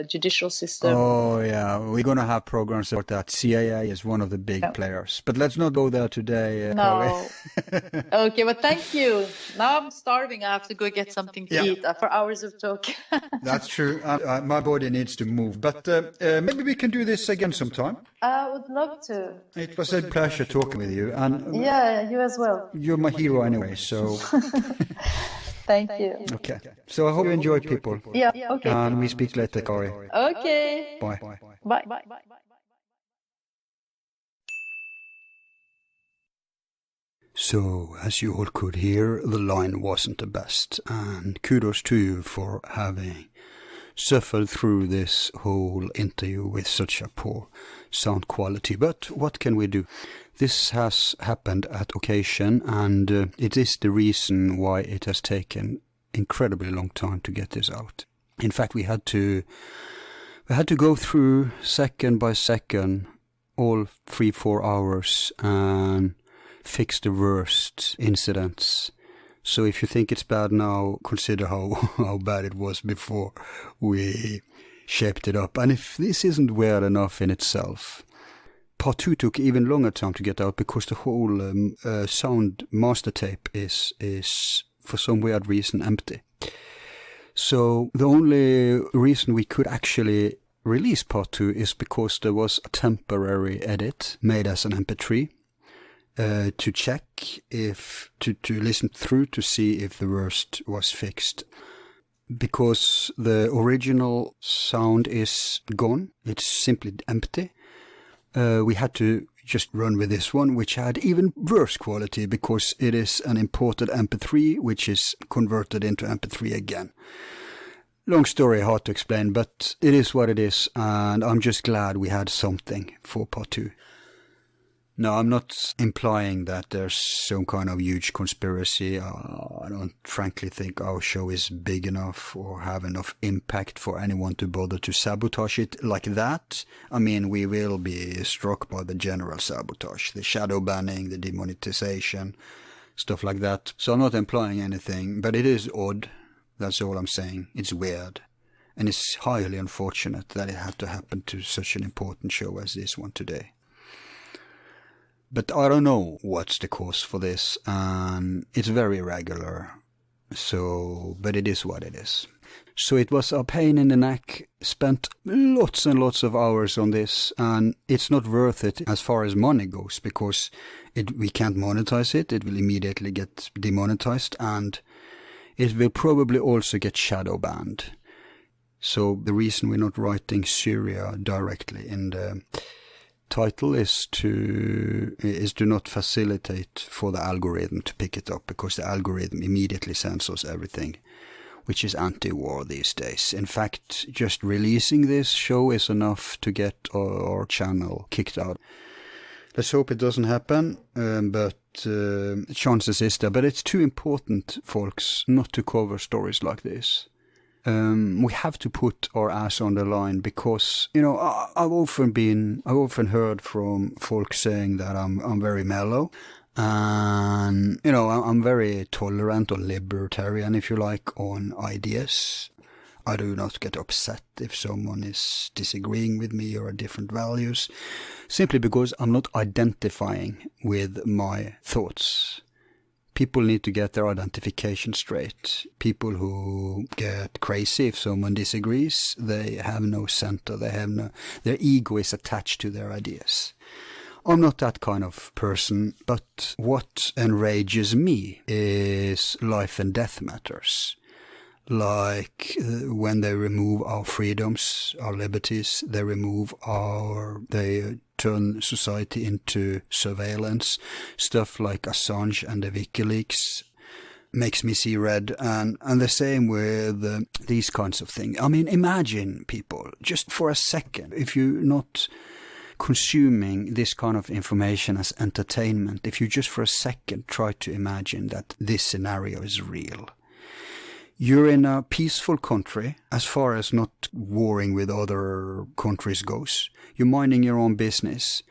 judicial system. Oh, yeah. We're going to have programs about that. CIA is one of the big players. But let's not go there today. No. Okay, but thank you. Now I'm starving. I have to go get something to eat after hours of talk. That's true. My body needs to move. But maybe we can do this again sometime. I would love to. It was a pleasure talking with you. And you as well. You're my hero anyway, so... Thank you. Okay. So I hope you enjoy, people. Yeah, okay. And we speak later, Kari. Okay. Bye. Bye. So, as you all could hear, the line wasn't the best. And kudos to you for having suffered through this whole interview with such a poor sound quality. But what can we do? This has happened at occasion, and it is the reason why it has taken incredibly long time to get this out. In fact, we had to go through second by second all 3-4 hours and fix the worst incidents. So if you think it's bad now, consider how bad it was before we shaped it up. And if this isn't weird enough in itself, Part 2 took even longer time to get out, because the whole sound master tape is for some weird reason empty. So the only reason we could actually release Part 2 is because there was a temporary edit made as an MP3 to check to listen through to see if the worst was fixed. Because the original sound is gone, it's simply empty. We had to just run with this one, which had even worse quality because it is an imported MP3, which is converted into MP3 again. Long story, hard to explain, but it is what it is, and I'm just glad we had something for Part 2. No, I'm not implying that there's some kind of huge conspiracy. I don't frankly think our show is big enough or have enough impact for anyone to bother to sabotage it like that. I mean, we will be struck by the general sabotage, the shadow banning, the demonetization, stuff like that. So I'm not implying anything, but it is odd. That's all I'm saying. It's weird. And it's highly unfortunate that it had to happen to such an important show as this one today. But I don't know what's the cause for this, and it's very irregular. So, but it is what it is. So it was a pain in the neck, spent lots and lots of hours on this, and it's not worth it as far as money goes, because we can't monetize it. It will immediately get demonetized, and it will probably also get shadow banned. So the reason we're not writing Zyria directly in the title is to not facilitate for the algorithm to pick it up, because the algorithm immediately censors everything which is anti-war these days. In fact, just releasing this show is enough to get our channel kicked out. Let's hope it doesn't happen, but chances is there. But it's too important, folks, not to cover stories like this. We have to put our ass on the line, because, I've often heard from folks saying that I'm very mellow. And, I'm very tolerant or libertarian, if you like, on ideas. I do not get upset if someone is disagreeing with me or different values, simply because I'm not identifying with my thoughts. People need to get their identification straight. People who get crazy if someone disagrees, they have no center, their ego is attached to their ideas. I'm not that kind of person, but what enrages me is life and death matters. Like when they remove our freedoms, our liberties, they turn society into surveillance. Stuff like Assange and the WikiLeaks makes me see red, and the same with these kinds of things. I mean, imagine, people, just for a second, if you're not consuming this kind of information as entertainment, if you just for a second try to imagine that this scenario is real. You're in a peaceful country, as far as not warring with other countries goes. You're minding your own business.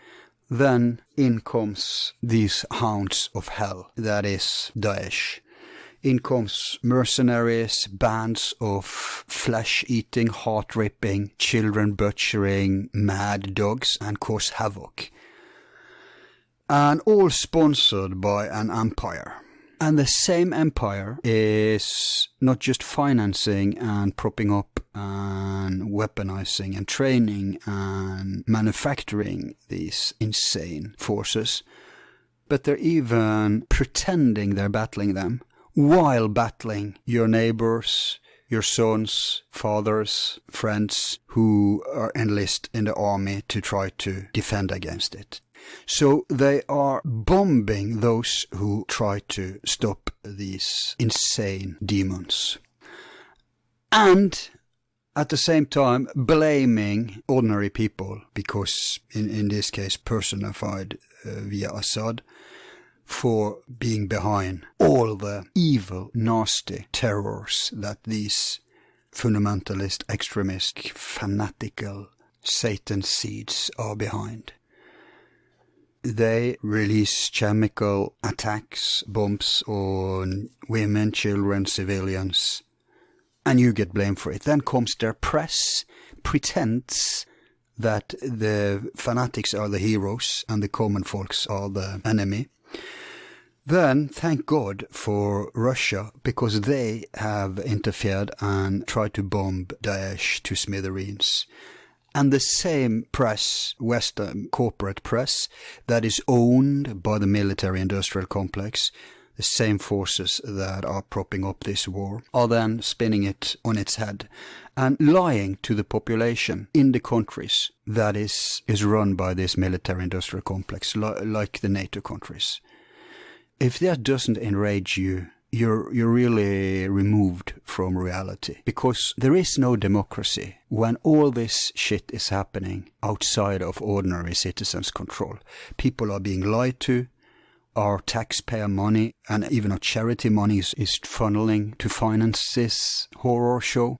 Then in comes these hounds of hell, that is Daesh. In comes mercenaries, bands of flesh-eating, heart-ripping, children-butchering mad dogs, and cause havoc. And all sponsored by an empire. And the same empire is not just financing and propping up and weaponizing and training and manufacturing these insane forces, but they're even pretending they're battling them, while battling your neighbors, your sons, fathers, friends who are enlisted in the army to try to defend against it. So they are bombing those who try to stop these insane demons. And at the same time blaming ordinary people, because in this case personified via Assad, for being behind all the evil, nasty terrors that these fundamentalist, extremist, fanatical Satan seeds are behind. They release chemical attacks, bombs on women, children, civilians, and you get blamed for it. Then comes their press, pretends that the fanatics are the heroes and the common folks are the enemy. Then, thank God for Russia, because they have interfered and tried to bomb Daesh to smithereens. And the same press, Western corporate press, that is owned by the military-industrial complex, the same forces that are propping up this war, are then spinning it on its head and lying to the population in the countries that is run by this military-industrial complex, like the NATO countries. If that doesn't enrage you, you're really removed from reality, because there is no democracy when all this shit is happening outside of ordinary citizens' control. People are being lied to, our taxpayer money and even our charity money is funneling to finance this horror show.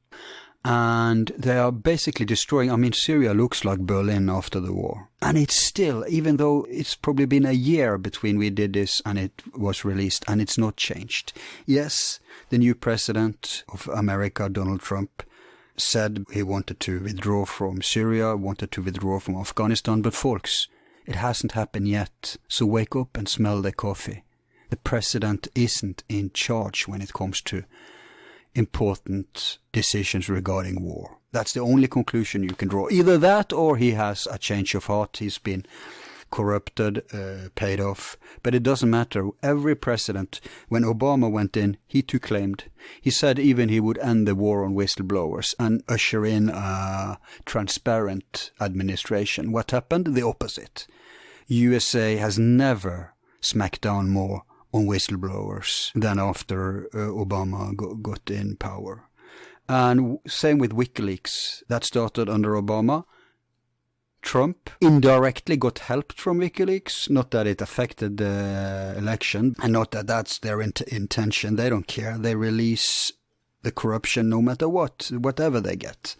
And they are basically destroying. I mean, Syria looks like Berlin after the war. And it's still, even though it's probably been a year between we did this and it was released, and it's not changed. Yes, the new president of America, Donald Trump, said he wanted to withdraw from Syria, wanted to withdraw from Afghanistan. But folks, it hasn't happened yet. So wake up and smell the coffee. The president isn't in charge when it comes to important decisions regarding war. That's the only conclusion you can draw. Either that or he has a change of heart. He's been corrupted, paid off. But it doesn't matter. Every president, when Obama went in, he too claimed. He said even he would end the war on whistleblowers and usher in a transparent administration. What happened? The opposite. USA has never smacked down more on whistleblowers than after Obama got in power. And same with WikiLeaks. That started under Obama. Trump indirectly got help from WikiLeaks. Not that it affected the election, and not that that's their intention. They don't care. They release the corruption no matter what, whatever they get.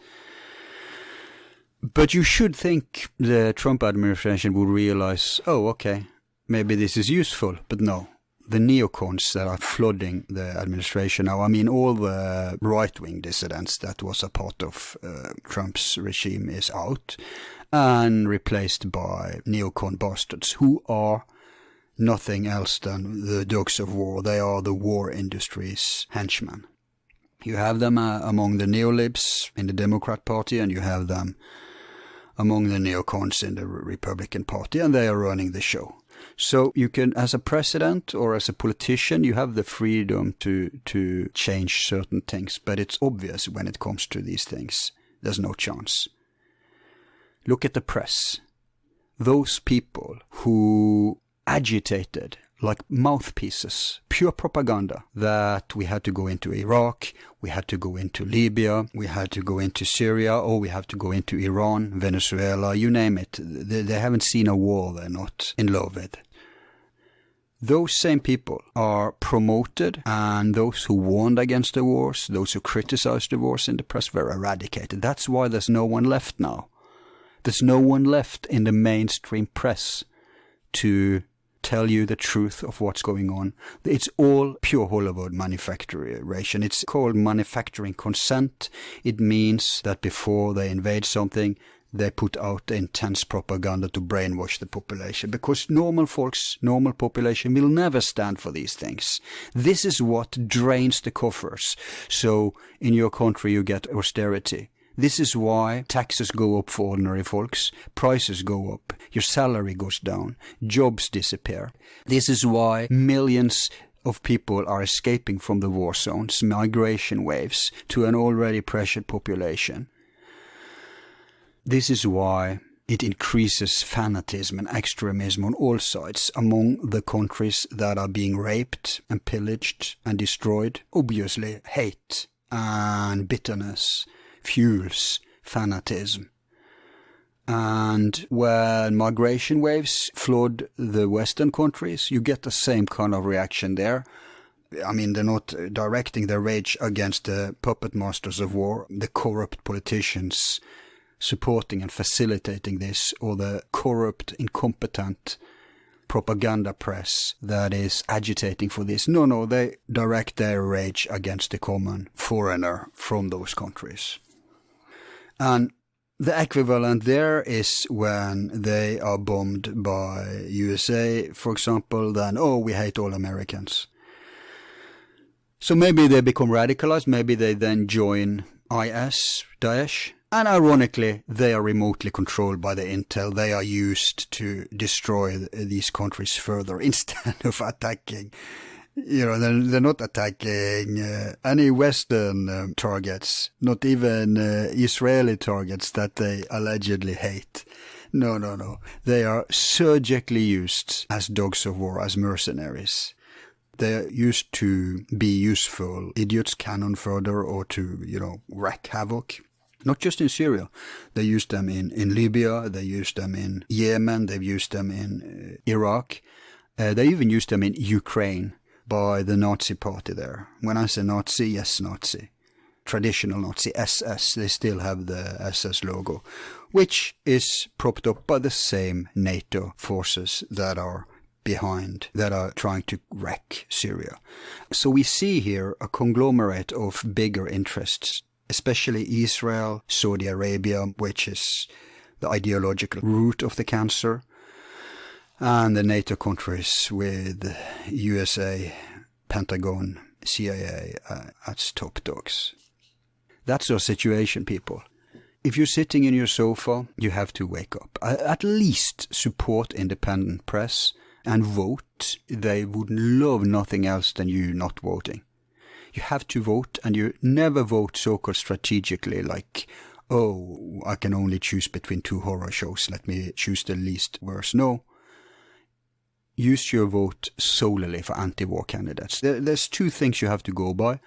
But you should think the Trump administration would realize, oh, okay, maybe this is useful. But no, the neocons that are flooding the administration now, I mean, all the right-wing dissidents that was a part of Trump's regime is out and replaced by neocon bastards who are nothing else than the dogs of war. They are the war industry's henchmen. You have them among the neolibs in the Democrat Party, and you have them among the neocons in the Republican Party, and they are running the show. So you can, as a president or as a politician, you have the freedom to change certain things, but it's obvious when it comes to these things, there's no chance. Look at the press. Those people who agitated like mouthpieces, pure propaganda, that we had to go into Iraq, we had to go into Libya, we had to go into Syria, or we have to go into Iran, Venezuela, you name it. They haven't seen a war they're not in love with. Those same people are promoted, and those who warned against the wars, those who criticized the wars in the press were eradicated. That's why there's no one left now. There's no one left in the mainstream press to tell you the truth of what's going on. It's all pure Hollywood manufacturing. It's called manufacturing consent. It means that before they invade something, they put out intense propaganda to brainwash the population, because normal population will never stand for these things. This is what drains the coffers. So in your country you get austerity. This is why taxes go up for ordinary folks, prices go up, your salary goes down, jobs disappear. This is why millions of people are escaping from the war zones, migration waves, to an already pressured population. This is why it increases fanatism and extremism on all sides among the countries that are being raped and pillaged and destroyed. Obviously, hate and bitterness fuels fanatism. And when migration waves flood the Western countries, you get the same kind of reaction there. I mean, they're not directing their rage against the puppet masters of war, the corrupt politicians supporting and facilitating this, or the corrupt, incompetent propaganda press that is agitating for this. No, they direct their rage against the common foreigner from those countries. And the equivalent there is when they are bombed by USA, for example, then, oh, we hate all Americans. So maybe they become radicalized, maybe they then join IS, Daesh, and ironically, they are remotely controlled by the intel. They are used to destroy these countries further instead of attacking. You know, they're not attacking any Western targets, not even Israeli targets that they allegedly hate. No. They are surgically used as dogs of war, as mercenaries. They're used to be useful idiots, cannon fodder, or to, wreak havoc. Not just in Syria. They used them in Libya, they used them in Yemen, they've used them in Iraq. They even used them in Ukraine by the Nazi party there. When I say Nazi, yes, Nazi. Traditional Nazi, SS. They still have the SS logo, which is propped up by the same NATO forces that are trying to wreck Syria. So we see here a conglomerate of bigger interests, especially Israel, Saudi Arabia, which is the ideological root of the cancer, and the NATO countries with USA, Pentagon, CIA as top dogs. That's our situation, people. If you're sitting in your sofa, you have to wake up. At least support independent press and vote. They would love nothing else than you not voting. You have to vote, and you never vote so-called strategically, like, oh, I can only choose between 2 horror shows, let me choose the least worst. No. Use your vote solely for anti-war candidates. There's 2 things you have to go by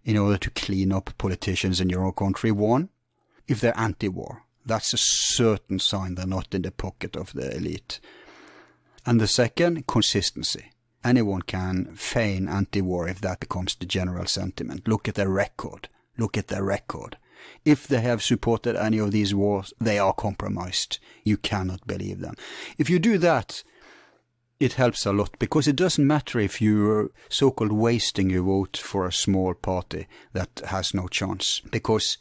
in order to clean up politicians in your own country. 1, if they're anti-war. That's a certain sign they're not in the pocket of the elite. And the second, consistency. Anyone can feign anti-war if that becomes the general sentiment. Look at their record. Look at their record. If they have supported any of these wars, they are compromised. You cannot believe them. If you do that, it helps a lot, because it doesn't matter if you're so-called wasting your vote for a small party that has no chance, because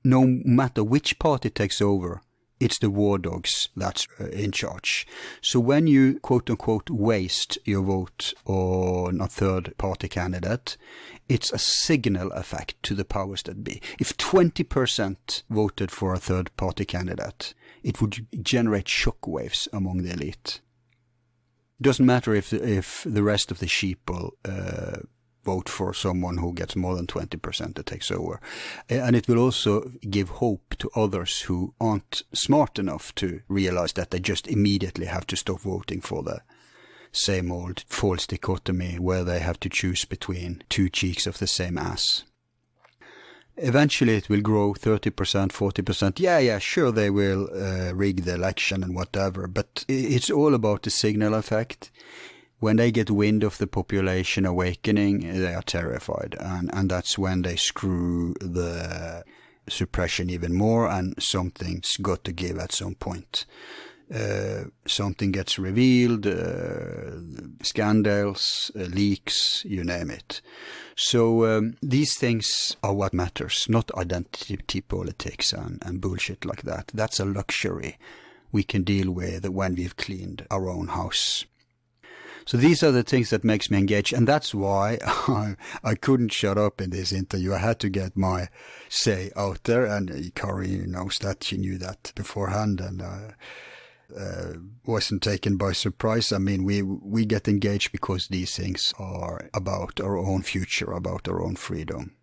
no matter which party takes over, it's the war dogs that's in charge. So when you quote-unquote waste your vote on a third-party candidate, it's a signal effect to the powers that be. If 20% voted for a third-party candidate, it would generate shockwaves among the elite. Doesn't matter if the rest of the sheep will vote for someone who gets more than 20% that takes over. And it will also give hope to others who aren't smart enough to realize that they just immediately have to stop voting for the same old false dichotomy where they have to choose between 2 cheeks of the same ass. Eventually it will grow 30%, 40%. Yeah, sure they will rig the election and whatever, but it's all about the signal effect. When they get wind of the population awakening, they are terrified, and that's when they screw the suppression even more, and something's got to give at some point. Something gets revealed, scandals, leaks, you name it. So these things are what matters, not identity politics and bullshit like that. That's a luxury we can deal with when we've cleaned our own house. So these are the things that makes me engage, and that's why I couldn't shut up in this interview. I had to get my say out there, and Kari knows that. She knew that beforehand, and wasn't taken by surprise. I mean, we get engaged because these things are about our own future, about our own freedom.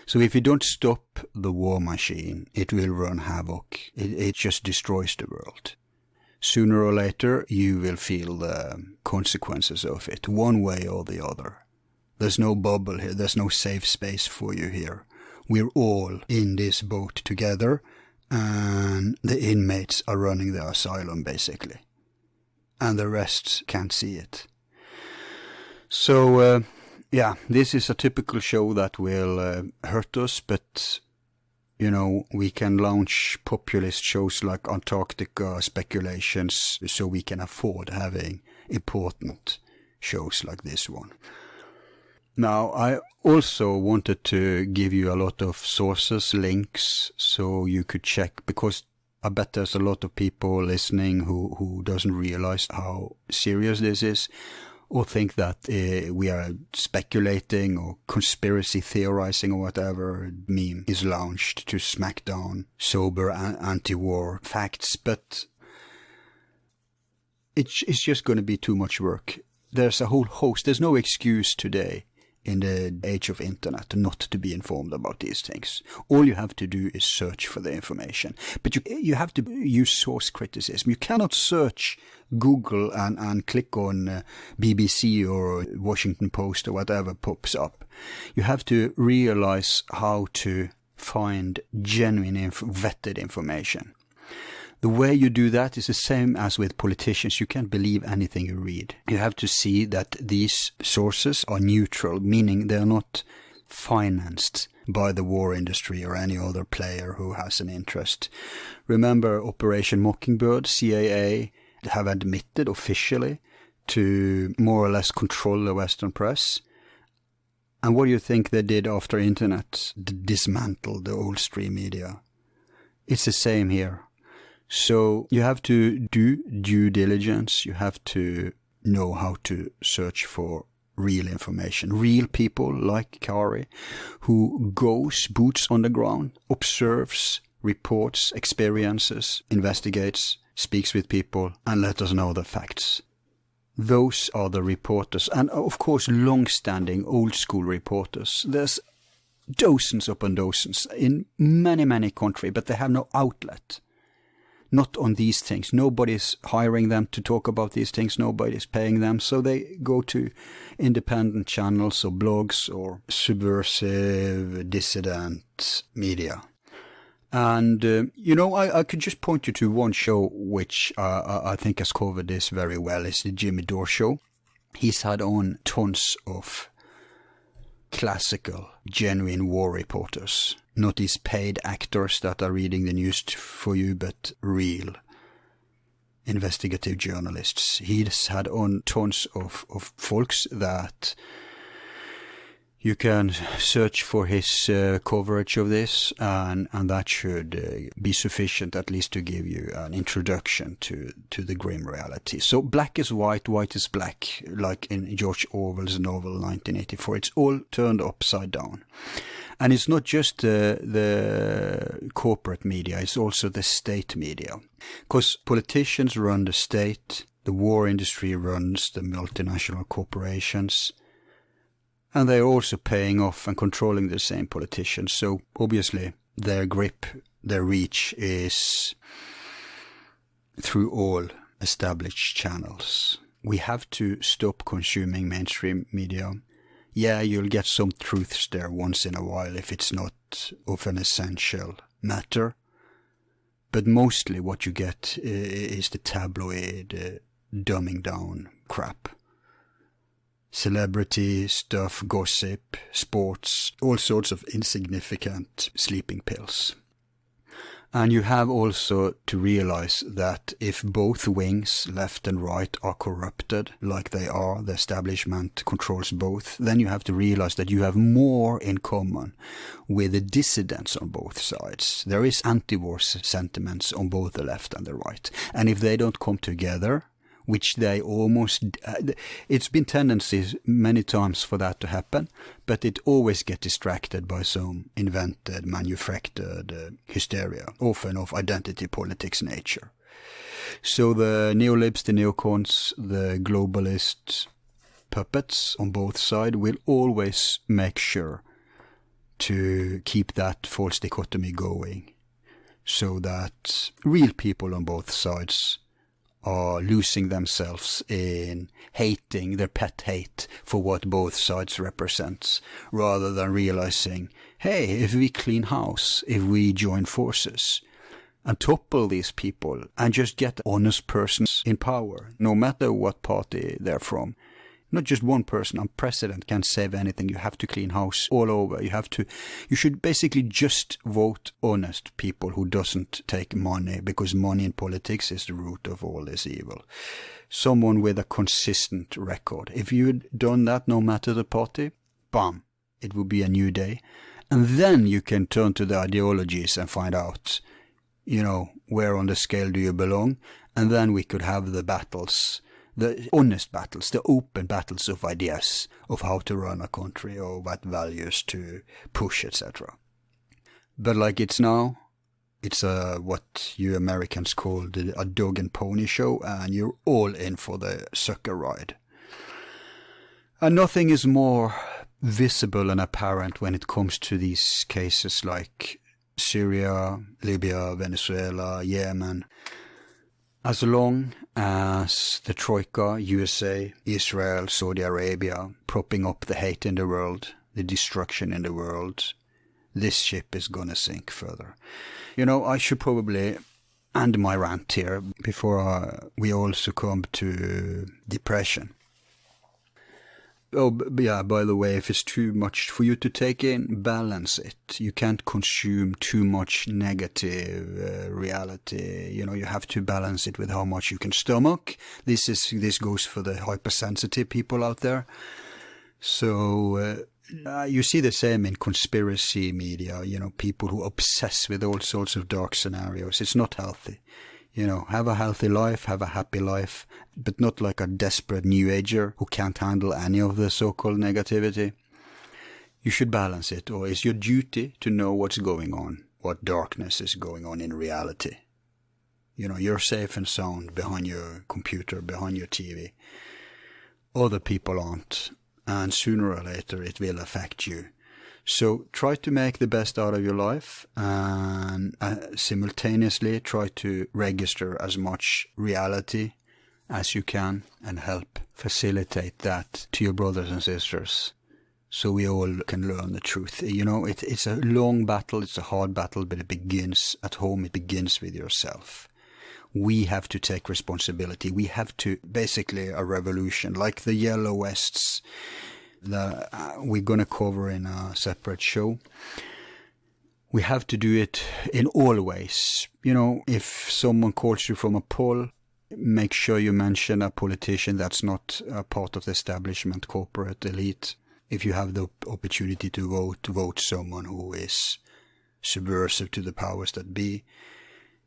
So if you don't stop the war machine, it will run havoc. It just destroys the world. Sooner or later, you will feel the consequences of it, one way or the other. There's no bubble here. There's no safe space for you here. We're all in this boat together, and the inmates are running the asylum, basically. And the rest can't see it. So, this is a typical show that will hurt us, but you know, we can launch populist shows like Antarctica speculations so we can afford having important shows like this one. Now, I also wanted to give you a lot of sources, links, so you could check, because I bet there's a lot of people listening who doesn't realize how serious this is, or think that we are speculating or conspiracy theorizing or whatever meme is launched to smack down sober anti-war facts. But it's just going to be too much work. There's a whole host. There's no excuse today in the age of internet not to be informed about these things. All you have to do is search for the information. But you have to use source criticism. You cannot search Google and click on BBC or Washington Post or whatever pops up. You have to realize how to find genuine vetted information. The way you do that is the same as with politicians. You can't believe anything you read. You have to see that these sources are neutral, meaning they're not financed by the war industry or any other player who has an interest. Remember Operation Mockingbird, CIA have admitted officially to more or less control the Western press. And what do you think they did after internet? Dismantled the old stream media. It's the same here. So you have to do due diligence. You have to know how to search for real information. Real people like Kari, who goes boots on the ground, observes, reports, experiences, investigates, speaks with people, and let us know the facts. Those are the reporters, and of course long-standing old-school reporters. There's dozens upon dozens in many, many countries, but they have no outlet. Not on these things. Nobody's hiring them to talk about these things. Nobody's paying them. So they go to independent channels or blogs or subversive, dissident media. And, I could just point you to one show which I think has covered this very well. It's the Jimmy Dore show. He's had on tons of classical, genuine war reporters. Not these paid actors that are reading the news for you, but real investigative journalists. He's had on tons of folks that you can search for his coverage of this, and that should be sufficient at least to give you an introduction to the grim reality. So black is white, white is black, like in George Orwell's novel 1984. It's all turned upside down. And it's not just the corporate media, it's also the state media. Because politicians run the state, the war industry runs the multinational corporations, and they're also paying off and controlling the same politicians. So obviously their grip, their reach is through all established channels. We have to stop consuming mainstream media. Yeah, you'll get some truths there once in a while if it's not of an essential matter. But mostly what you get is the tabloid dumbing down crap. Celebrity stuff, gossip, sports, all sorts of insignificant sleeping pills. And you have also to realize that if both wings, left and right, are corrupted, like they are, the establishment controls both, then you have to realize that you have more in common with the dissidents on both sides. There is anti-war sentiments on both the left and the right. And if they don't come together, which they almost, it's been tendencies many times for that to happen, but it always gets distracted by some invented, manufactured hysteria, often of identity politics nature. So the neolibs, the neocons, the globalist puppets on both sides will always make sure to keep that false dichotomy going, so that real people on both sides are losing themselves in hating their pet hate for what both sides represents, rather than realizing, hey, if we clean house, if we join forces and topple these people and just get honest persons in power, no matter what party they're from. Not just one person, a president can't save anything. You have to clean house all over. You should basically just vote honest people who doesn't take money, because money in politics is the root of all this evil. Someone with a consistent record. If you'd done that, no matter the party, bam, it would be a new day. And then you can turn to the ideologies and find out, where on the scale do you belong? And then we could have the battles. The honest battles, the open battles of ideas of how to run a country or what values to push, etc. But like it's now, it's what you Americans call a dog and pony show, and you're all in for the sucker ride. And nothing is more visible and apparent when it comes to these cases like Syria, Libya, Venezuela, Yemen. As long as the Troika, USA, Israel, Saudi Arabia, propping up the hate in the world, the destruction in the world, this ship is gonna sink further. I should probably end my rant here before we all succumb to depression. Oh, yeah, by the way, if it's too much for you to take in, balance it. You can't consume too much negative reality. You have to balance it with how much you can stomach. This goes for the hypersensitive people out there. So you see the same in conspiracy media, people who obsess with all sorts of dark scenarios. It's not healthy. You know, have a healthy life, have a happy life, but not like a desperate new ager who can't handle any of the so-called negativity. You should balance it, or it's your duty to know what's going on, what darkness is going on in reality. You know, you're safe and sound behind your computer, behind your TV. Other people aren't, and sooner or later it will affect you. So try to make the best out of your life, and simultaneously try to register as much reality as you can and help facilitate that to your brothers and sisters, so we all can learn the truth. You know, it's a long battle, it's a hard battle, but it begins at home, it begins with yourself. We have to take responsibility. We have to, basically a revolution, like the Yellow Vests, we're going to cover in a separate show. We have to do it in all ways. You know, if someone calls you from a poll, make sure you mention a politician that's not a part of the establishment, corporate elite. If you have the opportunity to vote someone who is subversive to the powers that be.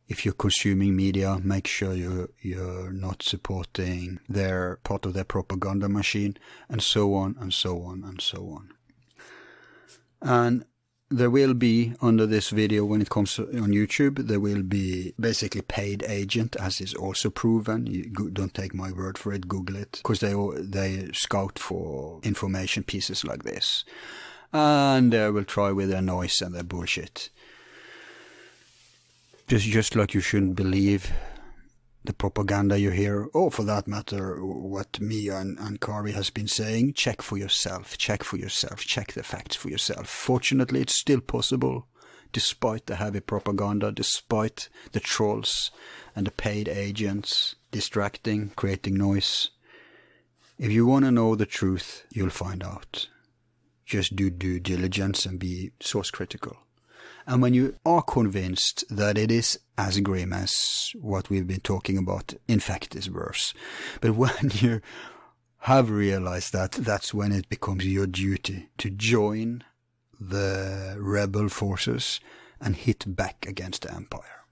If you're consuming media, make sure you're not supporting their part of their propaganda machine, and so on and so on and so on. And there will be, under this video, when it comes on YouTube, there will be basically paid agent, as is also proven. You don't take my word for it, Google it, because they scout for information pieces like this. And they will try with their noise and their bullshit. Just like you shouldn't believe the propaganda you hear, or for that matter, what me and Kari has been saying. Check for yourself, check the facts for yourself. Fortunately, it's still possible, despite the heavy propaganda, despite the trolls and the paid agents distracting, creating noise. If you want to know the truth, you'll find out. Just do due diligence and be source critical. And when you are convinced that it is as grim as what we've been talking about, in fact it's worse. But when you have realized that, that's when it becomes your duty to join the rebel forces and hit back against the empire.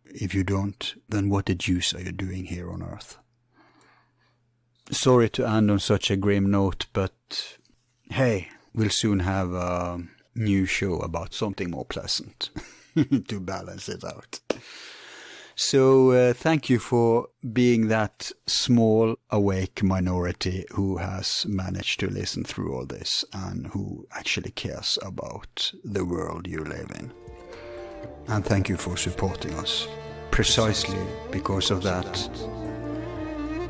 If you don't, then what the deuce are you doing here on Earth? Sorry to end on such a grim note, but hey, we'll soon have a new show about something more pleasant to balance it out. So thank you for being that small, awake minority who has managed to listen through all this and who actually cares about the world you live in. And thank you for supporting us. Precisely because of that,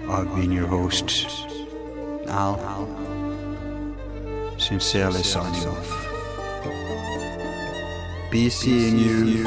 I've been your host, Al, sincerely signing off. Be seeing you.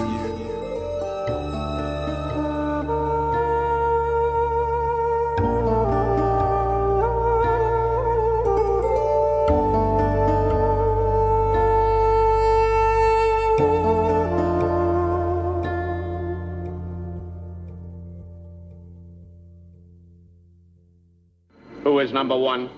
Who is number one?